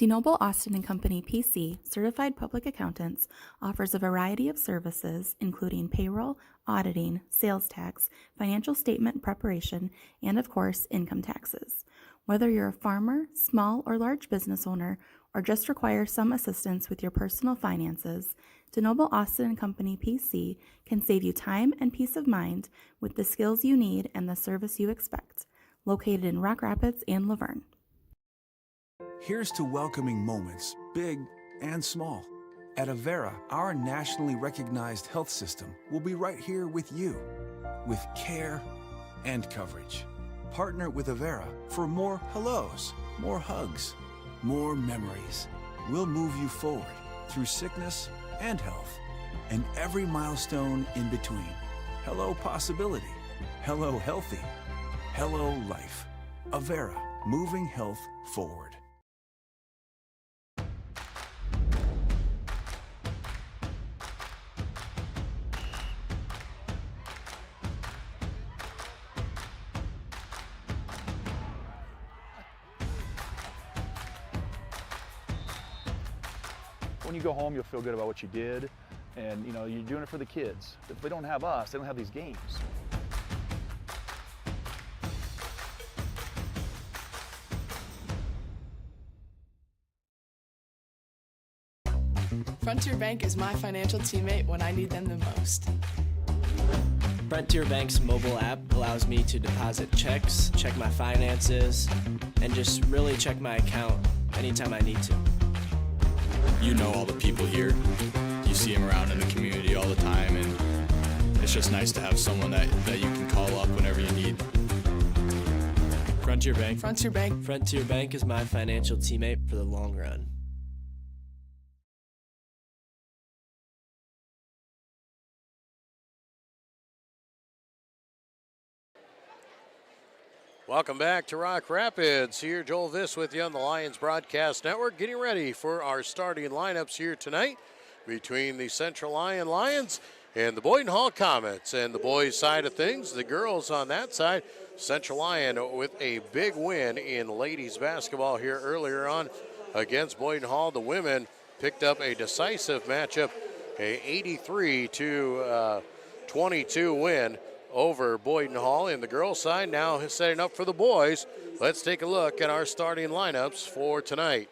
DeNoble Austin & Company PC, certified public accountants, offers a variety of services including payroll, auditing, sales tax, financial statement preparation, and of course, income taxes. Whether you're a farmer, small or large business owner, or just require some assistance with your personal finances, DeNoble Austin & Company PC can save you time and peace of mind with the skills you need and the service you expect. Located in Rock Rapids and Laverne. Here's to welcoming moments, big and small. At Avera, our nationally recognized health system will be right here with you, with care and coverage. Partner with Avera for more hellos, more hugs, more memories, We'll move you forward through sickness and health, and every milestone in between. Hello possibility. Hello healthy. Hello life. Avera, moving health forward. When you go home, you'll feel good about what you did, and you know you're doing it for the kids. If they don't have us, they don't have these games. Frontier Bank is my financial teammate when I need them the most. Frontier Bank's mobile app allows me to deposit checks, check my finances, and just really check my account anytime I need to. You know all the people here. You see them around in the community all the time, and it's just nice to have someone that you can call up whenever you need. Frontier Bank. Frontier Bank. Frontier Bank is my financial teammate for the long run. Welcome back to Rock Rapids. Here, Joel Viss with you on the Lions Broadcast Network, getting ready for our starting lineups here tonight between the Central Lyon Lions and the Boyden-Hull Comets. And the boys' side of things, the girls on that side, Central Lyon with a big win in ladies basketball here earlier on against Boyden-Hull. The women picked up a decisive matchup, a 83-22 win over Boyden-Hull. And the girls' side now is setting up for the boys. Let's take a look at our starting lineups for tonight.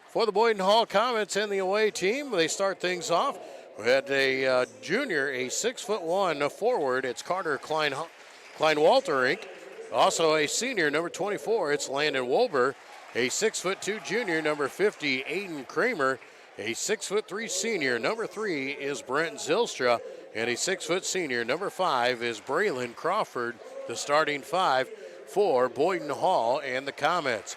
For the Boyden-Hull Comets and the away team, they start things off. We had a junior, a 6'1" forward. It's Carter Klein-Walterink. Also a senior, number 24, it's Landon Wolber. A 6'2" junior, number 50, Aiden Kramer. A 6'3" senior, number 3, is Brent Zylstra. And a 6' senior, number 5, is Braylon Crawford, the starting 5 for Boyden-Hull and the Comets.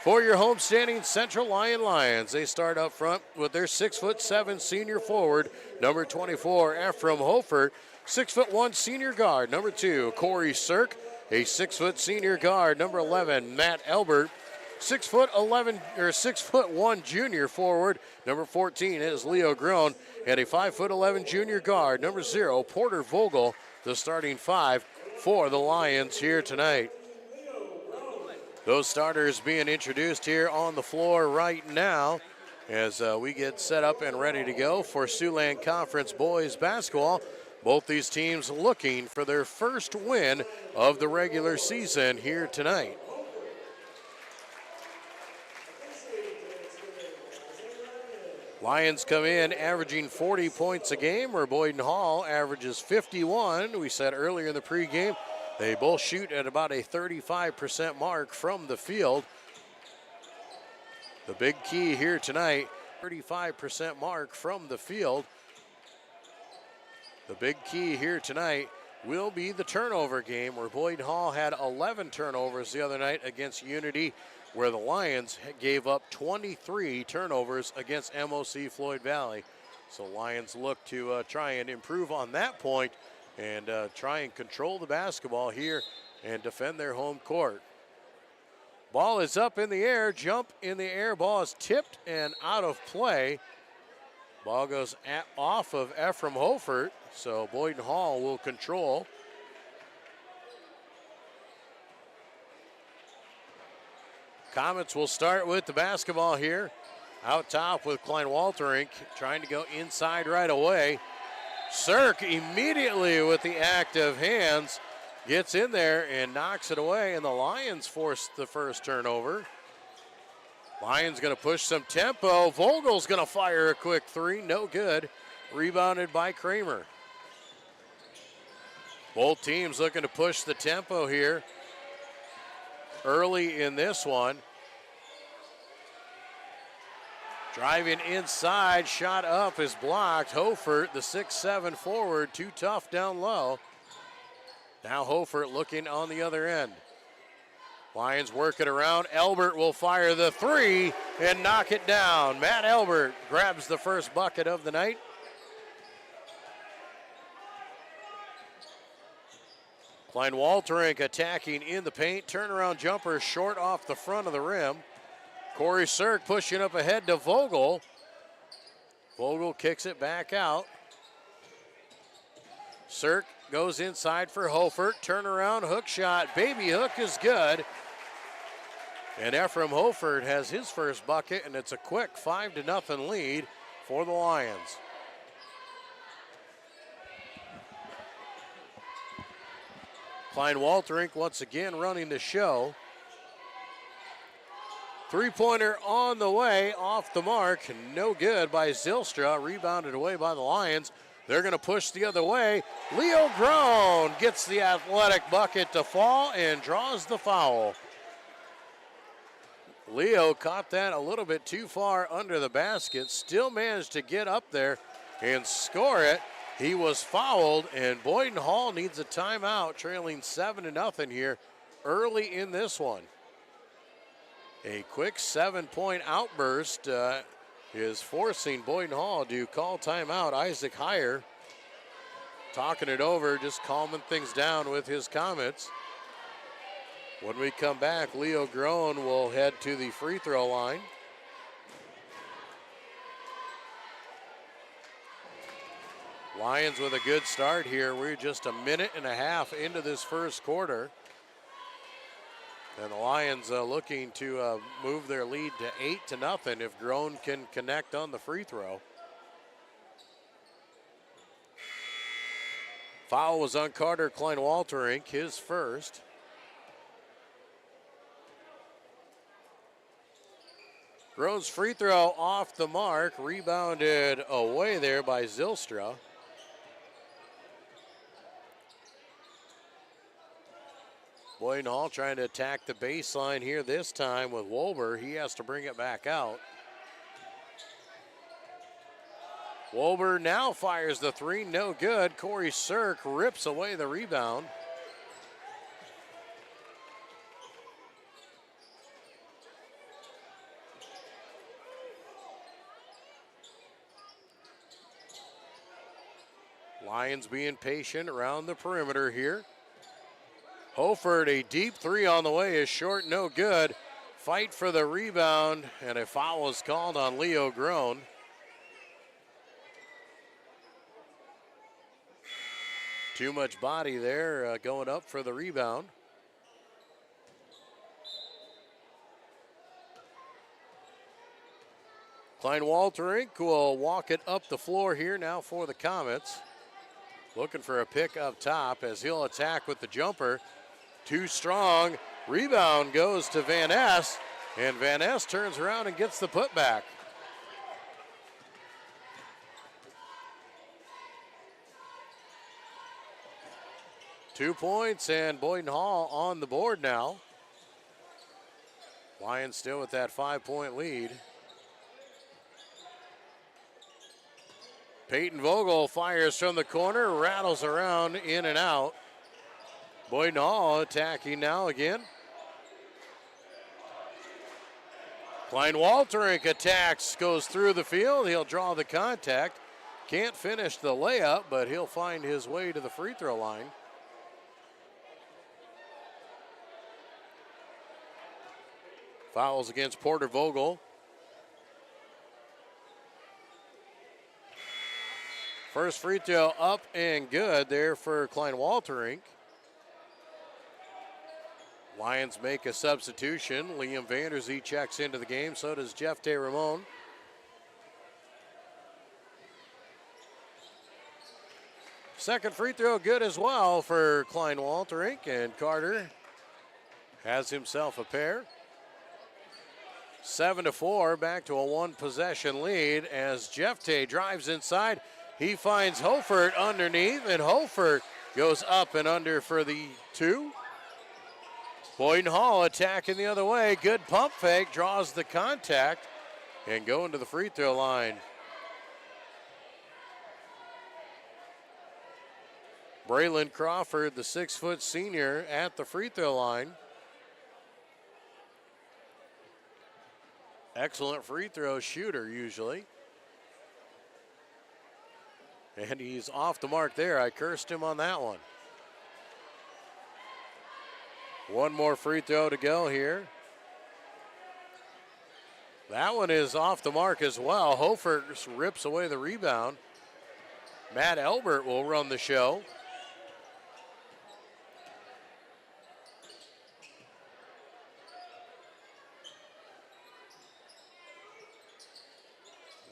For your homestanding Central Lyon Lions, they start up front with their 6'7" senior forward, number 24, Ephraim Hofer. 6'1" senior guard, number 2, Corey Sirk. A 6' senior guard, number 11, Matt Elbert. 6'1" junior forward, number 14, is Leo Groen. And a 5'11" junior guard, number 0, Porter Vogel, the starting 5 for the Lions here tonight. Those starters being introduced here on the floor right now as we get set up and ready to go for Siouxland Conference boys basketball. Both these teams looking for their first win of the regular season here tonight. Lions come in averaging 40 points a game, where Boyden-Hull averages 51. We said earlier in the pregame, they both shoot at about a 35% mark from the field. The big key here tonight, 35% mark from the field. The big key here tonight will be the turnover game, where Boyden-Hull had 11 turnovers the other night against Unity, where the Lions gave up 23 turnovers against MOC Floyd Valley. So Lions look to try and improve on that point and try and control the basketball here and defend their home court. Ball is up in the air, jump in the air, ball is tipped and out of play. Ball goes off of Ephraim Hofert, so Boyden-Hull will control. Comets will start with the basketball here. Out top with Klein-Walterink, trying to go inside right away. Sirk immediately with the active hands gets in there and knocks it away, and the Lions force the first turnover. Lions gonna push some tempo. Vogel's gonna fire a quick three, no good. Rebounded by Kramer. Both teams looking to push the tempo here early in this one. Driving inside, shot up is blocked. Hofert, the 6'7" forward, too tough down low. Now Hofert looking on the other end. Lions work it around. Elbert will fire the three and knock it down. Matt Elbert grabs the first bucket of the night. Klein Walterink attacking in the paint. Turnaround jumper short off the front of the rim. Corey Sirk pushing up ahead to Vogel. Vogel kicks it back out. Sirk goes inside for Hofert. Turnaround hook shot. Baby hook is good. And Ephraim Hofert has his first bucket, and it's a quick 5-0 lead for the Lions. Klein Walterink once again running the show. Three-pointer on the way, off the mark, no good by Zylstra, rebounded away by the Lions. They're going to push the other way. Leo Grown gets the athletic bucket to fall and draws the foul. Leo caught that a little bit too far under the basket, still managed to get up there and score it. He was fouled, and Boyden-Hull needs a timeout, trailing 7-0 here early in this one. A quick 7-point outburst is forcing Boyden-Hull to call timeout. Isaac Heyer talking it over, just calming things down with his comments. When we come back, Leo Grown will head to the free throw line. Lions with a good start here. We're just a minute and a half into this first quarter. And the Lions looking to move their lead to 8-0 if Grown can connect on the free throw. Foul was on Carter Klein Walterink, his first. Grown's free throw off the mark, rebounded away there by Zylstra. Boyden-Hull trying to attack the baseline here this time with Wolber. He has to bring it back out. Wolber now fires the three, no good. Corey Sirk rips away the rebound. Lions being patient around the perimeter here. Hofert, a deep three on the way, is short, no good. Fight for the rebound, and a foul is called on Leo Grown. Too much body there going up for the rebound. Klein Walterink will walk it up the floor here now for the Comets. Looking for a pick up top as he'll attack with the jumper. Too strong. Rebound goes to Van Ness, and Van Ness turns around and gets the putback. Two points, and Boyden-Hull on the board now. Lions still with that 5-point lead. Peyton Vogel fires from the corner, rattles around in and out. Boyden-Hull attacking now again. Klein Walterink attacks, goes through the field. He'll draw the contact. Can't finish the layup, but he'll find his way to the free throw line. Fouls against Porter Vogel. First free throw up and good there for Klein Walterink. Lions make a substitution. Liam Vanderzee checks into the game. So does Jeff DeRamon. Second free throw good as well for Klein Walterink, and Carter has himself a pair. 7-4, back to a one-possession lead as Jeff Tay drives inside. He finds Hofert underneath, and Hofert goes up and under for the two. Boyden-Hull attacking the other way. Good pump fake, draws the contact, and going to the free throw line. Braylon Crawford, the 6-foot senior, at the free throw line. Excellent free throw shooter usually. And he's off the mark there. I cursed him on that one. One more free throw to go here. That one is off the mark as well. Hofer rips away the rebound. Matt Elbert will run the show.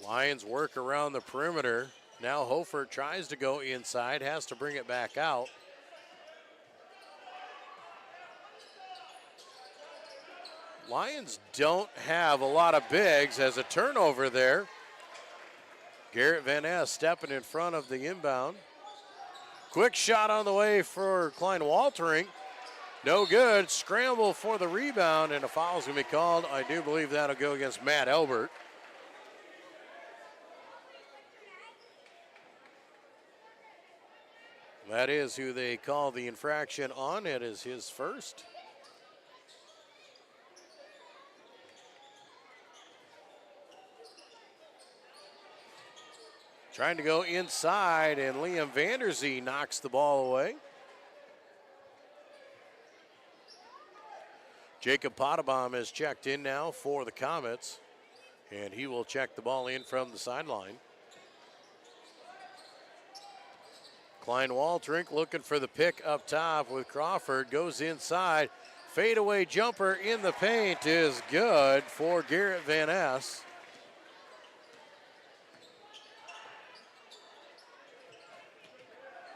Lions work around the perimeter. Now Hofer tries to go inside, has to bring it back out. Lions don't have a lot of bigs as a turnover there. Garrett Van Ness stepping in front of the inbound. Quick shot on the way for Klein Waltering. No good. Scramble for the rebound, and a foul's going to be called. I do believe that'll go against Matt Elbert. That is who they call the infraction on. It is his first. Trying to go inside, and Liam Vanderzee knocks the ball away. Jacob Pottebaum is checked in now for the Comets, and he will check the ball in from the sideline. Klein Waltrink looking for the pick up top with Crawford, goes inside. Fadeaway jumper in the paint is good for Garrett Van Ness.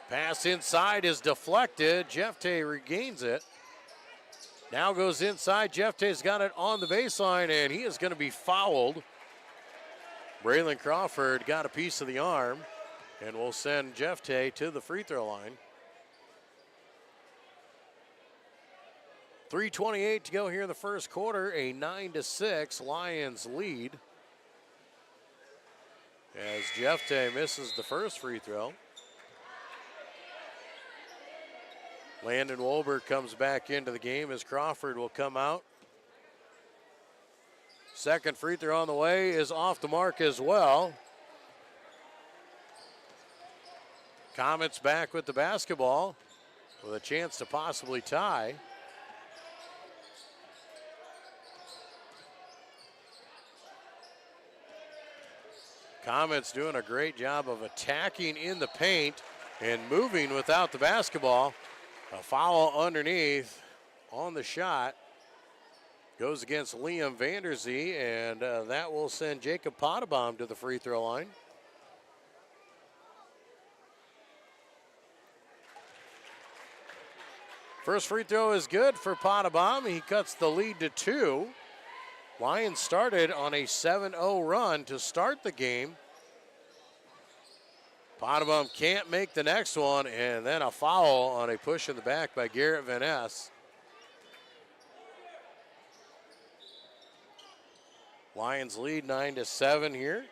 Pass inside is deflected. Jefte regains it. Now goes inside. Jefte's got it on the baseline, and he is going to be fouled. Braylon Crawford got a piece of the arm, and will send Jefte to the free throw line. 3:28 to go here in the first quarter. A 9-6 Lions lead. As Jefte misses the first free throw. Landon Wolbert comes back into the game as Crawford will come out. Second free throw on the way is off the mark as well. Comets back with the basketball with a chance to possibly tie. Comets doing a great job of attacking in the paint and moving without the basketball. A foul underneath on the shot. Goes against Liam Vanderzee, and that will send Jacob Pottebaum to the free throw line. First free throw is good for Pottebaum. He cuts the lead to 2. Lions started on a 7-0 run to start the game. Pottebaum can't make the next one, and then a foul on a push in the back by Garrett Van Ness. Lions lead 9-7 here.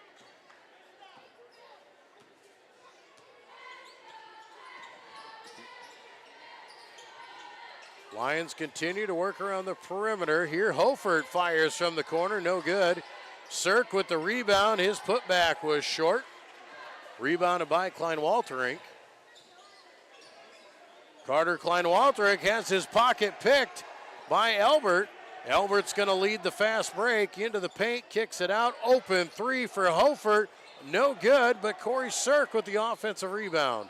Lions continue to work around the perimeter. Here Hofert fires from the corner, no good. Cirk with the rebound, his putback was short. Rebounded by Klein Walterink. Carter Klein Walterink has his pocket picked by Elbert. Elbert's going to lead the fast break into the paint, kicks it out. Open three for Hofert. No good, but Corey Cirk with the offensive rebound.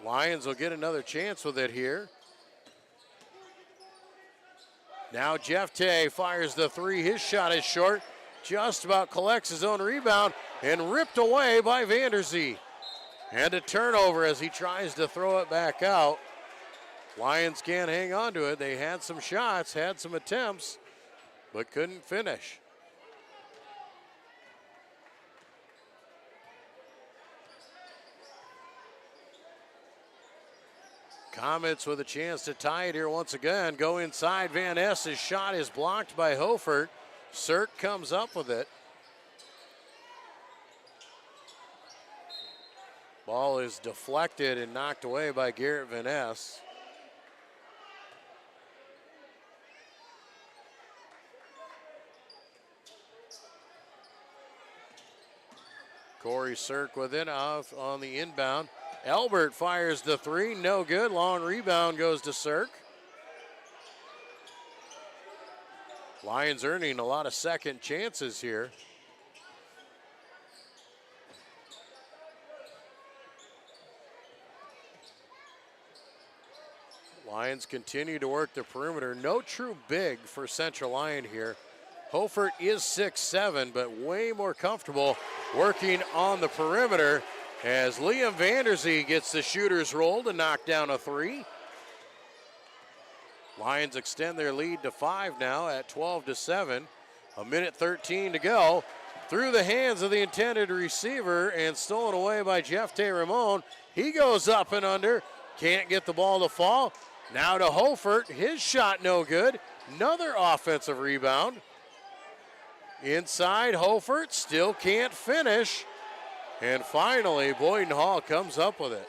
Lions will get another chance with it here. Now Jefte fires the three. His shot is short. Just about collects his own rebound and ripped away by Vanderzee. And a turnover as he tries to throw it back out. Lions can't hang on to it. They had some shots, had some attempts, but couldn't finish. Comets with a chance to tie it here once again. Go inside. Van Ness's shot is blocked by Hofert. Cirk comes up with it. Ball is deflected and knocked away by Garrett Van Ness. Corey Sirk with it off on the inbound. Elbert fires the three, no good. Long rebound goes to Sirk. Lions earning a lot of second chances here. Lions continue to work the perimeter. No true big for Central Lyon here. Hofert is 6'7", but way more comfortable working on the perimeter as Liam Vanderzee gets the shooter's roll to knock down a three. Lions extend their lead to 5 now at 12-7. A minute 13 to go. Through the hands of the intended receiver and stolen away by Jeff Tay Ramon. He goes up and under. Can't get the ball to fall. Now to Hofert. His shot no good. Another offensive rebound. Inside, Hofert still can't finish. And finally, Boyden-Hull comes up with it.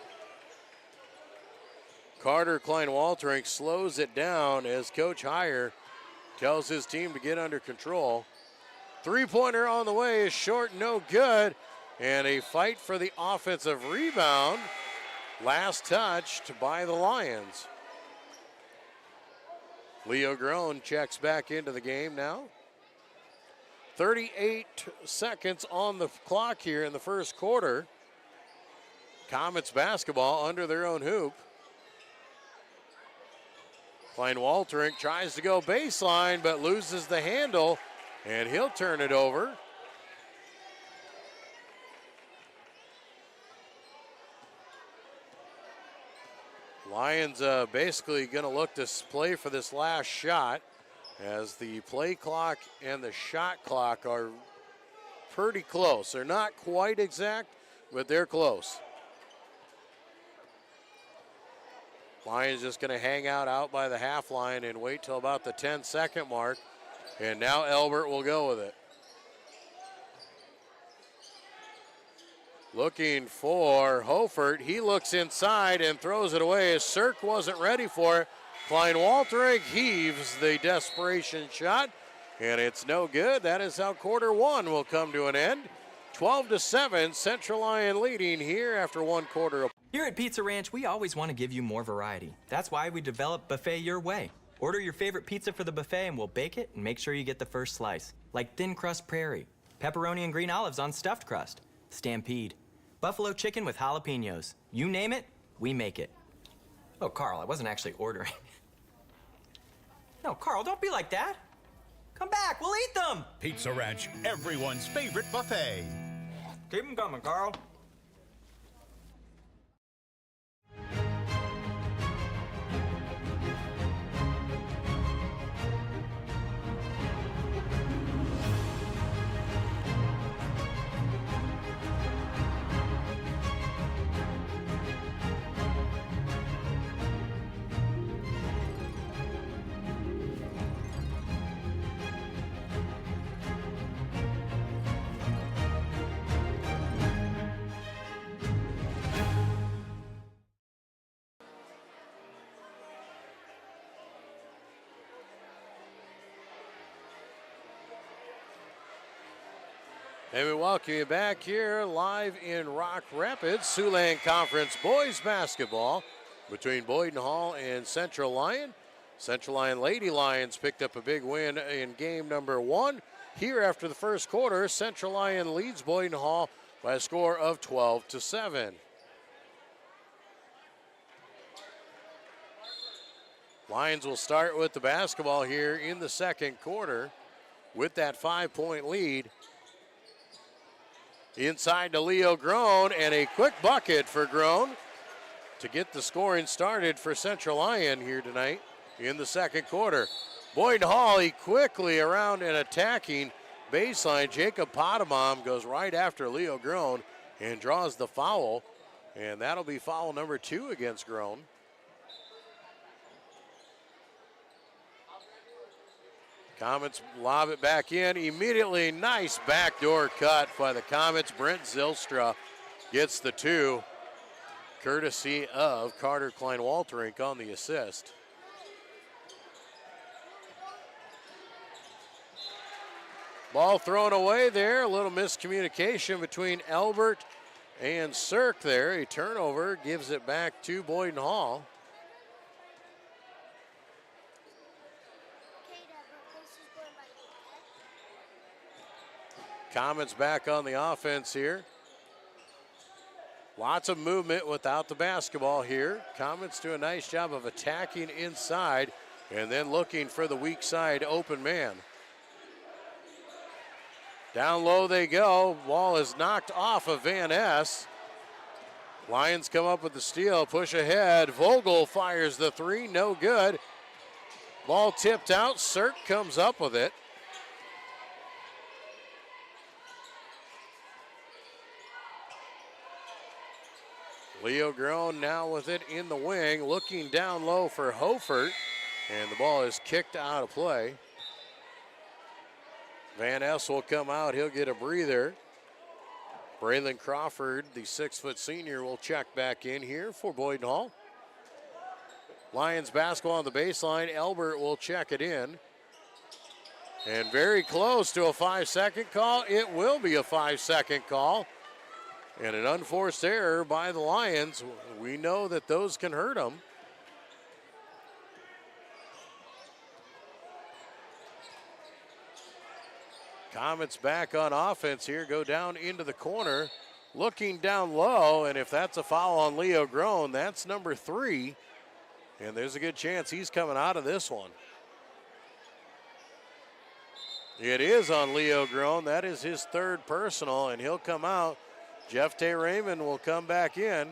Carter Klein-Walterink slows it down as Coach Heyer tells his team to get under control. Three-pointer on the way is short, no good. And a fight for the offensive rebound. Last touched by the Lions. Leo Groen checks back into the game now. 38 seconds on the clock here in the first quarter. Comets basketball under their own hoop. Klein-Walterink tries to go baseline but loses the handle, and he'll turn it over. Lions basically going to look to play for this last shot as the play clock and the shot clock are pretty close. They're not quite exact, but they're close. Lions just going to hang out by the half line and wait till about the 10-second mark. And now Elbert will go with it. Looking for Hofert. He looks inside and throws it away as Sirk wasn't ready for it. Klein-Walterink heaves the desperation shot, and it's no good. That is how quarter one will come to an end. 12-7, Central Lyon leading here after one quarter. Here at Pizza Ranch, we always want to give you more variety. That's why we developed Buffet Your Way. Order your favorite pizza for the buffet and we'll bake it and make sure you get the first slice. Like thin crust prairie, pepperoni and green olives on stuffed crust, stampede, buffalo chicken with jalapenos. You name it, we make it. Oh, Carl, I wasn't actually ordering. No, Carl, don't be like that. Come back, we'll eat them. Pizza Ranch, everyone's favorite buffet. Keep them coming, Carl. And we welcome you back here live in Rock Rapids, Siouxland Conference boys basketball between Boyden-Hull and Central Lyon. Central Lyon Lady Lions picked up a big win in game number one. Here after the first quarter, Central Lyon leads Boyden-Hull by a score of 12-7. Lions will start with the basketball here in the second quarter with that 5-point lead. Inside to Leo Groen, and a quick bucket for Groen to get the scoring started for Central Lyon here tonight in the second quarter. Boyden-Hull, he quickly around and attacking baseline. Jacob Potamam goes right after Leo Groen and draws the foul, and that'll be foul number 2 against Groen. Comets lob it back in. Immediately, nice backdoor cut by the Comets. Brent Zylstra gets the 2, courtesy of Carter Klein-Walterink on the assist. Ball thrown away there. A little miscommunication between Albert and Cirque there. A turnover gives it back to Boyden-Hull. Comets back on the offense here. Lots of movement without the basketball here. Comets do a nice job of attacking inside and then looking for the weak side open man. Down low they go. Ball is knocked off of Van Ness. Lions come up with the steal, push ahead. Vogel fires the three, no good. Ball tipped out, Cirque comes up with it. Leo Grown now with it in the wing, looking down low for Hofert, and the ball is kicked out of play. Van Ness will come out, he'll get a breather. Braylon Crawford, the 6-foot senior, will check back in here for Boyden-Hull. Lions basketball on the baseline, Albert will check it in. And very close to a 5-second call. It will be a 5-second call. And an unforced error by the Lions. We know that those can hurt them. Comets back on offense here, go down into the corner, looking down low, and if that's a foul on Leo Grown, that's number 3. And there's a good chance he's coming out of this one. It is on Leo Grown. That is his 3rd personal, and he'll come out. Jeff Tay Raymond will come back in.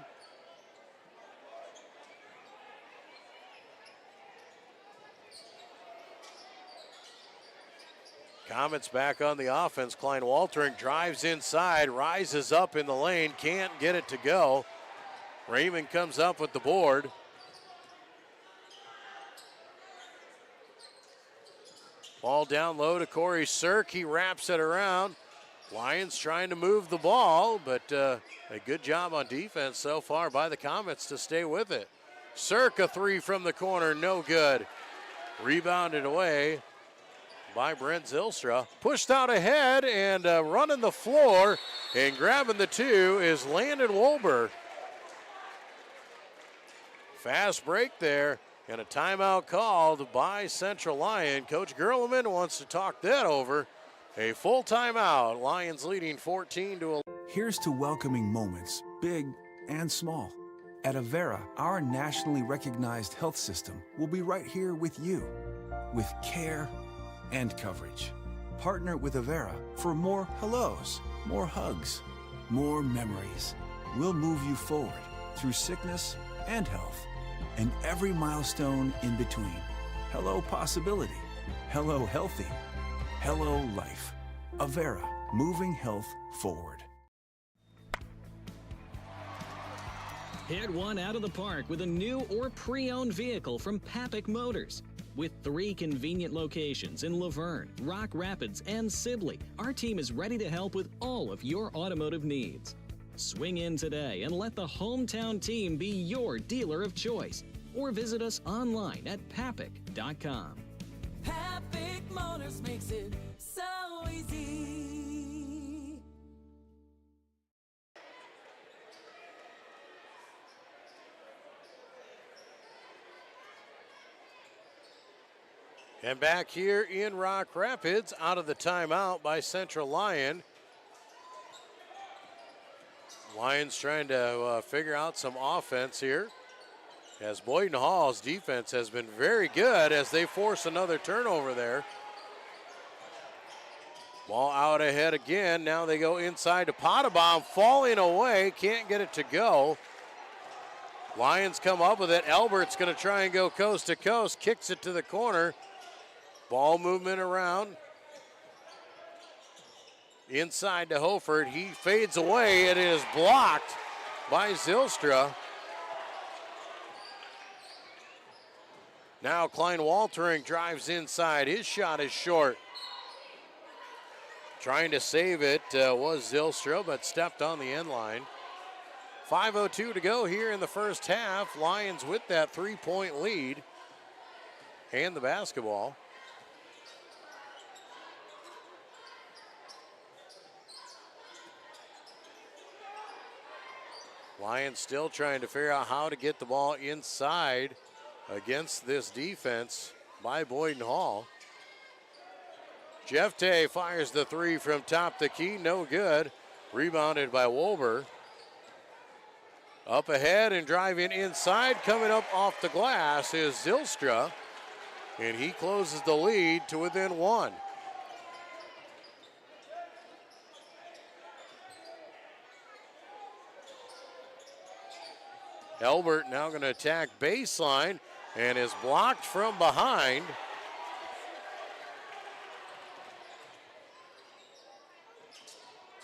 Comets back on the offense. Klein Waltering drives inside, rises up in the lane, can't get it to go. Raymond comes up with the board. Ball down low to Corey Cirque. He wraps it around. Lions trying to move the ball, but a good job on defense so far by the Comets to stay with it. Cirque, a 3 from the corner, no good. Rebounded away by Brent Zylstra. Pushed out ahead and running the floor and grabbing the 2 is Landon Wolber. Fast break there and a timeout called by Central Lyon. Coach Gerleman wants to talk that over. A full timeout. Lions leading 14-11. Here's to welcoming moments, big and small. At Avera, our nationally recognized health system will be right here with you, with care and coverage. Partner with Avera for more hellos, more hugs, more memories. We'll move you forward through sickness and health, and every milestone in between. Hello possibility, hello healthy, hello life. Avera, moving health forward. Hit one out of the park with a new or pre-owned vehicle from Papik Motors. With 3 convenient locations in Laverne, Rock Rapids, and Sibley, our team is ready to help with all of your automotive needs. Swing in today and let the hometown team be your dealer of choice, or visit us online at papik.com. Papik Motors makes it so easy. And back here in Rock Rapids, out of the timeout by Central Lyon. Lions trying to figure out some offense here, as Boyden-Hull's defense has been very good as they force another turnover there. Ball out ahead again. Now they go inside to Potabom, falling away, can't get it to go. Lions come up with it. Albert's going to try and go coast to coast, kicks it to the corner. Ball movement around. Inside to Hofert. He fades away. It is blocked by Zylstra. Now Klein Waltering drives inside. His shot is short. Trying to save it was Zylstra, but stepped on the end line. 5:02 to go here in the first half. Lions with that 3-point lead and the basketball. Lions still trying to figure out how to get the ball inside against this defense by Boyden-Hull. Jefte fires the three from top the key, no good. Rebounded by Wolber. Up ahead and driving inside, coming up off the glass is Zylstra, and he closes the lead to within one. Elbert now going to attack baseline and is blocked from behind.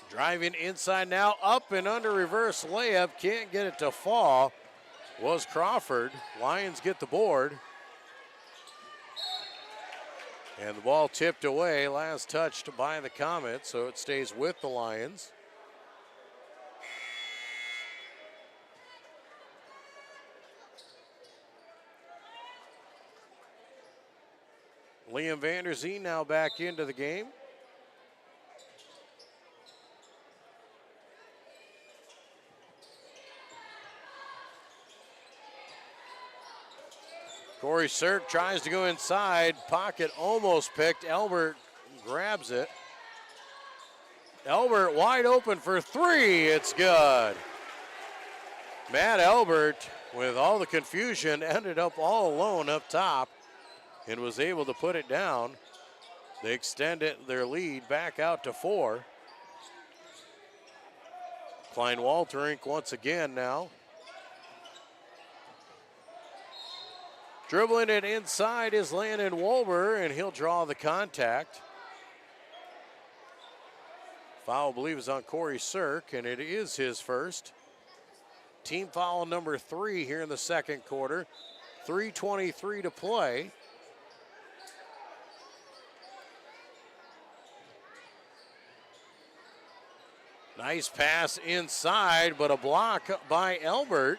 Driving inside now, up and under reverse layup, can't get it to fall, was Crawford. Lions get the board. And the ball tipped away, last touched by the Comets, so it stays with the Lions. Liam Vanderzee now back into the game. Corey Sirk tries to go inside. Pocket almost picked. Elbert grabs it. Elbert wide open for three. It's good. Matt Elbert, with all the confusion, ended up all alone up top and was able to put it down. They extended their lead back out to 4. Klein Walterink once again now. Dribbling it inside is Landon Wolber, and he'll draw the contact. Foul, I believe, is on Corey Sirk, and it is his first. Team foul number 3 here in the second quarter. 3:23 to play. Nice pass inside, but a block by Elbert.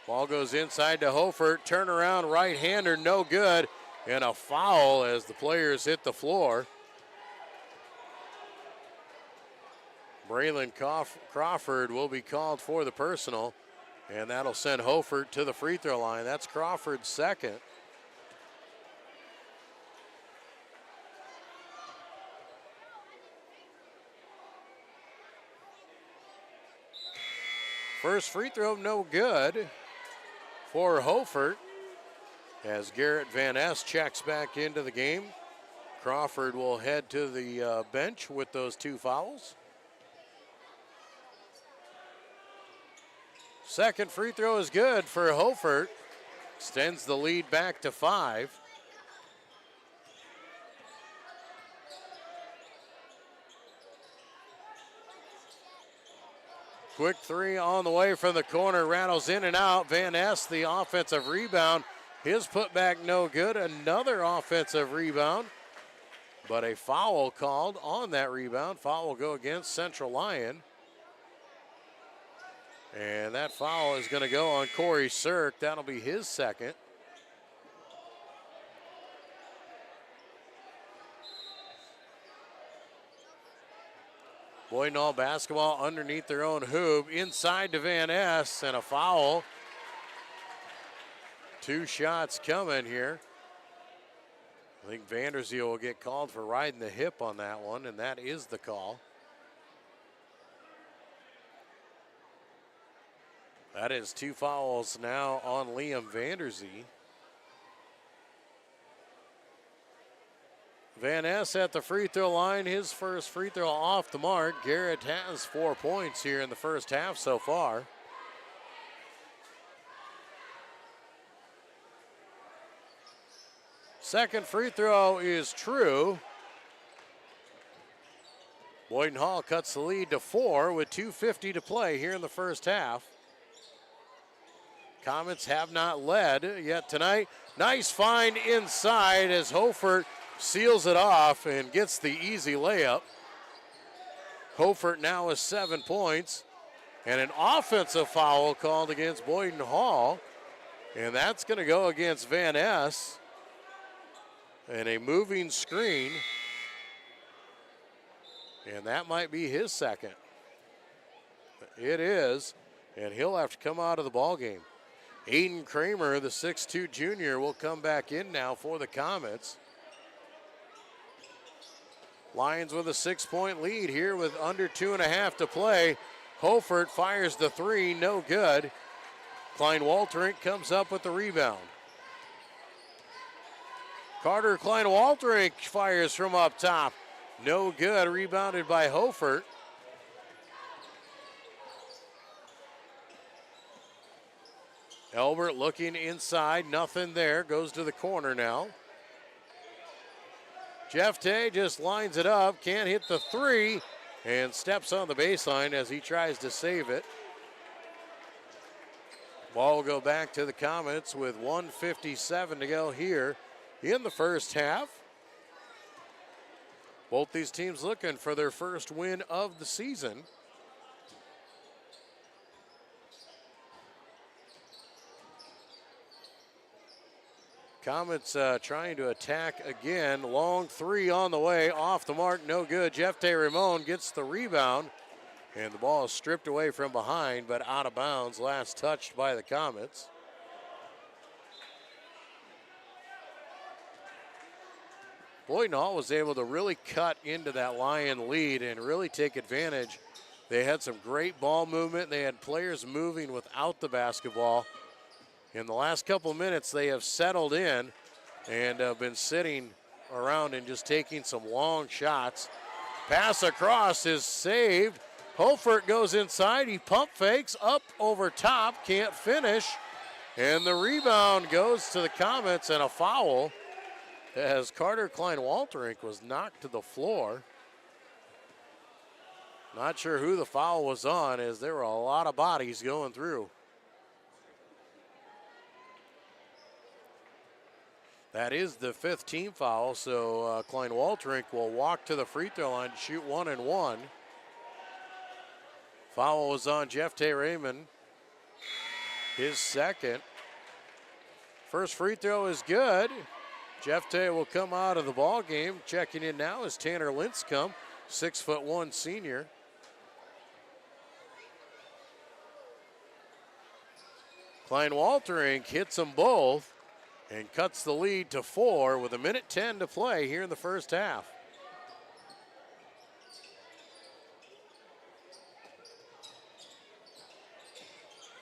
Ball goes inside to Hofert. Turnaround right-hander, no good. And a foul as the players hit the floor. Braylon Crawford will be called for the personal, and that'll send Hofert to the free throw line. That's Crawford's second. First free throw, no good for Hofert as Garrett Van Ness checks back into the game. Crawford will head to the bench with those 2 fouls. Second free throw is good for Hofert. Extends the lead back to 5. Quick three on the way from the corner, rattles in and out. Van Ness, the offensive rebound. His putback no good. Another offensive rebound, but a foul called on that rebound. Foul will go against Central Lyon. And that foul is going to go on Corey Sirk. That'll be his second. Boyden-Hull basketball underneath their own hoop. Inside to Van Ness, and a foul. 2 shots coming here. I think Vanderzee will get called for riding the hip on that one, and that is the call. That is 2 fouls now on Liam Vanderzee. Van Ness at the free throw line, his first free throw off the mark. Garrett has 4 points here in the first half so far. Second free throw is true. Boyden-Hull cuts the lead to 4 with 2:50 to play here in the first half. Comets have not led yet tonight. Nice find inside as Hofert seals it off and gets the easy layup. Hofert now with 7 points, and an offensive foul called against Boyden-Hull, and that's going to go against Van Ness. And a moving screen. And that might be his second. It is, and he'll have to come out of the ball game. Aiden Kramer, the 6'2 junior, will come back in now for the Comets. Lions with a 6-point lead here with under 2.5 to play. Hofert fires the three, no good. Klein-Walterink comes up with the rebound. Carter Klein-Walterink fires from up top. No good, rebounded by Hofert. Elbert looking inside, nothing there, goes to the corner now. Jeff Tay just lines it up, can't hit the three, and steps on the baseline as he tries to save it. Ball will go back to the Comets with 1:57 to go here in the first half. Both these teams looking for their first win of the season. Comets trying to attack again. Long three on the way, off the mark, no good. Jeff Tay Ramon gets the rebound, and the ball is stripped away from behind, but out of bounds, last touched by the Comets. Boyden-Hull was able to really cut into that Lion lead and really take advantage. They had some great ball movement. They had players moving without the basketball. In the last couple of minutes, they have settled in and been sitting around and just taking some long shots. Pass across is saved. Hofert goes inside. He pump fakes up over top, can't finish. And the rebound goes to the Comets and a foul as Carter Klein-Walterink was knocked to the floor. Not sure who the foul was on, as there were a lot of bodies going through. That is the fifth team foul, so Klein-Walterink will walk to the free throw line to shoot 1 and 1. Foul was on Jeff Tay Raymond, his second. First free throw is good. Jeff Tay will come out of the ball game. Checking in now is Tanner Linscomb, 6'1" senior. Klein-Walterink hits them both and cuts the lead to 4 with 1:10 to play here in the first half.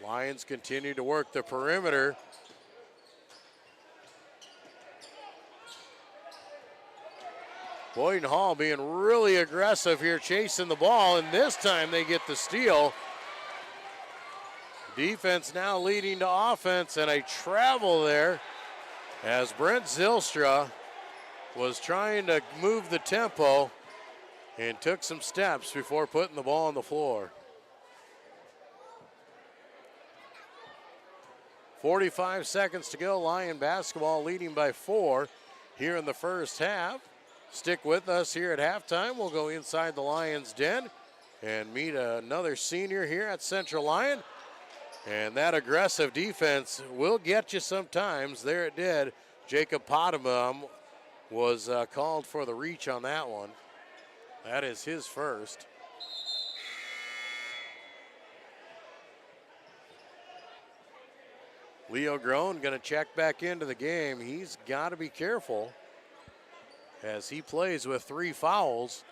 Lions continue to work the perimeter. Boyden-Hull being really aggressive here, chasing the ball, and this time they get the steal. Defense now leading to offense, and a travel there as Brent Zylstra was trying to move the tempo and took some steps before putting the ball on the floor. 45 seconds to go. Lion basketball leading by 4 here in the first half. Stick with us here at halftime. We'll go inside the Lions' den and meet another senior here at Central Lyon. And that aggressive defense will get you sometimes. There it did. Jacob Potamam was called for the reach on that one. That is his first. Leo Groen going to check back into the game. He's got to be careful as he plays with 3 fouls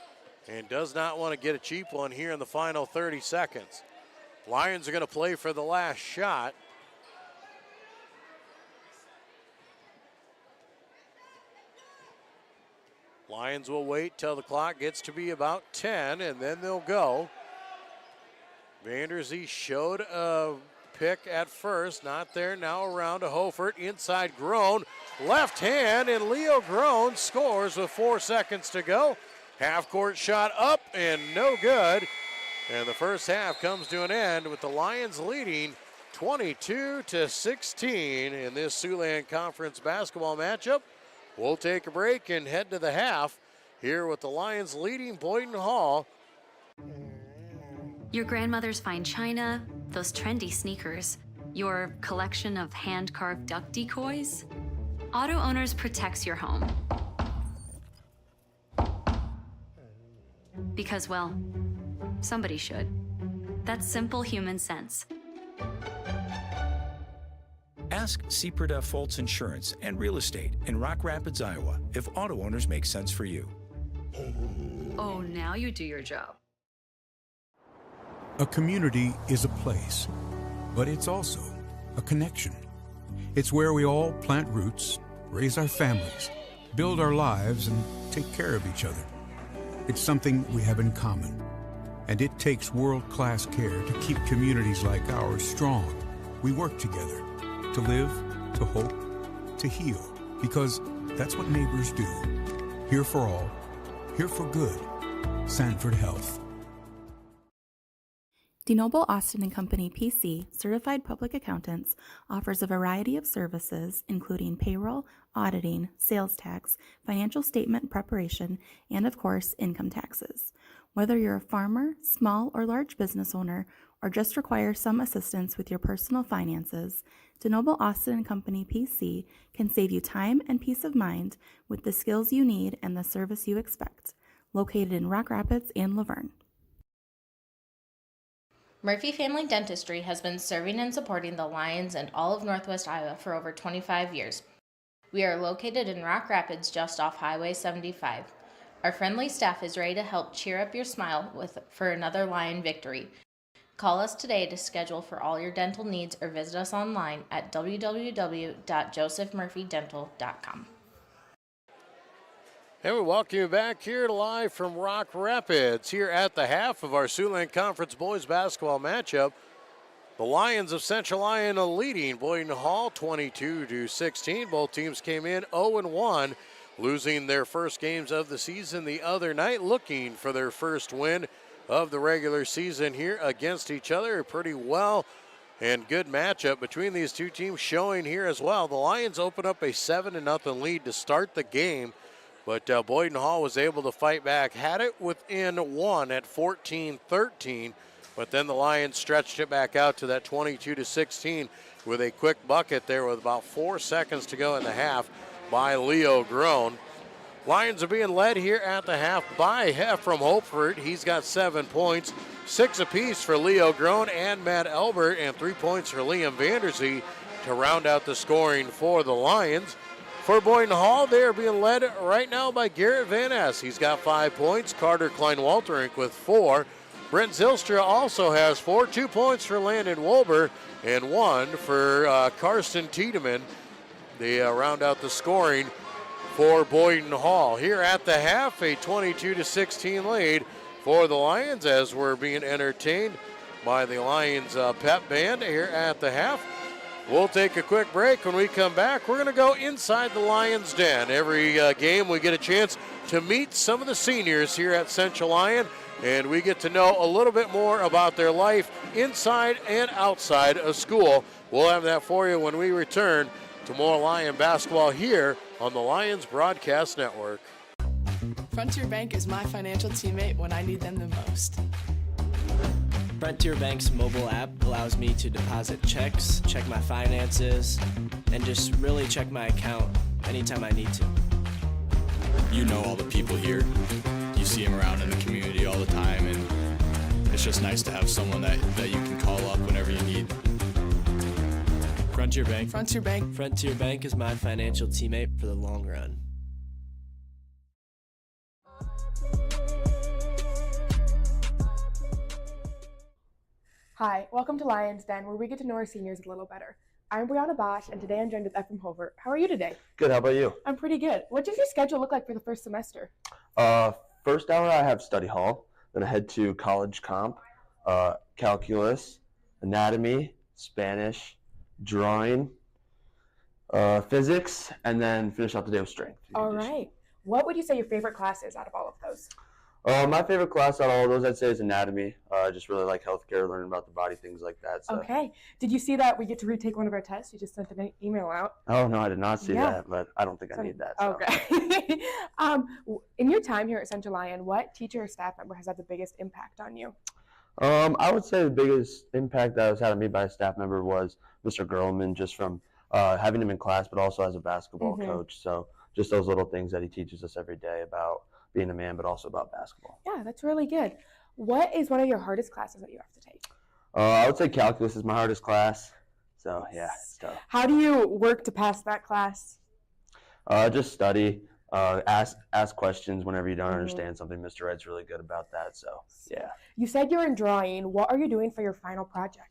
and does not want to get a cheap one here in the final 30 seconds. Lions are going to play for the last shot. Lions will wait till the clock gets to be about 10, and then they'll go. Vanderzee showed a pick at first, not there, now around to Hofert, inside Groen, left hand, and Leo Groen scores with 4 seconds to go. Half-court shot up and no good. And the first half comes to an end with the Lions leading 22-16 in this Siouxland Conference basketball matchup. We'll take a break and head to the half here with the Lions leading Boyden-Hull. Your grandmother's fine china, those trendy sneakers, your collection of hand-carved duck decoys. Auto Owners protects your home. Because, well, somebody should. That's simple human sense. Ask Foltz Insurance and Real Estate in Rock Rapids, Iowa, if auto owners make sense for you. Oh, now you do your job. A community is a place, but it's also a connection. It's where we all plant roots, raise our families, build our lives, and take care of each other. It's something we have in common, and it takes world-class care to keep communities like ours strong. We work together to live, to hope, to heal, because that's what neighbors do. Here for all, here for good. Sanford Health. DeNoble Austin & Company PC, certified public accountants, offers a variety of services including payroll, auditing, sales tax, financial statement preparation, and of course, income taxes. Whether you're a farmer, small or large business owner, or just require some assistance with your personal finances, DeNoble Austin & Company PC can save you time and peace of mind with the skills you need and the service you expect. Located in Rock Rapids and Laverne. Murphy Family Dentistry has been serving and supporting the Lions and all of Northwest Iowa for over 25 years. We are located in Rock Rapids just off Highway 75. Our friendly staff is ready to help cheer up your smile for another Lion victory. Call us today to schedule for all your dental needs or visit us online at www.josephmurphydental.com. And we welcome you back here live from Rock Rapids here at the half of our Siouxland Conference boys basketball matchup. The Lions of Central Lyon leading Boyden-Hull 22-16. Both teams came in 0-1, losing their first games of the season the other night, looking for their first win of the regular season here against each other. A pretty well and good matchup between these two teams showing here as well. The Lions open up a 7-0 lead to start the game, but Boyden-Hull was able to fight back, had it within one at 14-13, but then the Lions stretched it back out to that 22-16 with a quick bucket there with about 4 seconds to go in the half by Leo Groen. Lions are being led here at the half by Ephraim Hopeford. He's got 7 points, 6 apiece for Leo Groen and Matt Elbert, and 3 points for Liam Vanderzee to round out the scoring for the Lions. For Boyden-Hull, they are being led right now by Garrett Van Ness. He's got 5 points. Carter Klein-Walterink with 4. Brent Zylstra also has 4. 2 points for Landon Wolber and 1 for Karsten Tiedemann. They round out the scoring for Boyden-Hull. Here at the half, a 22-16 lead for the Lions as we're being entertained by the Lions pep band here at the half. We'll take a quick break. When we come back, we're going to go inside the Lions' den. Every game we get a chance to meet some of the seniors here at Central Lyon, and we get to know a little bit more about their life inside and outside of school. We'll have that for you when we return to more Lion basketball here on the Lions Broadcast Network. Frontier Bank is my financial teammate when I need them the most. Frontier Bank's mobile app allows me to deposit checks, check my finances, and just really check my account anytime I need to. You know all the people here. You see them around in the community all the time, and it's just nice to have someone that you can call up whenever you need. Frontier Bank. Frontier Bank. Frontier Bank is my financial teammate for the long run. Hi, welcome to Lions Den, where we get to know our seniors a little better. I'm Brianna Bosch, and today I'm joined with Ephraim Hobart. How are you today? Good, how about you? I'm pretty good. What does your schedule look like for the first semester? First hour I have study hall, then I head to college comp, calculus, anatomy, Spanish, drawing, physics, and then finish out the day with strength. All right. What would you say your favorite class is out of all of those? My favorite class out of all of those, I'd say, is anatomy. I just really like healthcare, learning about the body, things like that. So. Okay. Did you see that we get to retake one of our tests? You just sent an email out. Oh, no, I did not see that, but I don't think I need that. So. Okay. In your time here at Central Lyon, what teacher or staff member has had the biggest impact on you? I would say the biggest impact that was had on me by a staff member was Mr. Gerlman, just from having him in class, but also as a basketball coach. So just those little things that he teaches us every day about being a man, but also about basketball. Yeah, that's really good. What is one of your hardest classes that you have to take? I would say calculus is my hardest class. So yeah, it's tough. How do you work to pass that class? Just study, ask questions whenever you don't understand something. Mr. Red's really good about that. So yeah. You said you're in drawing. What are you doing for your final project?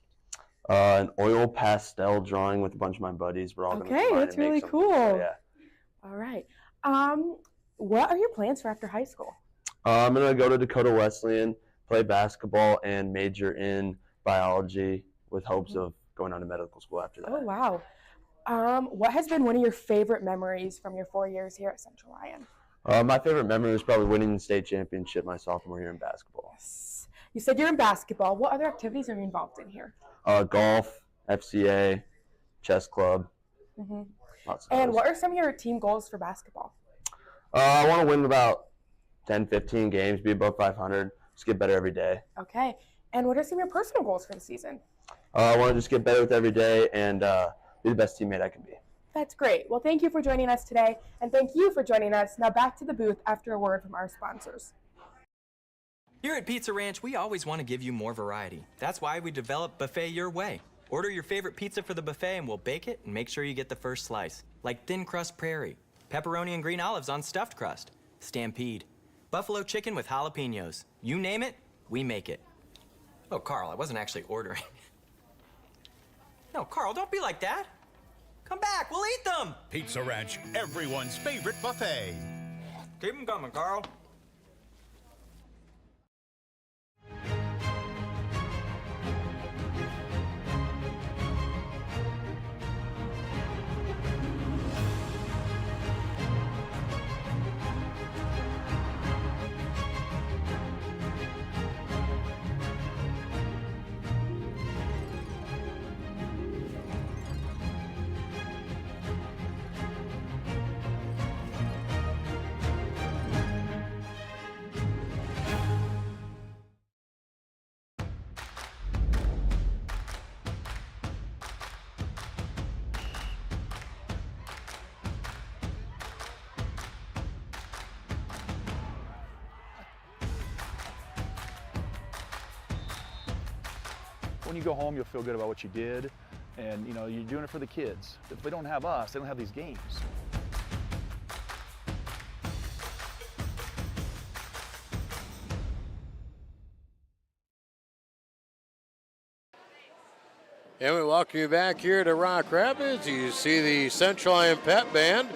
An oil pastel drawing with a bunch of my buddies. We're all going to combine that's and make really something. cool. So, yeah. All right. What are your plans for after high school? I'm going to go to Dakota Wesleyan, play basketball, and major in biology with hopes of going on to medical school after that. Oh, wow. What has been one of your favorite memories from your 4 years here at Central Lyon? My favorite memory was probably winning the state championship my sophomore year in basketball. You said you're in basketball. What other activities are you involved in here? Golf, FCA, chess club. Lots of And those. what are some of your team goals for basketball? I want to win about 10, 15 games, be above 500, just get better every day. Okay. And what are some of your personal goals for the season? I want to just get better with every day and be the best teammate I can be. That's great. Well, thank you for joining us today, and thank you for joining us. Now back to the booth after a word from our sponsors. Here at Pizza Ranch, we always want to give you more variety. That's why we developed Buffet Your Way. Order your favorite pizza for the buffet and we'll bake it and make sure you get the first slice. Like thin crust prairie, pepperoni and green olives on stuffed crust, stampede, buffalo chicken with jalapenos. You name it, we make it. Oh, Carl, I wasn't actually ordering. No, Carl, don't be like that. Come back, we'll eat them. Pizza Ranch, everyone's favorite buffet. Keep them coming, Carl. When you go home, you'll feel good about what you did, and you know you're doing it for the kids. If they don't have us, they don't have these games. And we welcome you back here to Rock Rapids. You see the Central Lyon Pep Band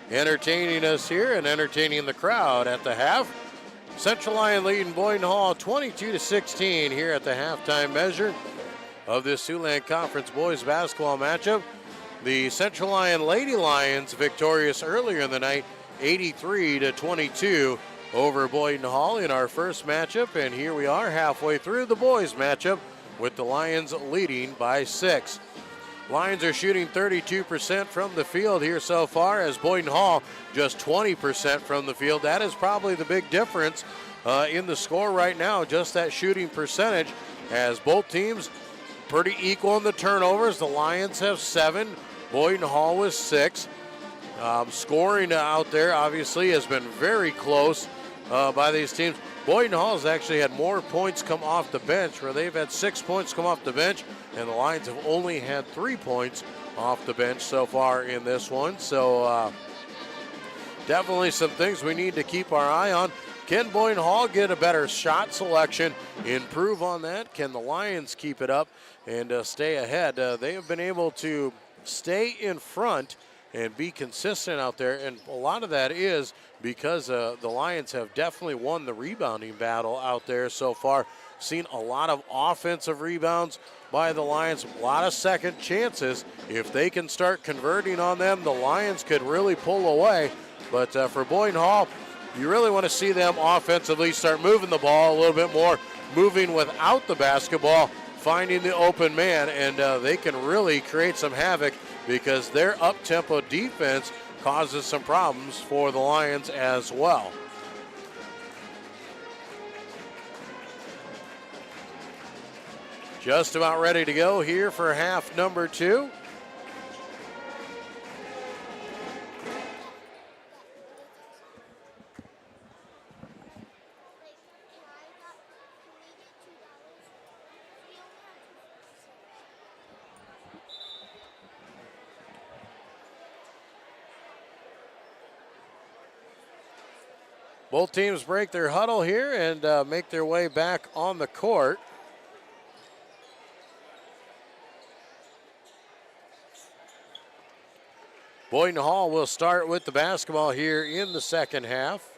entertaining us here and entertaining the crowd at the half. Central Lyon leading Boyden-Hull 22-16 here at the halftime measure of this Siouxland Conference boys basketball matchup. The Central Lyon Lady Lions victorious earlier in the night, 83-22 over Boyden-Hull in our first matchup. And here we are halfway through the boys matchup with the Lions leading by 6. Lions are shooting 32% from the field here so far, as Boyden-Hull just 20% from the field. That is probably the big difference in the score right now, just that shooting percentage, as both teams pretty equal in the turnovers. The Lions have 7, Boyden-Hull with 6. Scoring out there obviously has been very close by these teams. Boyden-Hull has actually had more points come off the bench, where they've had 6 points come off the bench, and the Lions have only had 3 points off the bench so far in this one. So definitely some things we need to keep our eye on. Can Boyden-Hull get a better shot selection, improve on that? Can the Lions keep it up and stay ahead? They have been able to stay in front and be consistent out there, and a lot of that is because the Lions have definitely won the rebounding battle out there so far. Seen a lot of offensive rebounds by the Lions, a lot of second chances. If they can start converting on them, the Lions could really pull away. But for Boyden-Hull, you really want to see them offensively start moving the ball a little bit more, moving without the basketball, finding the open man, and they can really create some havoc because their up-tempo defense causes some problems for the Lions as well. Just about ready to go here for half number 2. Both teams break their huddle here and make their way back on the court. Boyden-Hull will start with the basketball here in the second half.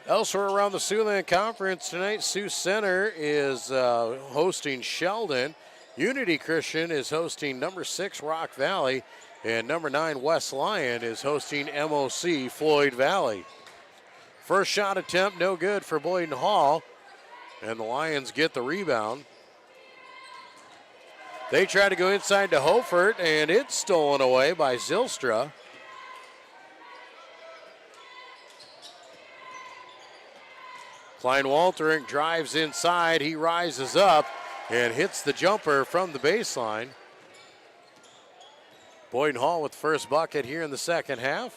Elsewhere around the Siouxland Conference tonight, Sioux Center is hosting Sheldon. Unity Christian is hosting number 6 Rock Valley, and number 9 West Lyon is hosting MOC Floyd Valley. First shot attempt, no good for Boyden-Hull, and the Lions get the rebound. They try to go inside to Hofert, and it's stolen away by Zylstra. Klein Waltering drives inside, he rises up and hits the jumper from the baseline. Boyden-Hull with the first bucket here in the second half.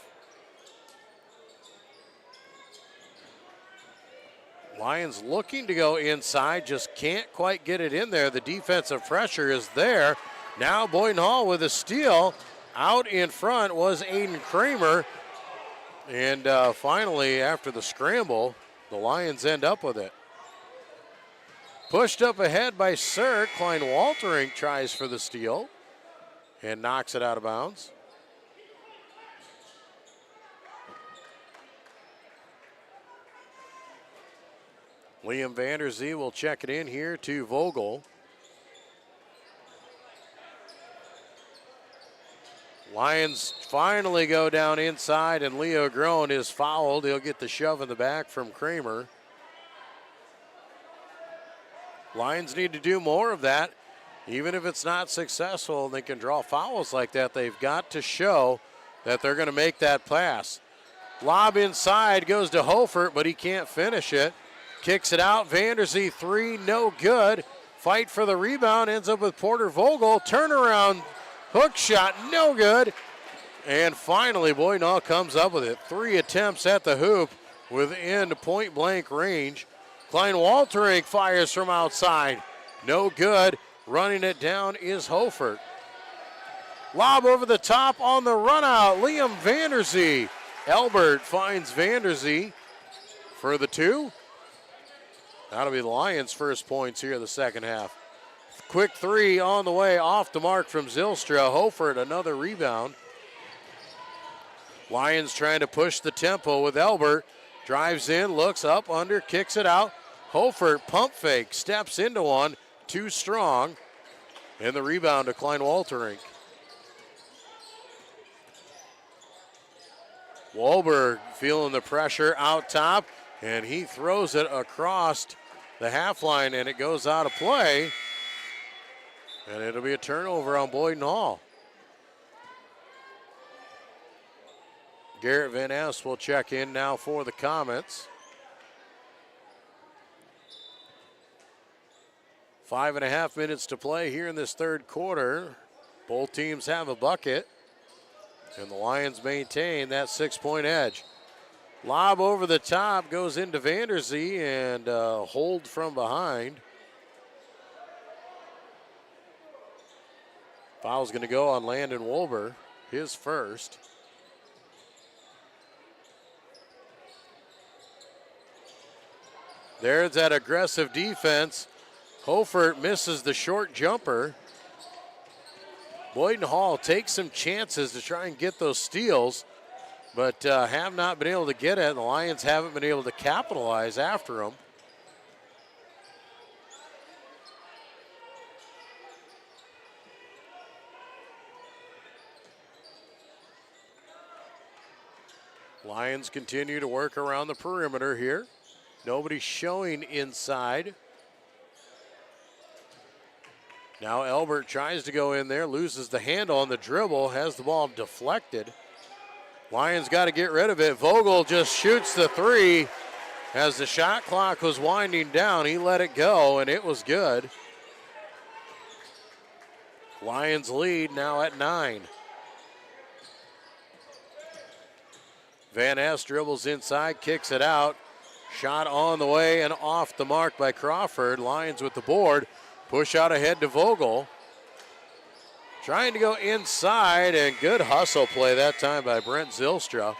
Lions looking to go inside, just can't quite get it in there. The defensive pressure is there. Now Boyden-Hull with a steal. Out in front was Aiden Kramer. And finally, after the scramble, the Lions end up with it. Pushed up ahead by Sir. Klein Waltering tries for the steal and knocks it out of bounds. Liam Vanderzee will check it in here to Vogel. Lions finally go down inside, and Leo Groen is fouled. He'll get the shove in the back from Kramer. Lions need to do more of that. Even if it's not successful and they can draw fouls like that, they've got to show that they're going to make that pass. Lob inside, goes to Hofert, but he can't finish it. Kicks it out, Vanderzee 3, no good. Fight for the rebound, ends up with Porter Vogel. Turnaround, hook shot, no good. And finally, Boyden-Hull comes up with it. 3 attempts at the hoop within point blank range. Klein Waltering fires from outside, no good. Running it down is Hofert. Lob over the top on the run out, Liam Vanderzee. Elbert finds Vanderzee for the 2. That'll be the Lions' first points here in the second half. Quick 3 on the way, off the mark from Zylstra. Hofert, another rebound. Lions trying to push the tempo with Elbert. Drives in, looks up, under, kicks it out. Hofert, pump fake, steps into one, too strong. And the rebound to Klein Waltering. Wahlberg feeling the pressure out top, and he throws it across the half line, and it goes out of play. And it'll be a turnover on Boyden-Hull. Garrett Van Ness will check in now for the Comets. 5.5 minutes to play here in this third quarter. Both teams have a bucket, and the Lions maintain that 6-point edge. Lob over the top goes into Vanderzee, and hold from behind. Foul's going to go on Landon Wolber, his first. There's that aggressive defense. Hofert misses the short jumper. Boyden-Hull takes some chances to try and get those steals, but have not been able to get it. The Lions haven't been able to capitalize after them. Lions continue to work around the perimeter here. Nobody showing inside. Now Elbert tries to go in there, loses the handle on the dribble, has the ball deflected. Lions got to get rid of it. Vogel just shoots the 3. As the shot clock was winding down, he let it go, and it was good. Lions lead now at 9. Van Ness dribbles inside, kicks it out. Shot on the way and off the mark by Crawford. Lions with the board. Push out ahead to Vogel. Trying to go inside, and good hustle play that time by Brent Zylstra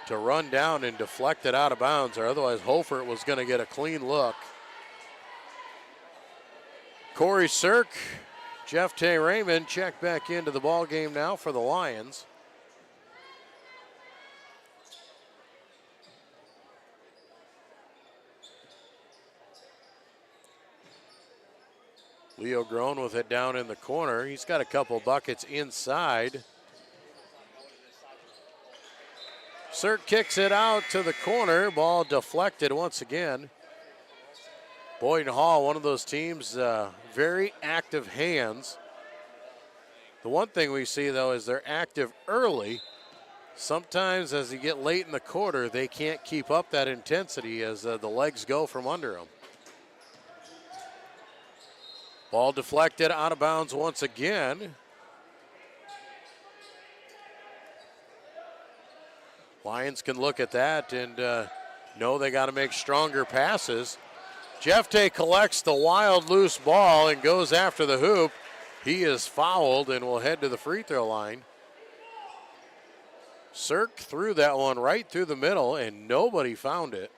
to run down and deflect it out of bounds, or otherwise Hofert was going to get a clean look. Corey Sirk, Jeff Tay Raymond check back into the ball game now for the Lions. Leo Groen with it down in the corner. He's got a couple buckets inside. Sirk kicks it out to the corner. Ball deflected once again. Boyden-Hull, one of those teams, very active hands. The one thing we see, though, is they're active early. Sometimes as you get late in the quarter, they can't keep up that intensity as the legs go from under them. Ball deflected out of bounds once again. Lions can look at that and know they got to make stronger passes. Jeff Tay collects the wild loose ball and goes after the hoop. He is fouled and will head to the free throw line. Sirk threw that one right through the middle and nobody found it.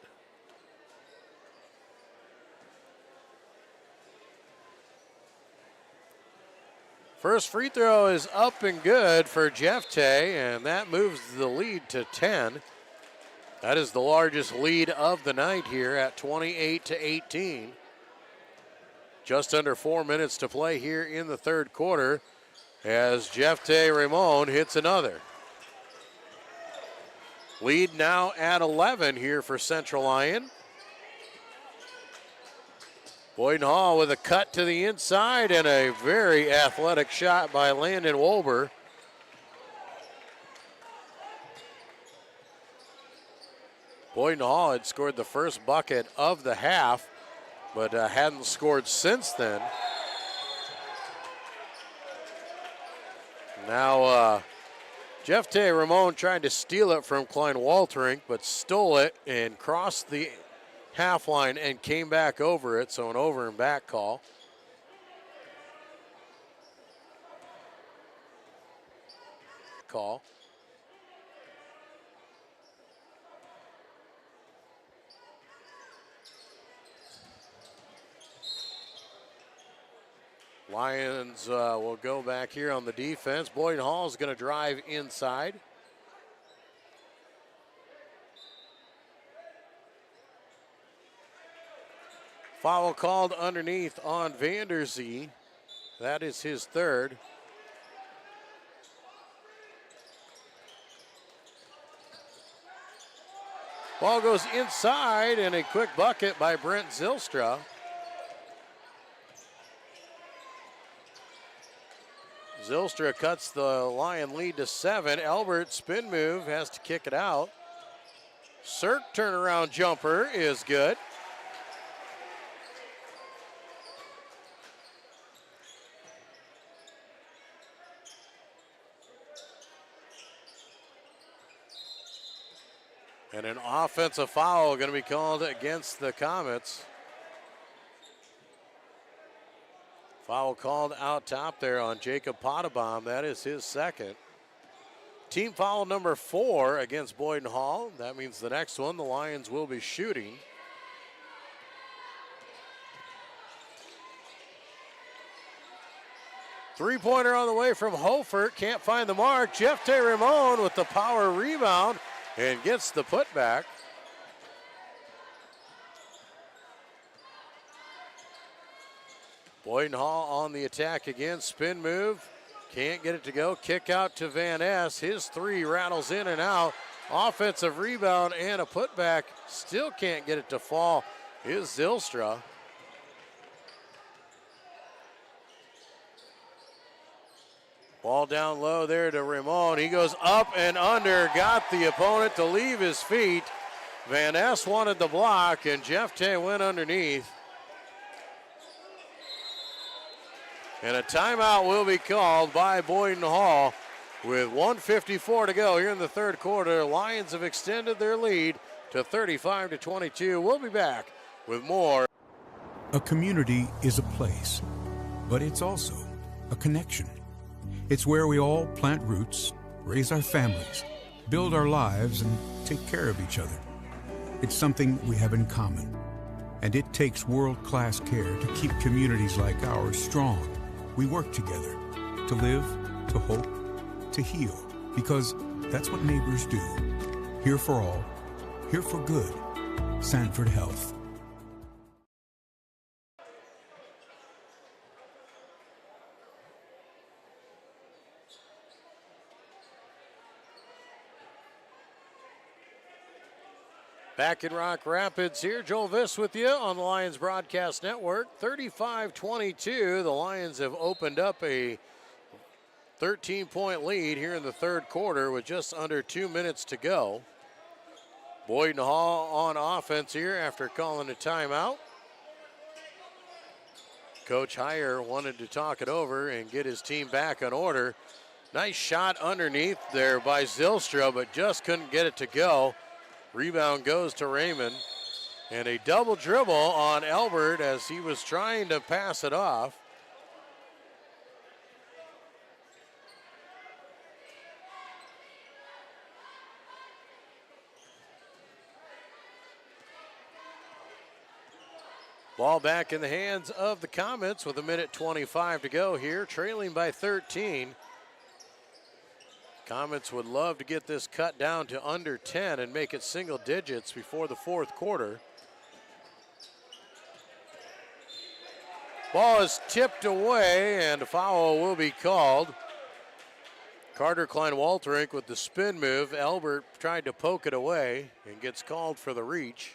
First free throw is up and good for Jeff Tay, and that moves the lead to 10. That is the largest lead of the night here at 28-18. Just under 4 minutes to play here in the third quarter as Jeff Tay Ramon hits another. Lead now at 11 here for Central Lyon. Boyden-Hull with a cut to the inside and a very athletic shot by Landon Wolber. Boyden-Hull had scored the first bucket of the half, but hadn't scored since then. Now Jeff Tay Ramon tried to steal it from Klein Walterink, but stole it and crossed the half line and came back over it, so an over and back call. Lions will go back here on the defense. Boyden-Hull is going to drive inside. Foul called underneath on Vanderzee. That is his third. Ball goes inside and a quick bucket by Brent Zylstra. Zylstra cuts the Lion lead to 7. Elbert spin move, has to kick it out. Sirk turnaround jumper is good. And an offensive foul going to be called against the Comets. Foul called out top there on Jacob Pottebaum. That is his second. Team foul number 4 against Boyden-Hull. That means the next one the Lions will be shooting. Three-pointer on the way from Hofert. Can't find the mark. Jeff Tay Ramon with the power rebound and gets the putback. Boyden-Hull on the attack again. Spin move. Can't get it to go. Kick out to Van Ness. His three rattles in and out. Offensive rebound and a putback. Still can't get it to fall. Is Zylstra. Ball down low there to Ramon. He goes up and under. Got the opponent to leave his feet. Van Ness wanted the block and Jeff Tay went underneath. And a timeout will be called by Boyden-Hull with 1:54 to go here in the third quarter. Lions have extended their lead to 35-22. We'll be back with more. A community is a place, but it's also a connection. It's where we all plant roots, raise our families, build our lives, and take care of each other. It's something we have in common, and it takes world-class care to keep communities like ours strong. We work together to live, to hope, to heal, because that's what neighbors do. Here for all, here for good. Sanford Health. Back in Rock Rapids here, Joel Viss with you on the Lions Broadcast Network. 35-22, the Lions have opened up a 13-point lead here in the third quarter with just under 2 minutes to go. Boyden-Hull on offense here after calling a timeout. Coach Heyer wanted to talk it over and get his team back in order. Nice shot underneath there by Zylstra, but just couldn't get it to go. Rebound goes to Raymond. And a double dribble on Albert as he was trying to pass it off. Ball back in the hands of the Comets with 1:25 to go here, trailing by 13. Comets would love to get this cut down to under 10 and make it single digits before the fourth quarter. Ball is tipped away and a foul will be called. Carter Klein-Walterink with the spin move. Albert tried to poke it away and gets called for the reach.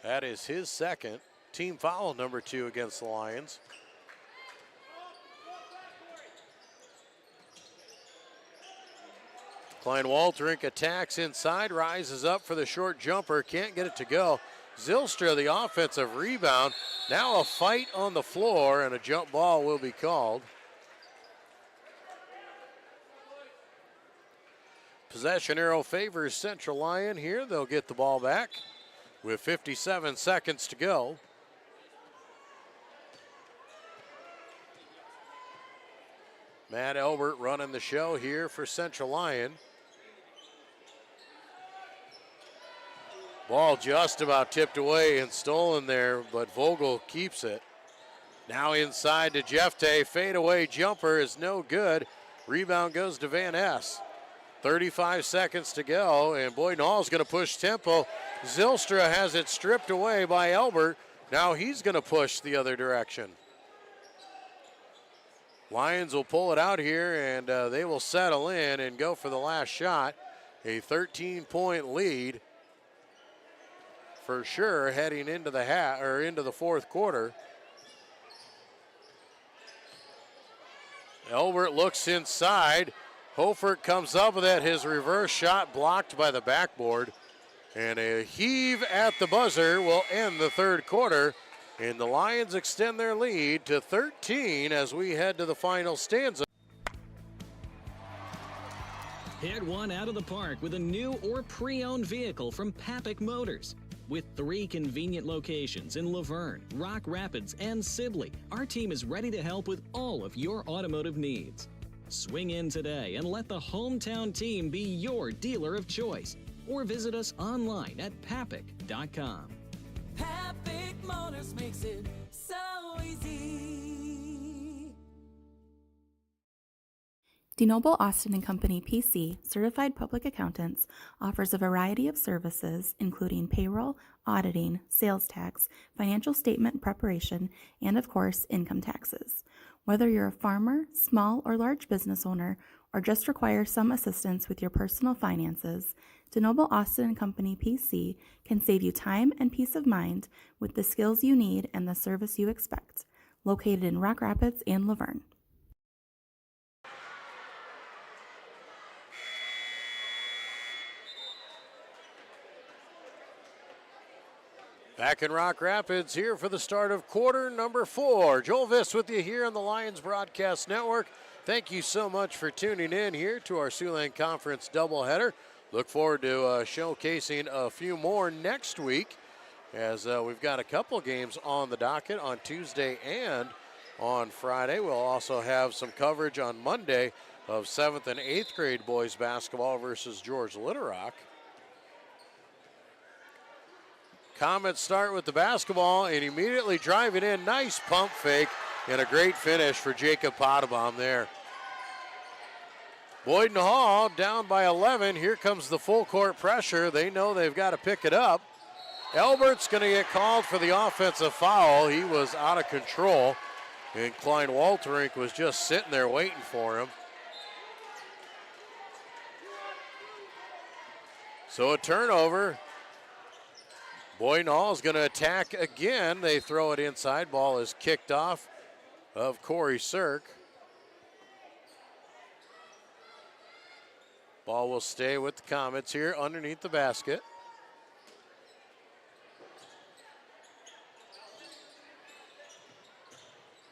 That is his second. Team foul number 2 against the Lions. Klein-Walterink attacks inside, rises up for the short jumper, can't get it to go. Zylstra, the offensive rebound. Now a fight on the floor and a jump ball will be called. Possession arrow favors Central Lyon here. They'll get the ball back with 57 seconds to go. Matt Elbert running the show here for Central Lyon. Ball just about tipped away and stolen there, but Vogel keeps it. Now inside to Jefte. Fadeaway jumper is no good. Rebound goes to Van Ness. 35 seconds to go, and Boyden-Hull is going to push tempo. Zylstra has it stripped away by Elbert. Now he's going to push the other direction. Lions will pull it out here, and they will settle in and go for the last shot. A 13-point lead for sure heading into the fourth quarter. Elbert looks inside. Hofert comes up with it. His reverse shot blocked by the backboard. And a heave at the buzzer will end the third quarter. And the Lions extend their lead to 13 as we head to the final stanza. Hit one out of the park with a new or pre-owned vehicle from Papik Motors. With 3 convenient locations in Laverne, Rock Rapids, and Sibley, our team is ready to help with all of your automotive needs. Swing in today and let the hometown team be your dealer of choice. Or visit us online at papik.com. Papik Motors makes it so easy. DeNoble Austin & Company PC, certified public accountants, offers a variety of services including payroll, auditing, sales tax, financial statement preparation, and of course, income taxes. Whether you're a farmer, small or large business owner, or just require some assistance with your personal finances, DeNoble Austin & Company PC can save you time and peace of mind with the skills you need and the service you expect. Located in Rock Rapids and Laverne. Back in Rock Rapids here for the start of quarter number 4. Joel Viss with you here on the Lions Broadcast Network. Thank you so much for tuning in here to our Siouxland Conference doubleheader. Look forward to showcasing a few more next week as we've got a couple games on the docket on Tuesday and on Friday. We'll also have some coverage on Monday of 7th and 8th grade boys basketball versus George Little Rock. Comets start with the basketball and immediately driving in. Nice pump fake and a great finish for Jacob Potabom there. Boyden-Hull down by 11. Here comes the full court pressure. They know they've got to pick it up. Albert's going to get called for the offensive foul. He was out of control, and Klein Walterink was just sitting there waiting for him. So a turnover. Boyden-Hull is going to attack again. They throw it inside. Ball is kicked off of Corey Sirk. Ball will stay with the Comets here underneath the basket.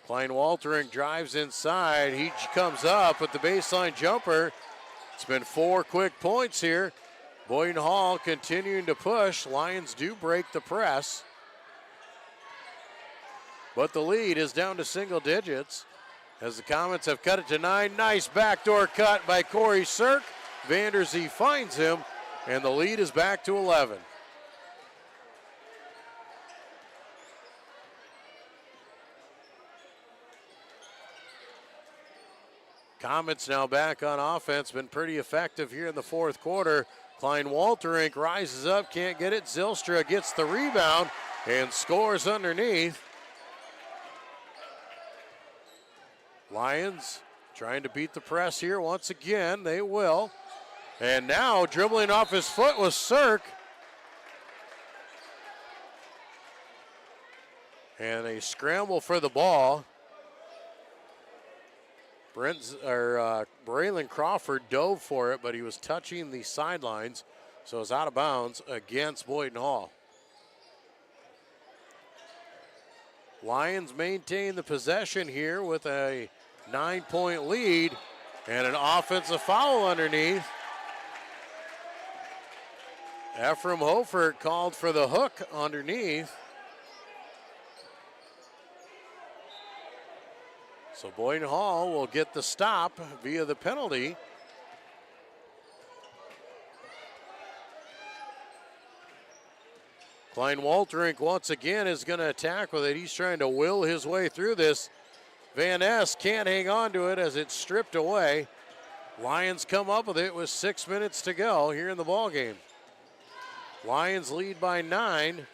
Klein Walterink drives inside. He comes up with the baseline jumper. It's been 4 quick points here. Boyden-Hull continuing to push. Lions do break the press. But the lead is down to single digits as the Comets have cut it to 9. Nice backdoor cut by Corey Sirk. Vanderzee finds him, and the lead is back to 11. Comets now back on offense, been pretty effective here in the fourth quarter. Klein Walterink rises up, can't get it. Zylstra gets the rebound and scores underneath. Lions trying to beat the press here once again. They will. And now dribbling off his foot was Sirk. And a scramble for the ball. Braylon Crawford dove for it, but he was touching the sidelines, so it's out of bounds against Boyden-Hull. Lions maintain the possession here with a 9-point lead and an offensive foul underneath. Ephraim Hofert called for the hook underneath. So Boyden-Hull will get the stop via the penalty. Klein Walterink once again is going to attack with it. He's trying to will his way through this. Van Ness can't hang on to it as it's stripped away. Lions come up with it with 6 minutes to go here in the ballgame. Lions lead by 9.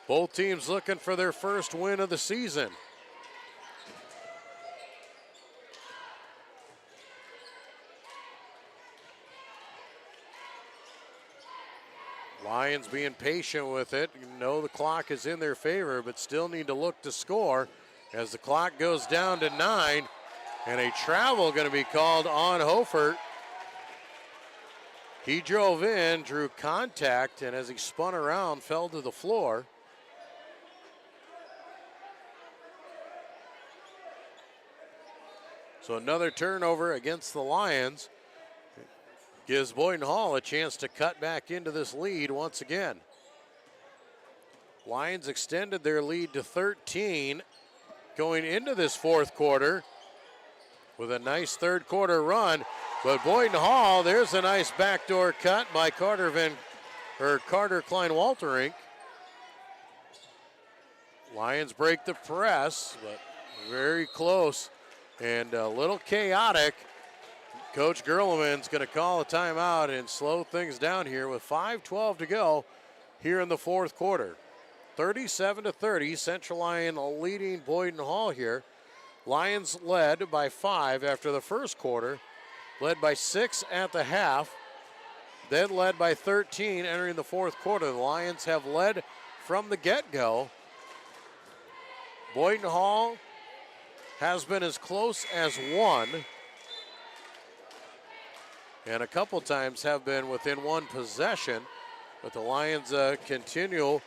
Both teams looking for their first win of the season. Lions being patient with it. You know the clock is in their favor, but still need to look to score as the clock goes down to 9. And a travel going to be called on Hofert. He drove in, drew contact, and as he spun around, fell to the floor. So another turnover against the Lions. Gives Boyden-Hull a chance to cut back into this lead once again. Lions extended their lead to 13 going into this fourth quarter with a nice third quarter run. But Boyden-Hull, there's a nice backdoor cut by Carter Klein Walterink. Lions break the press, but very close and a little chaotic. Coach Gerleman's going to call a timeout and slow things down here with 5:12 to go here in the fourth quarter. 37-30, Central Lyon leading Boyden-Hull here. Lions led by 5 after the first quarter, led by 6 at the half, then led by 13 entering the fourth quarter. The Lions have led from the get-go. Boyden-Hull has been as close as 1. And a couple times have been within 1 possession, but the Lions continue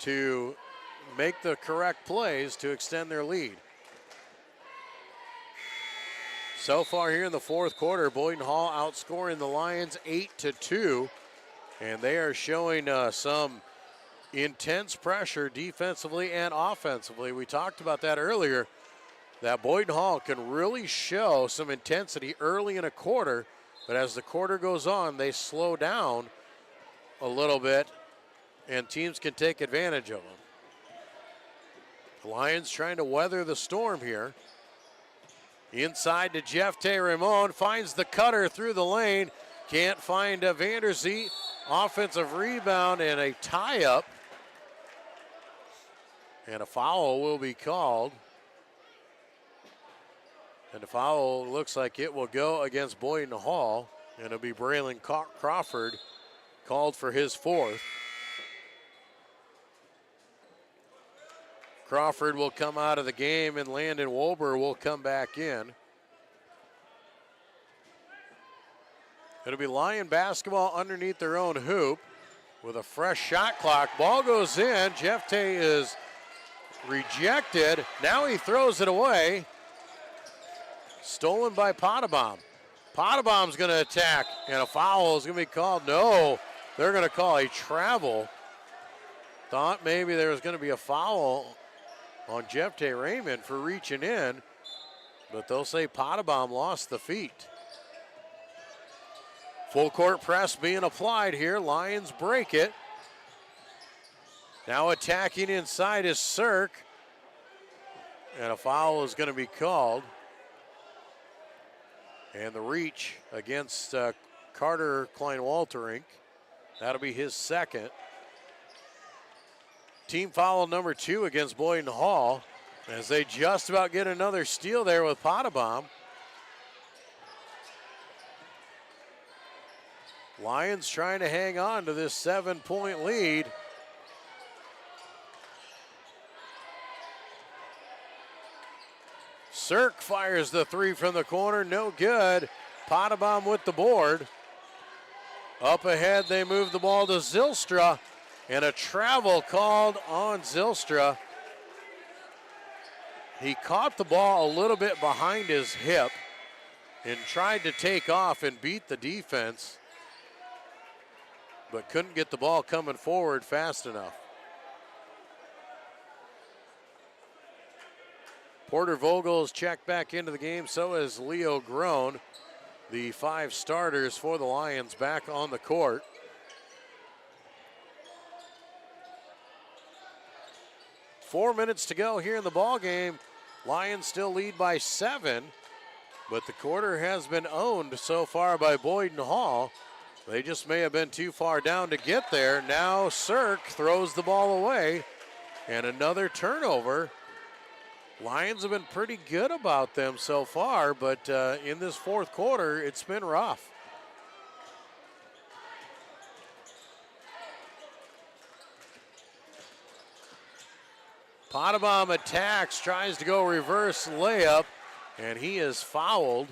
to make the correct plays to extend their lead. So far here in the fourth quarter, Boyden-Hull outscoring the Lions 8-2, and they are showing some intense pressure defensively and offensively. We talked about that earlier. that Boyden-Hull can really show some intensity early in a quarter, but as the quarter goes on, they slow down a little bit, and teams can take advantage of them. The Lions trying to weather the storm here. Inside to Jeff Ramon, finds the cutter through the lane, can't find Vanderzee. Offensive rebound and a tie-up. And a foul will be called. And the foul looks like it will go against Boyden-Hull, and it'll be Braylon Crawford called for his fourth. Crawford will come out of the game, and Landon Wolber will come back in. It'll be Lion basketball underneath their own hoop with a fresh shot clock. Ball goes in. Jeff Tay is rejected. Now he throws it away. Stolen by Potabom. Potabom's going to attack, and a foul is going to be called. No, they're going to call a travel. Thought maybe there was going to be a foul on Jeff Tay Raymond for reaching in, but they'll say Potabom lost the feet. Full court press being applied here. Lions break it. Now attacking inside is Cirque, and a foul is going to be called. And the reach against Carter Klein-Walterink. That'll be his second. Team foul number 2 against Boyden-Hull as they just about get another steal there with Potabom. Lions trying to hang on to this 7-point lead. Cirque fires the three from the corner, no good. Potabom with the board. Up ahead, they move the ball to Zylstra, and a travel called on Zylstra. He caught the ball a little bit behind his hip and tried to take off and beat the defense, but couldn't get the ball coming forward fast enough. Porter Vogel is checked back into the game, so is Leo Groen. The 5 starters for the Lions back on the court. Four minutes to go here in the ball game. Lions still lead by 7, but the quarter has been owned so far by Boyden-Hull. They just may have been too far down to get there. Now Cirque throws the ball away, and another turnover. Lions have been pretty good about them so far, but in this fourth quarter, it's been rough. Potabom attacks, tries to go reverse layup, and he is fouled.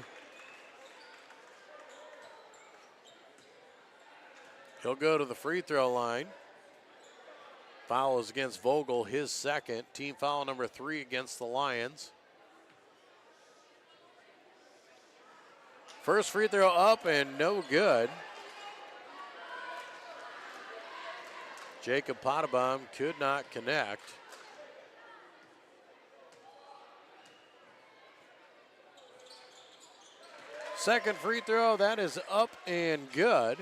He'll go to the free throw line. Foul is against Vogel, his second. Team foul number 3 against the Lions. First free throw up and no good. Jacob Potabom could not connect. Second free throw, that is up and good.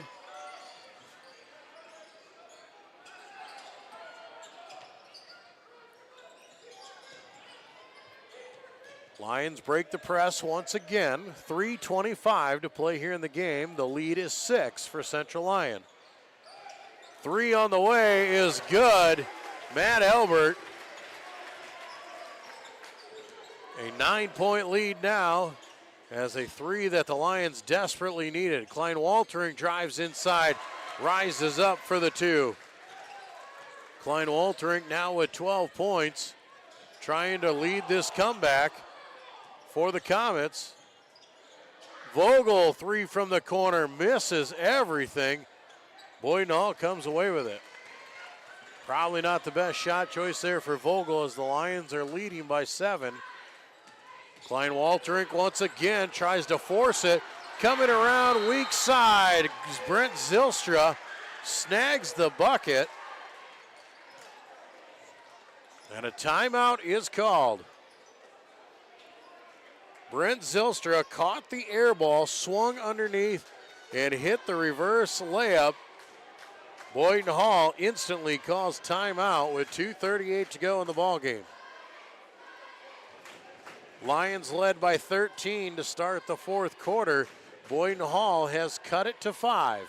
Lions break the press once again. 3:25 to play here in the game. The lead is 6 for Central Lyon. 3 on the way is good. Matt Elbert. A 9-point lead now as a 3 that the Lions desperately needed. Klein-Walterink drives inside, rises up for the 2. Klein-Walterink now with 12 points, trying to lead this comeback for the Comets. Vogel, 3 from the corner, misses everything. Boyden-Hull comes away with it. Probably not the best shot choice there for Vogel as the Lions are leading by 7. Klein-Walterink once again tries to force it. Coming around weak side, Brent Zylstra snags the bucket. And a timeout is called. Brent Zylstra caught the air ball, swung underneath, and hit the reverse layup. Boyden-Hull instantly calls timeout with 2:38 to go in the ballgame. Lions led by 13 to start the fourth quarter. Boyden-Hull has cut it to 5.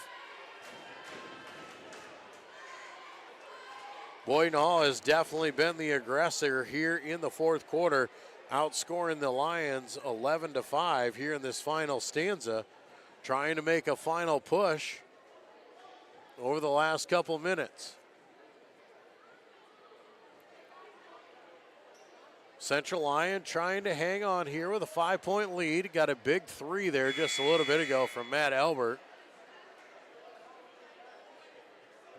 Boyden-Hull has definitely been the aggressor here in the fourth quarter, outscoring the Lions 11-5 here in this final stanza, trying to make a final push over the last couple minutes. Central Lyon trying to hang on here with a 5-point lead. Got a big 3 there just a little bit ago from Matt Elbert.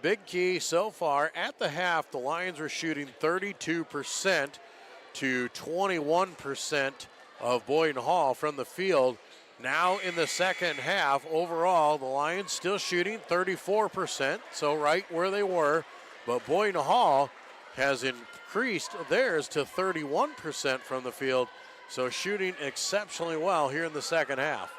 Big key so far at the half, the Lions were shooting 32% to 21% of Boyden-Hull from the field. Now in the second half, overall, the Lions still shooting 34%, so right where they were, but Boyden-Hull has increased theirs to 31% from the field, so shooting exceptionally well here in the second half.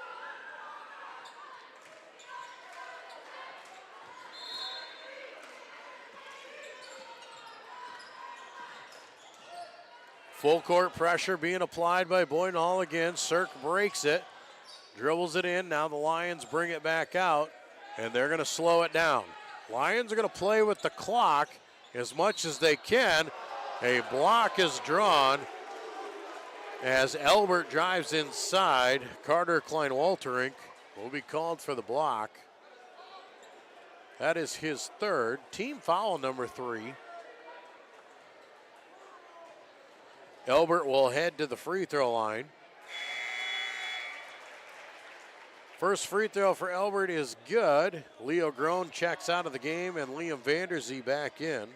Full court pressure being applied by Boyden-Hull again. Cirk breaks it, dribbles it in. Now the Lions bring it back out, and they're going to slow it down. Lions are going to play with the clock as much as they can. A block is drawn as Elbert drives inside. Carter Klein-Walterink will be called for the block. That is his third. Team foul number 3. Elbert will head to the free throw line. First free throw for Elbert is good. Leo Groen checks out of the game and Liam Vanderzee back in.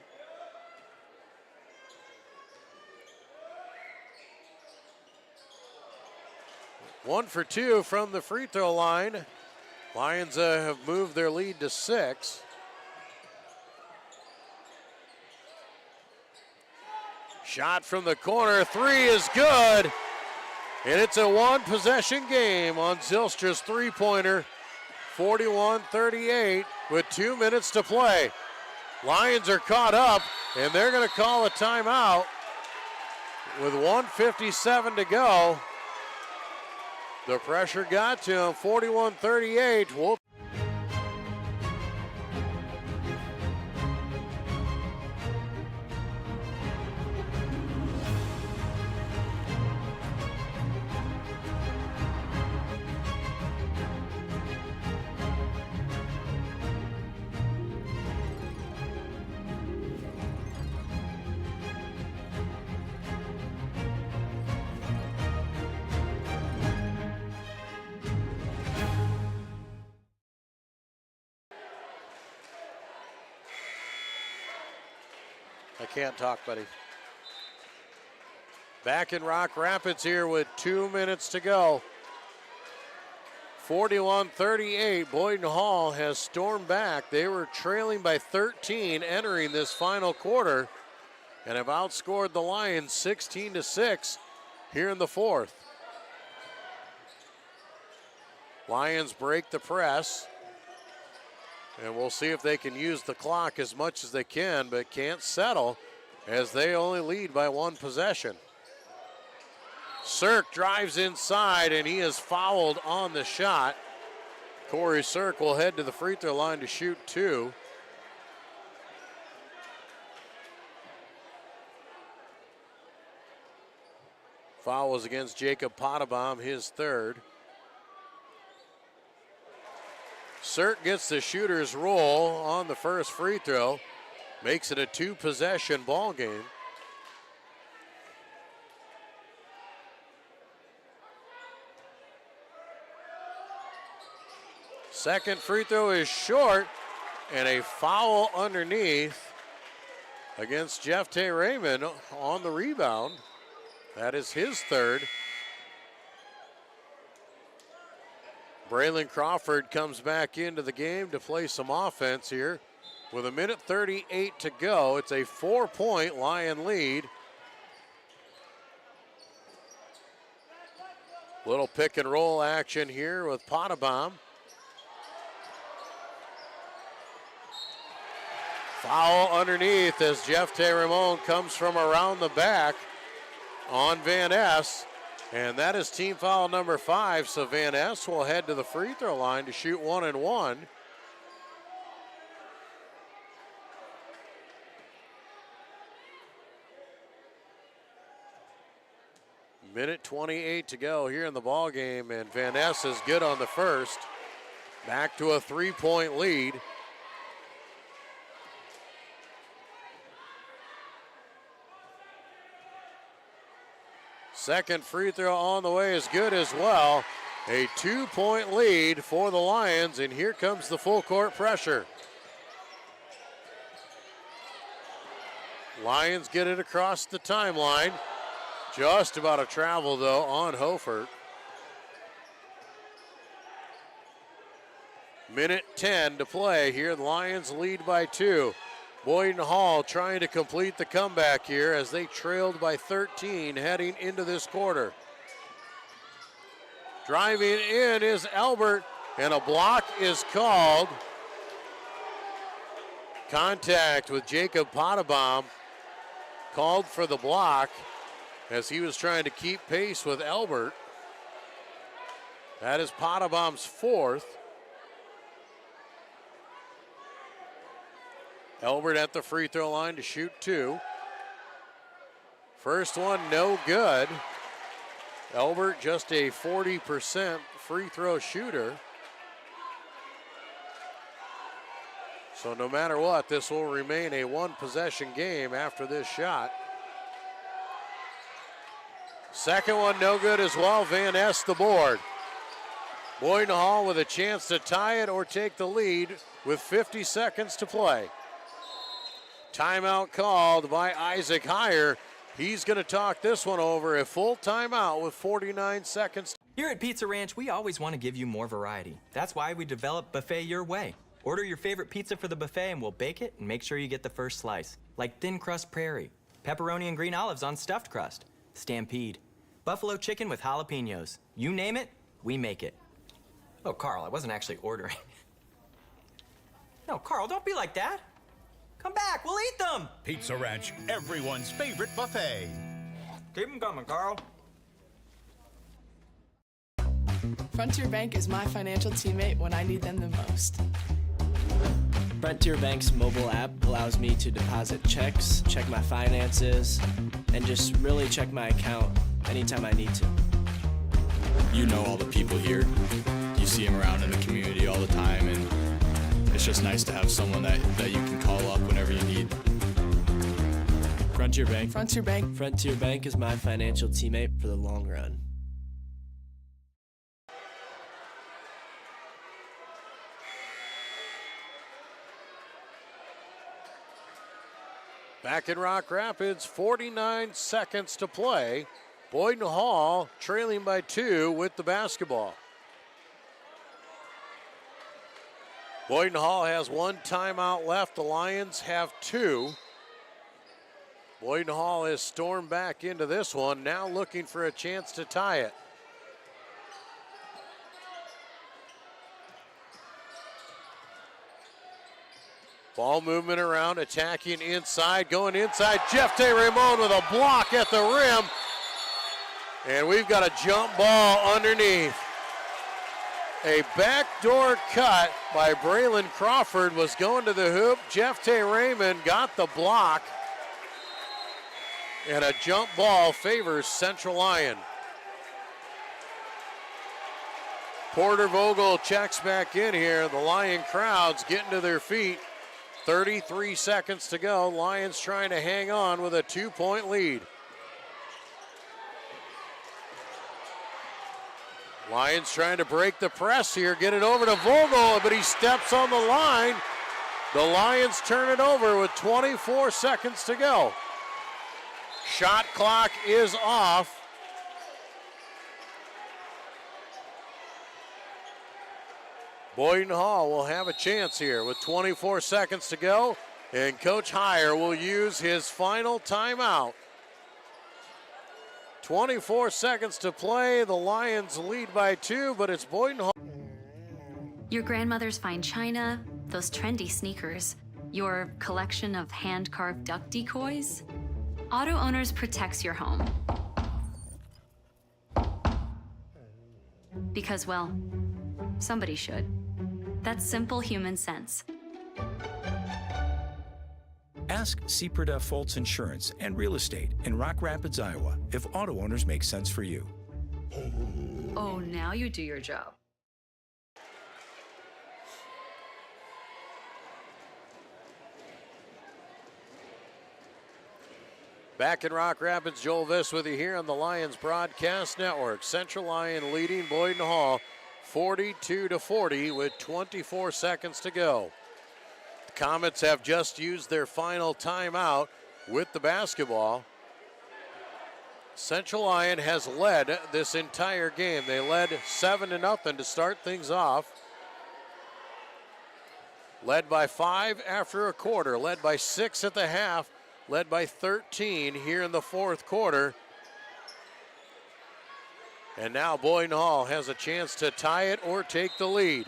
One for 2 from the free throw line. Lions have moved their lead to 6. Shot from the corner, 3 is good. And it's a one-possession game on Zylstra's three-pointer. 41-38 with 2 minutes to play. Lions are caught up, and they're going to call a timeout with 1:57 to go. The pressure got to him, 41-38. Wolf. I can't talk, buddy. Back in Rock Rapids here with 2 minutes to go. 41-38, Boyden-Hull has stormed back. They were trailing by 13 entering this final quarter and have outscored the Lions 16-6 here in the fourth. Lions break the press. And we'll see if they can use the clock as much as they can, but can't settle as they only lead by one possession. Cirk drives inside, and he is fouled on the shot. Corey Cirk will head to the free throw line to shoot 2. Foul was against Jacob Pottebaum, his third. Cirk gets the shooter's roll on the first free throw, makes it a 2-possession ball game. Second free throw is short, and a foul underneath against Jeff Tay Raymond on the rebound. That is his third. Braylon Crawford comes back into the game to play some offense here. With 1:38 to go, it's a 4-point Lion lead. Little pick and roll action here with Potabom. Foul underneath as Jeff Ramon comes from around the back on Van Ness. And that is team foul number 5. So Van Ness will head to the free throw line to shoot 1 and 1. Minute 28 to go here in the ball game, and Van Ness is good on the first. Back to a 3-point lead. Second free throw on the way is good as well. A 2-point lead for the Lions, and here comes the full court pressure. Lions get it across the timeline. Just about a travel, though, on Hofert. Minute 10 to play here. The Lions lead by 2. Boyden-Hull trying to complete the comeback here as they trailed by 13 heading into this quarter. Driving in is Albert, and a block is called. Contact with Jacob Potabom called for the block as he was trying to keep pace with Albert. That is Potabom's 4th. Albert at the free throw line to shoot 2. First one, no good. Albert just a 40% free throw shooter. So no matter what, this will remain a 1-possession game after this shot. Second one, no good as well. Van Ness the board. Boyden-Hull with a chance to tie it or take the lead with 50 seconds to play. Timeout called by Isaac Heyer. He's going to talk this one over. A full timeout with 49 seconds. Here at Pizza Ranch, we always want to give you more variety. That's why we developed Buffet Your Way. Order your favorite pizza for the buffet and we'll bake it and make sure you get the first slice. Like thin crust prairie, pepperoni and green olives on stuffed crust, stampede, buffalo chicken with jalapenos. You name it, we make it. Oh, Carl, I wasn't actually ordering. No, Carl, don't be like that. Come back, we'll eat them. Pizza Ranch, everyone's favorite buffet. Keep them coming, Carl. Frontier Bank is my financial teammate when I need them the most. Frontier Bank's mobile app allows me to deposit checks, check my finances, and just really check my account anytime I need to. You know all the people here. You see them around in the community all the time, and it's just nice to have someone that you can call up whenever you need. Frontier Bank. Frontier Bank. Frontier Bank is my financial teammate for the long run. Back in Rock Rapids, 49 seconds to play. Boyden-Hull trailing by 2 with the basketball. Boyden-Hull has 1 timeout left. The Lions have 2. Boyden-Hull has stormed back into this one, now looking for a chance to tie it. Ball movement around, attacking inside, going inside. Jeff Ramon with a block at the rim. And we've got a jump ball underneath. A backdoor cut by Braylon Crawford was going to the hoop. Jeff Raymond got the block. And a jump ball favors Central Lyon. Porter Vogel checks back in here. The Lion crowd's getting to their feet. 33 seconds to go. Lions trying to hang on with a 2-point lead. Lions trying to break the press here, get it over to Vogel, but he steps on the line. The Lions turn it over with 24 seconds to go. Shot clock is off. Boyden-Hull will have a chance here with 24 seconds to go, and Coach Heyer will use his final timeout. 24 seconds to play. The Lions lead by 2, but it's Boyden-Hull. Your grandmother's fine china, those trendy sneakers, your collection of hand-carved duck decoys. Auto Owners protects your home. Because, well, somebody should. That's simple human sense. Ask Seaperda Foltz Insurance and Real Estate in Rock Rapids, Iowa, if auto owners make sense for you. Oh, now you do your job. Back in Rock Rapids, Joel Viss with you here on the Lions Broadcast Network. Central Lyon leading Boyden-Hull 42-40 with 24 seconds to go. The Comets have just used their final timeout with the basketball. Central Lyon has led this entire game. They led 7-0 to start things off. Led by 5 after a quarter, led by 6 at the half, led by 13 here in the fourth quarter. And now Boyden-Hull has a chance to tie it or take the lead.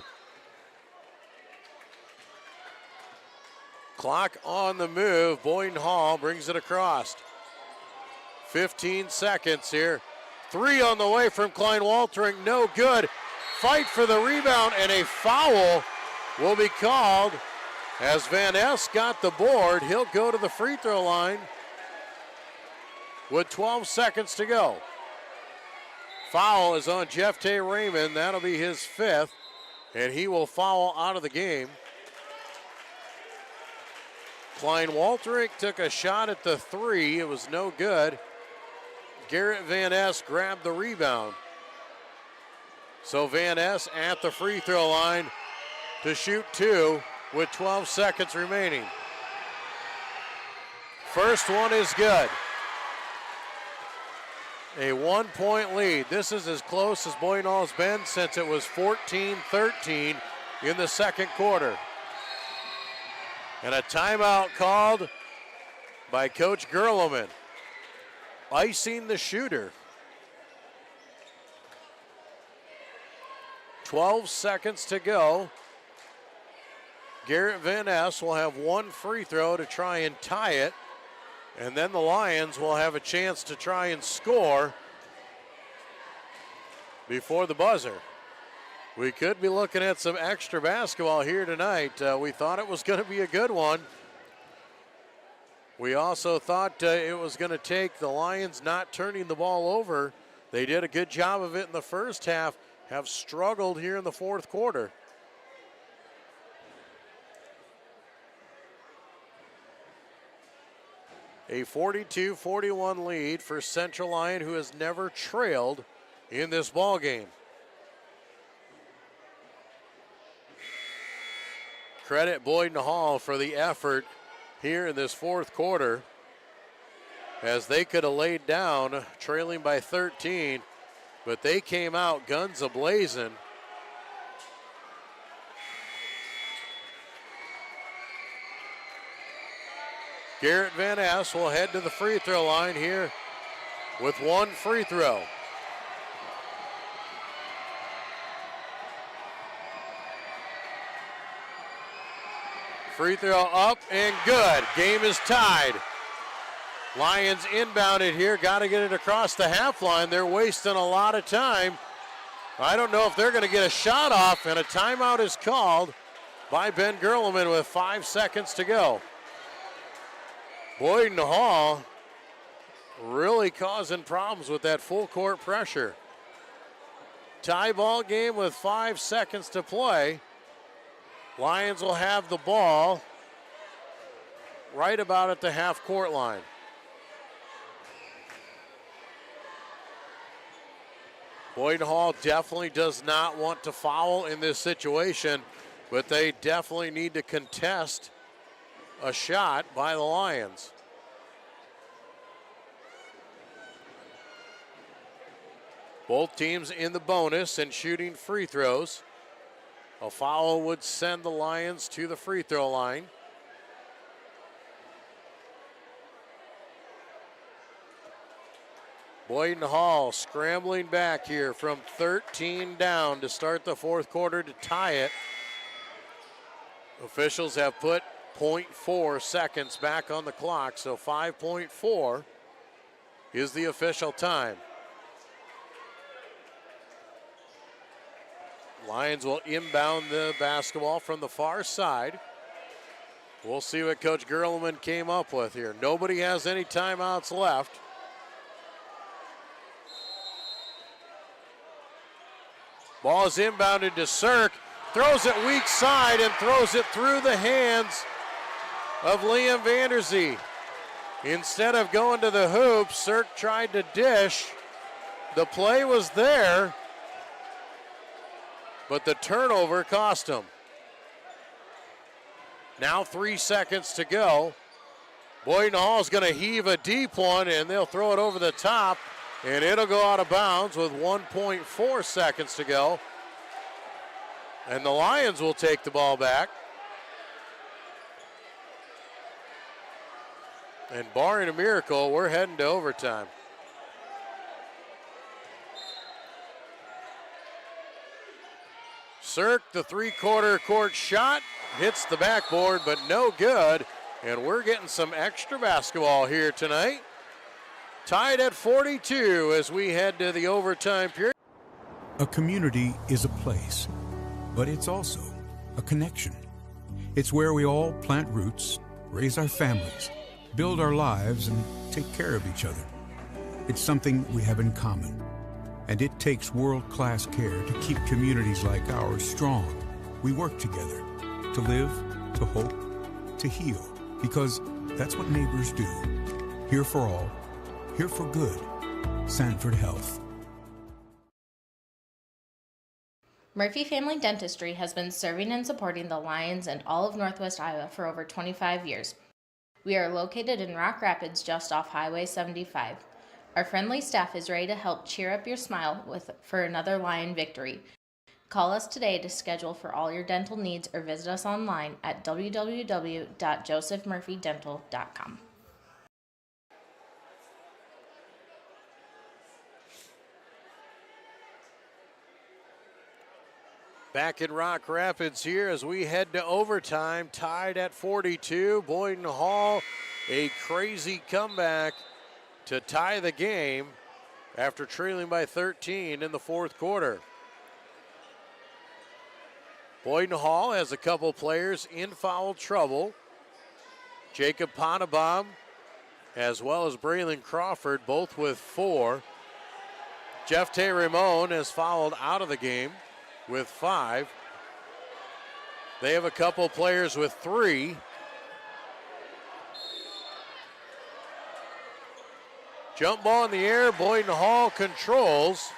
Clock on the move. Boyden-Hull brings it across. 15 seconds here. 3 on the way from Klein Waltering, no good. Fight for the rebound, and a foul will be called. As Van Ness got the board, he'll go to the free throw line with 12 seconds to go. Foul is on Jefte Raymond. That'll be his 5th, and he will foul out of the game. Klein Walterick took a shot at the 3. It was no good. Garrett Van Ness grabbed the rebound. So Van Ness at the free throw line to shoot 2. With 12 seconds remaining. First one is good. A 1-point lead. This is as close as Boyden-Hull's been since it was 14-13 in the second quarter. And a timeout called by Coach Gerleman, icing the shooter. 12 seconds to go. Garrett Van Ness will have 1 free throw to try and tie it, and then the Lions will have a chance to try and score before the buzzer. We could be looking at some extra basketball here tonight. We thought it was going to be a good one. We also thought it was going to take the Lions not turning the ball over. They did a good job of it in the first half, have struggled here in the fourth quarter. A 42-41 lead for Central Lyon, who has never trailed in this ball game. Credit Boyden-Hull for the effort here in this fourth quarter, as they could have laid down trailing by 13, but they came out guns a-blazing. Garrett Van Ness will head to the free throw line here with 1 free throw. Free throw up and good. Game is tied. Lions inbounded here. Got to get it across the half line. They're wasting a lot of time. I don't know if they're going to get a shot off, and a timeout is called by Ben Gerleman with 5 seconds to go. Boyden-Hull really causing problems with that full court pressure. Tie ball game with 5 seconds to play. Lions will have the ball right about at the half court line. Boyden-Hull definitely does not want to foul in this situation, but they definitely need to contest a shot by the Lions. Both teams in the bonus and shooting free throws. A foul would send the Lions to the free throw line. Boyden-Hull scrambling back here from 13 down to start the fourth quarter to tie it. Officials have put 0.4 seconds back on the clock, so 5.4 is the official time. Lions will inbound the basketball from the far side. We'll see what Coach Gerleman came up with here. Nobody has any timeouts left. Ball is inbounded to Cirque. Throws it weak side and throws it through the hands of Liam Vanderzee. Instead of going to the hoop, Cirque tried to dish. The play was there, but the turnover cost him. Now 3 seconds to go. Boyden-Hull is going to heave a deep one, and they'll throw it over the top, and it'll go out of bounds with 1.4 seconds to go. And the Lions will take the ball back. And barring a miracle, we're heading to overtime. Cirque, the three-quarter court shot, hits the backboard, but no good. And we're getting some extra basketball here tonight. Tied at 42 as we head to the overtime period. A community is a place, but it's also a connection. It's where we all plant roots, raise our families, build our lives, and take care of each other. It's something we have in common, and it takes world-class care to keep communities like ours strong. We work together to live, to hope, to heal, because that's what neighbors do. Here for all, here for good. Sanford Health. Murphy Family Dentistry has been serving and supporting the Lions and all of Northwest Iowa for over 25 years. We are located in Rock Rapids, just off Highway 75. Our friendly staff is ready to help cheer up your smile for another Lion victory. Call us today to schedule for all your dental needs or visit us online at www.josephmurphydental.com. Back in Rock Rapids here as we head to overtime, tied at 42. Boyden-Hull, a crazy comeback to tie the game after trailing by 13 in the fourth quarter. Boyden-Hull has a couple players in foul trouble. Jacob Ponebaum as well as Braylon Crawford, both with 4. Jeff Tay Ramon has fouled out of the game with 5. They have a couple players with 3. Jump ball in the air, Boyden-Hull controls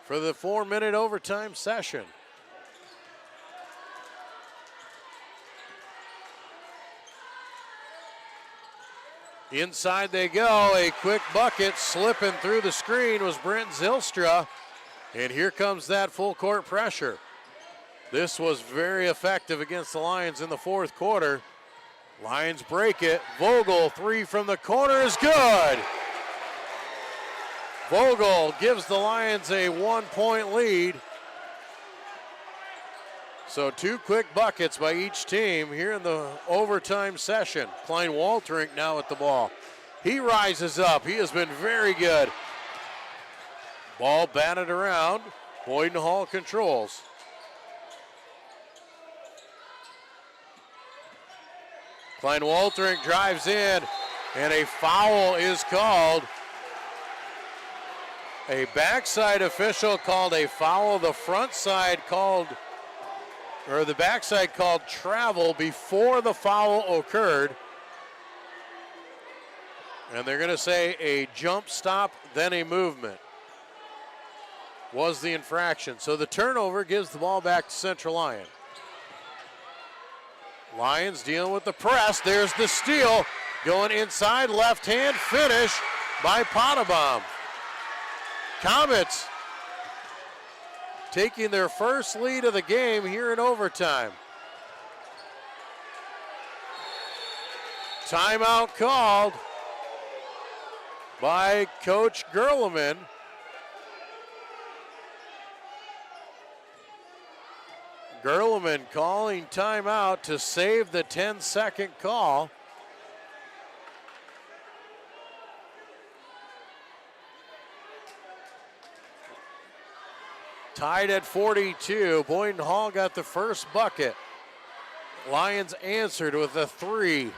for the 4-minute overtime session. Inside they go, a quick bucket slipping through the screen was Brent Zylstra. And here comes that full court pressure. This was very effective against the Lions in the fourth quarter. Lions break it. Vogel, 3 from the corner is good. Vogel gives the Lions a 1-point lead. So 2 quick buckets by each team here in the overtime session. Klein Walterink now at the ball. He rises up. He has been very good. Ball batted around. Boyden-Hull controls. Klein Walterink drives in, and a foul is called. A backside official called a foul. The front side called, or the backside called travel before the foul occurred. And they're going to say a jump stop, then a movement was the infraction. So the turnover gives the ball back to Central Lyon. Lions dealing with the press. There's the steal. Going inside, left hand finish by Ponebaum. Comets taking their first lead of the game here in overtime. Timeout called. by Coach Gerleman. Gerleman calling timeout to save the 10-second call. Tied at 42. Boyden-Hull got the first bucket. Lions answered with a 3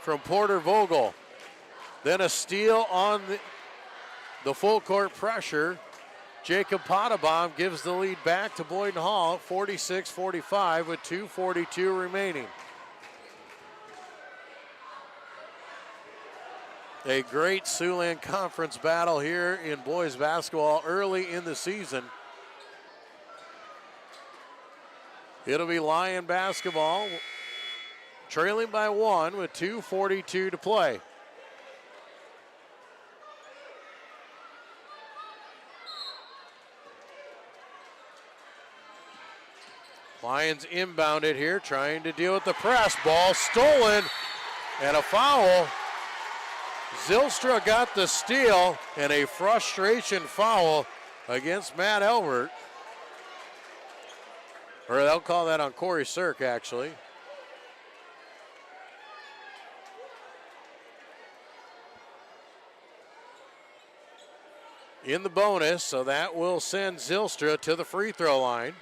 from Porter Vogel. Then a steal on the full court pressure. Jacob Potabom gives the lead back to Boyden-Hull, 46-45 with 2:42 remaining. A great Siouxland Conference battle here in boys basketball early in the season. It'll be Lyon basketball trailing by 1 with 2:42 to play. Lions inbounded here, trying to deal with the press. Ball stolen and a foul. Zylstra got the steal and a frustration foul against Matt Elbert. Or they'll call that on Corey Sirk, actually. In the bonus, so that will send Zylstra to the free throw line.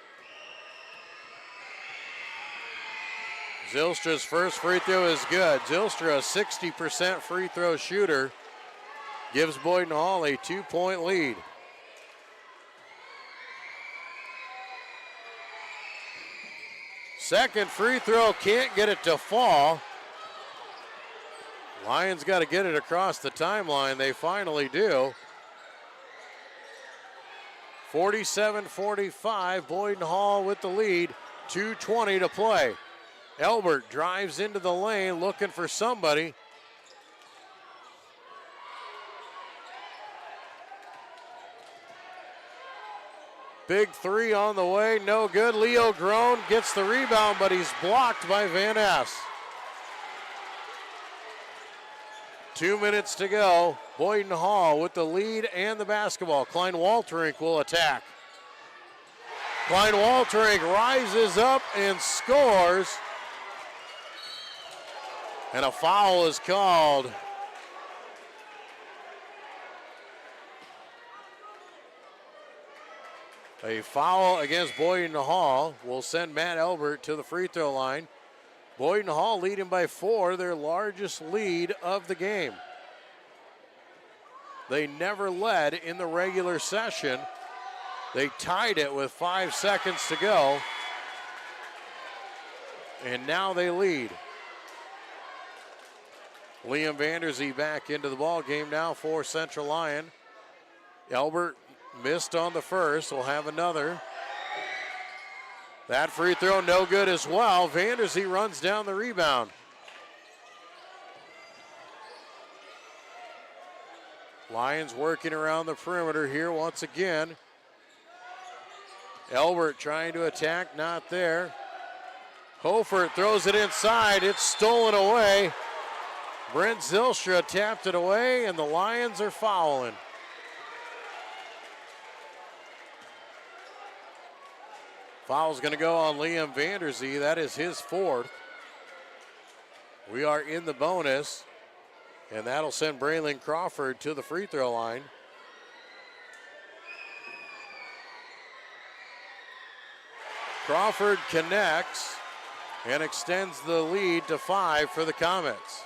Zylstra's first free throw is good. Zylstra, a 60% free throw shooter, gives Boyden-Hull a 2-point lead. Second free throw, can't get it to fall. Lions got to get it across the timeline. They finally do. 47-45, Boyden-Hull with the lead, 2:20 to play. Elbert drives into the lane looking for somebody. Big three on the way, no good. Leo Groen gets the rebound, but he's blocked by Van Ness. 2 minutes to go. Boyden-Hull with the lead and the basketball. Klein Walterink will attack. Klein Walterink rises up and scores. And a foul is called. A foul against Boyden-Hull will send Matt Elbert to the free throw line. Boyden-Hull leading by 4, their largest lead of the game. They never led in the regular session. They tied it with 5 seconds to go. And now they lead. Liam Vanderzee back into the ball game now for Central Lyon. Elbert missed on the first, will have another. That free throw no good as well. Vanderzee runs down the rebound. Lions working around the perimeter here once again. Elbert trying to attack, not there. Hofert throws it inside, it's stolen away. Brent Zylstra tapped it away, and the Lions are fouling. Foul's going to go on Liam Vanderzee. That is his 4th. We are in the bonus, and that'll send Braylon Crawford to the free throw line. Crawford connects and extends the lead to 5 for the Comets.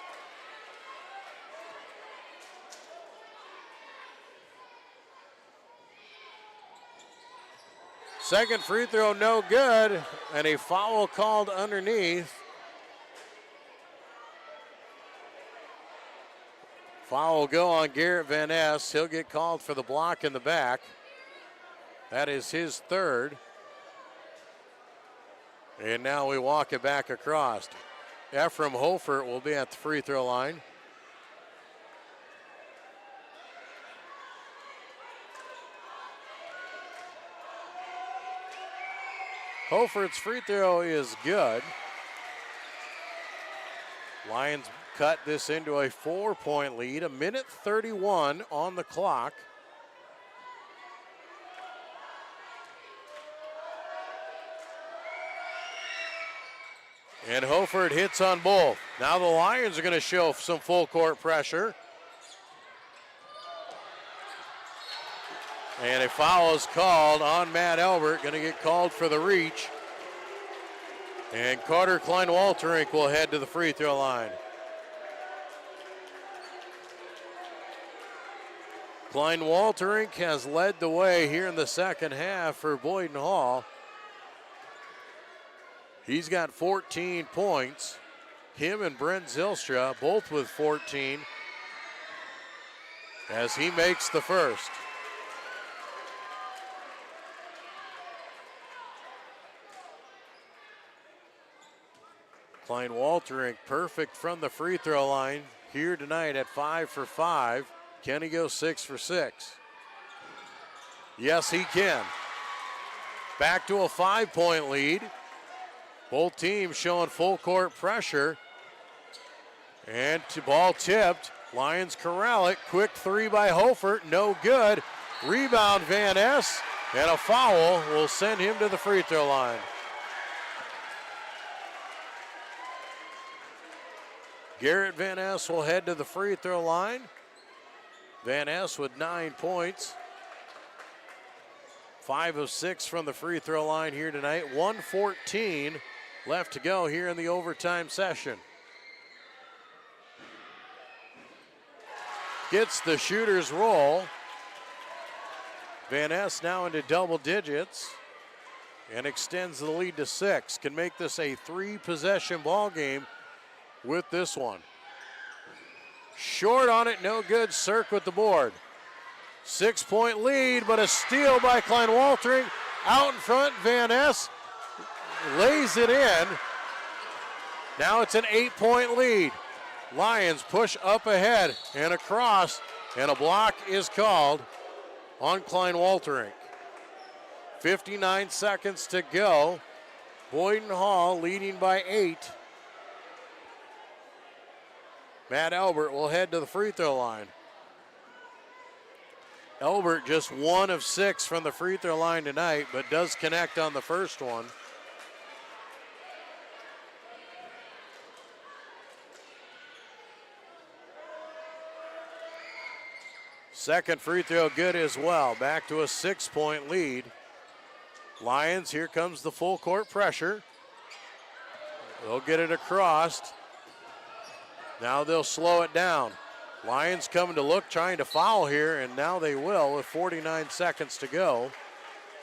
Second free throw no good, and a foul called underneath. Foul will go on Garrett Van Ness. He'll get called for the block in the back. That is his 3rd. And now we walk it back across. Ephraim Hofert will be at the free throw line. Hofert's free throw is good. Lions cut this into a 4-point lead. 1:31 on the clock. And Hofert hits on both. Now the Lions are going to show some full court pressure. And a foul is called on Matt Albert, going to get called for the reach. And Carter Klein-Walterink will head to the free throw line. Klein-Walterink has led the way here in the second half for Boyden-Hull. He's got 14 points. Him and Brent Zylstra both with 14 as he makes the first. Klein-Walterink perfect from the free throw line here tonight at 5 for 5. Can he go 6 for 6? Yes, he can. Back to a 5-point lead. Both teams showing full court pressure. And ball tipped. Lions corral it. Quick three by Hofert. No good. Rebound Van Ness. And a foul will send him to the free throw line. Garrett Van Ness will head to the free throw line. Van Ness with 9 points. 5 of 6 from the free throw line here tonight. 1:14 left to go here in the overtime session. Gets the shooter's roll. Van Ness now into double digits and extends the lead to 6. Can make this a 3-possession ball game with this one. Short on it, no good. Cirk with the board. 6-point lead, but a steal by Klein-Walterink. Out in front, Van Ness lays it in. Now it's an 8-point lead. Lions push up ahead and across, and a block is called on Klein-Walterink. 59 seconds to go. Boyden-Hull leading by 8. Matt Albert will head to the free throw line. Albert just 1 of 6 from the free throw line tonight, but does connect on the first one. Second free throw good as well. Back to a 6-point lead. Lions, here comes the full court pressure. They'll get it across. Now they'll slow it down. Lions coming to look, trying to foul here, and now they will with 49 seconds to go.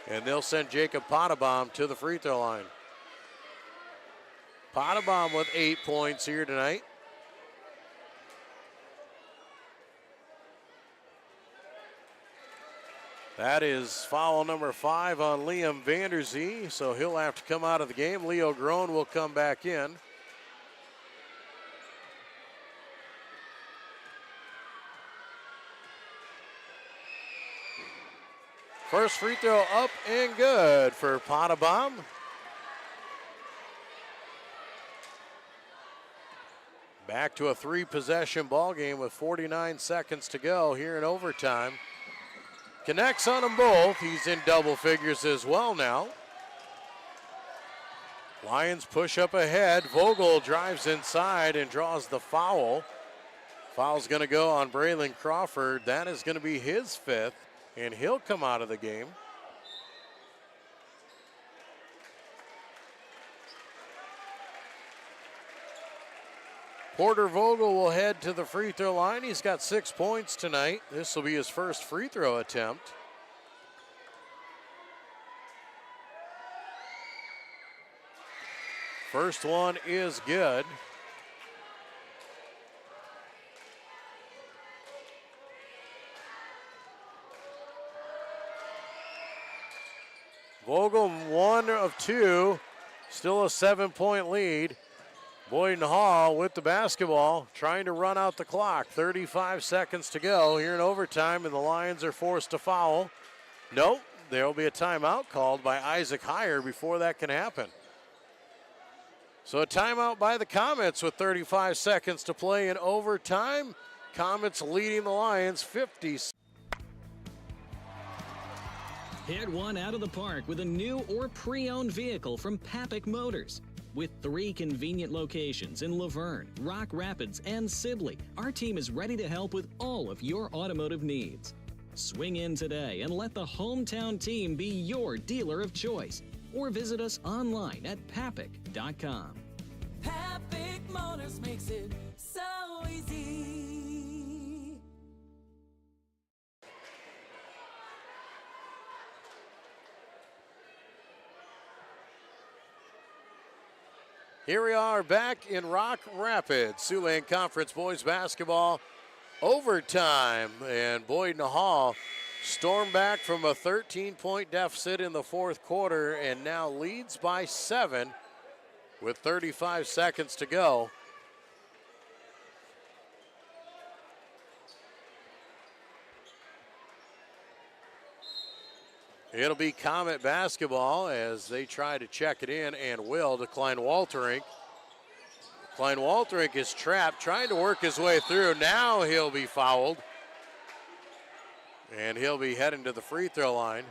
And they'll send Jacob Pottebaum to the free throw line. Pottebaum with 8 points here tonight. That is foul number 5 on Liam Vanderzee, so he'll have to come out of the game. Leo Groen will come back in. First free throw up and good for Pottebaum. Back to a 3-possession ball game with 49 seconds to go here in overtime. Connects on them both. He's in double figures as well now. Lions push up ahead. Vogel drives inside and draws the foul. Foul's going to go on Braylon Crawford. That is going to be his 5th. And he'll come out of the game. Porter Vogel will head to the free throw line. He's got 6 points tonight. This will be his first free throw attempt. First one is good. Vogel 1 of 2, still a 7-point lead. Boyden-Hull with the basketball, trying to run out the clock. 35 seconds to go here in overtime, and the Lions are forced to foul. Nope, there will be a timeout called by Isaac Heyer before that can happen. So a timeout by the Comets with 35 seconds to play in overtime. Comets leading the Lions 50. Hit one out of the park with a new or pre-owned vehicle from Papik Motors. With 3 convenient locations in Laverne, Rock Rapids, and Sibley, our team is ready to help with all of your automotive needs. Swing in today and let the hometown team be your dealer of choice. Or visit us online at papik.com. Papik Motors makes it so easy. Here we are back in Rock Rapids. Siouxland Conference boys basketball overtime, and Boyden-Hull stormed back from a 13-point deficit in the fourth quarter and now leads by 7 with 35 seconds to go. It'll be Comet basketball as they try to check it in and will to Klein-Walterink. Klein-Walterink is trapped, trying to work his way through. Now he'll be fouled. And he'll be heading to the free throw line.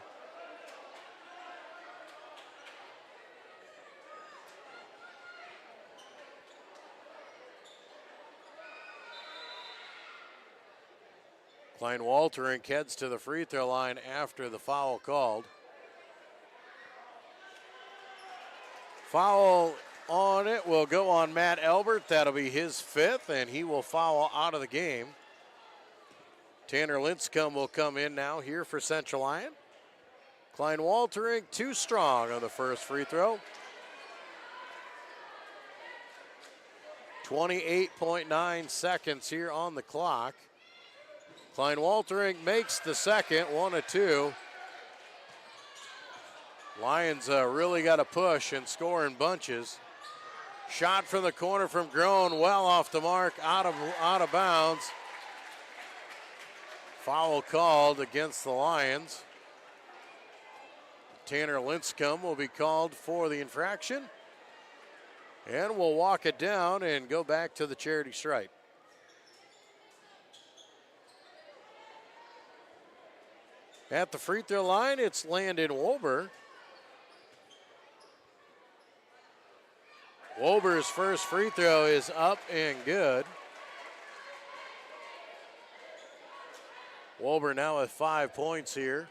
Klein-Walterink heads to the free throw line after the foul called. Foul on it will go on Matt Elbert. That'll be his 5th, and he will foul out of the game. Tanner Linscomb will come in now here for Central Lyon. Klein-Walterink too strong on the first free throw. 28.9 seconds here on the clock. Klein-Walterink makes the second, 1 of 2. Lions really got to push and score in bunches. Shot from the corner from Groen, well off the mark, out of bounds. Foul called against the Lions. Tanner Linscomb will be called for the infraction. And we'll walk it down and go back to the charity stripe. At the free throw line, it's Landon Wolber. Wolber's first free throw is up and good. Wolber now with 5 points here.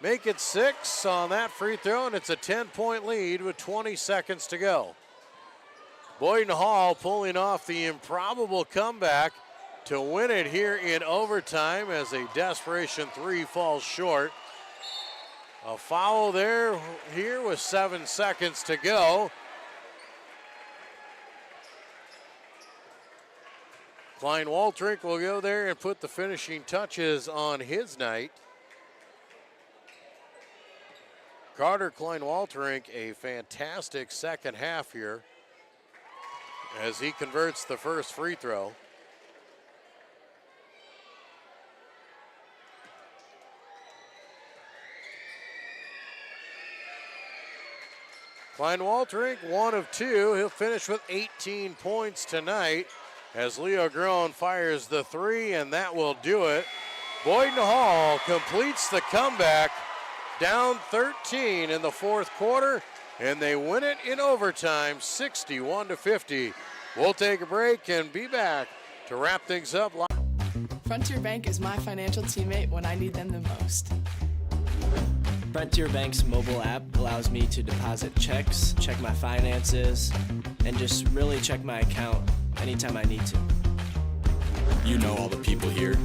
Make it 6 on that free throw, and it's a 10-point lead with 20 seconds to go. Boyden-Hull pulling off the improbable comeback to win it here in overtime as a desperation 3 falls short. A foul there here with 7 seconds to go. Klein-Walterink will go there and put the finishing touches on his night. Carter Klein-Walterink, a fantastic second half here as he converts the first free throw. Klein-Walterink, 1 of 2. He'll finish with 18 points tonight as Leo Groen fires the 3, and that will do it. Boyden-Hull completes the comeback, down 13 in the fourth quarter, and they win it in overtime, 61-50. We'll take a break and be back to wrap things up. Frontier Bank is my financial teammate when I need them the most. Frontier Bank's mobile app allows me to deposit checks, check my finances, and just really check my account anytime I need to. You know all the people here.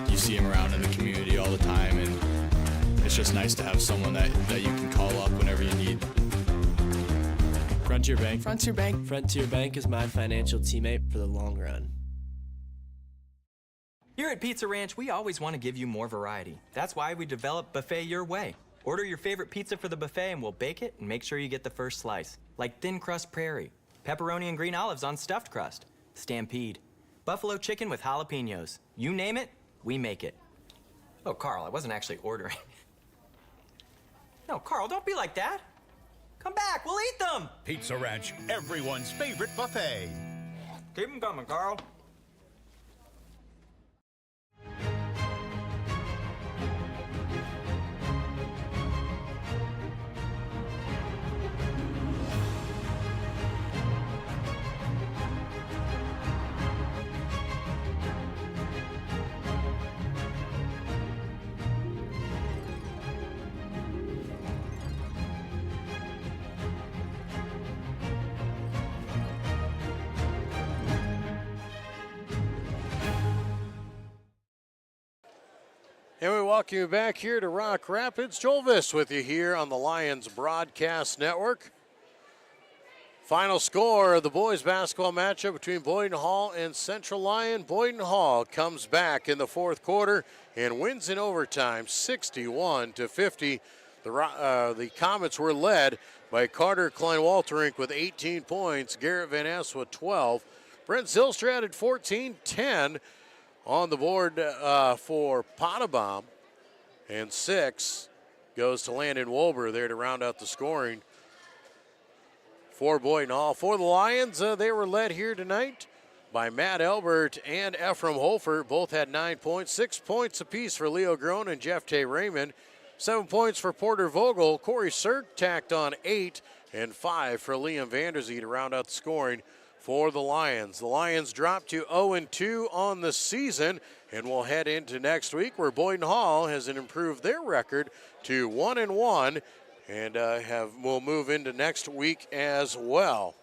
You see them around in the community all the time, and it's just nice to have someone that you can call up whenever you need. Frontier Bank. Frontier Bank. Frontier Bank is my financial teammate for the long run. Here at Pizza Ranch, we always want to give you more variety. That's why we developed Buffet Your Way. Order your favorite pizza for the buffet and we'll bake it and make sure you get the first slice. Like thin crust prairie, pepperoni and green olives on stuffed crust, stampede, buffalo chicken with jalapenos. You name it, we make it. Oh, Carl, I wasn't actually ordering. No, Carl, don't be like that. Come back, we'll eat them. Pizza Ranch, everyone's favorite buffet. Keep them coming, Carl. And we welcome you back here to Rock Rapids. Joel Viss with you here on the Lions Broadcast Network. Final score of the boys basketball matchup between Boyden-Hull and Central Lyon. Boyden-Hull comes back in the fourth quarter and wins in overtime 61-50. The Comets were led by Carter Klein-Walterink with 18 points, Garrett Van Ness with 12. Brent Zylstra added 14, 10 on the board for Potabom, and 6 goes to Landon Wolber there to round out the scoring for Boyden-Hull. For the Lions, they were led here tonight by Matt Elbert and Ephraim Holford. Both had 9 points, 6 points apiece for Leo Groen and Jeff Tay Raymond. 7 points for Porter Vogel. Corey Sirk tacked on 8, and 5 for Liam Vanderzee to round out the scoring for the Lions. The Lions dropped to 0-2 on the season and will head into next week where Boyden-Hull has improved their record to 1-1 and will move into next week as well.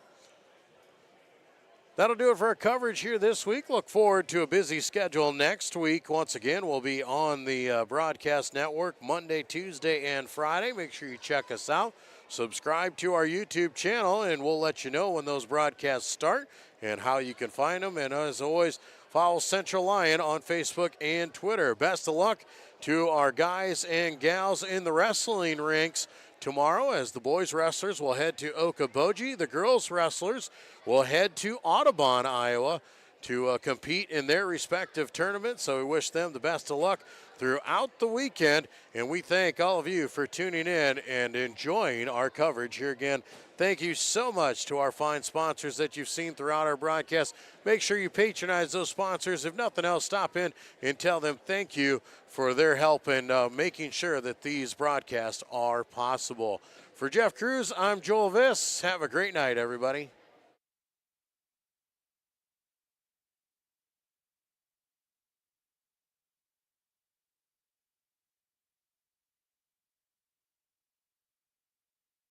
That'll do it for our coverage here this week. Look forward to a busy schedule next week. Once again, we'll be on the broadcast network Monday, Tuesday, and Friday. Make sure you check us out. Subscribe to our YouTube channel, and we'll let you know when those broadcasts start and how you can find them. And as always, follow Central Lyon on Facebook and Twitter. Best of luck to our guys and gals in the wrestling rinks tomorrow as the boys wrestlers will head to Okoboji. The girls wrestlers will head to Audubon, Iowa to compete in their respective tournaments. So we wish them the best of luck throughout the weekend, and we thank all of you for tuning in and enjoying our coverage here again. Thank you so much to our fine sponsors that you've seen throughout our broadcast. Make sure you patronize those sponsors. If nothing else, stop in and tell them thank you for their help in making sure that these broadcasts are possible. For Jeff Cruz, I'm Joel Viss. Have a great night, everybody.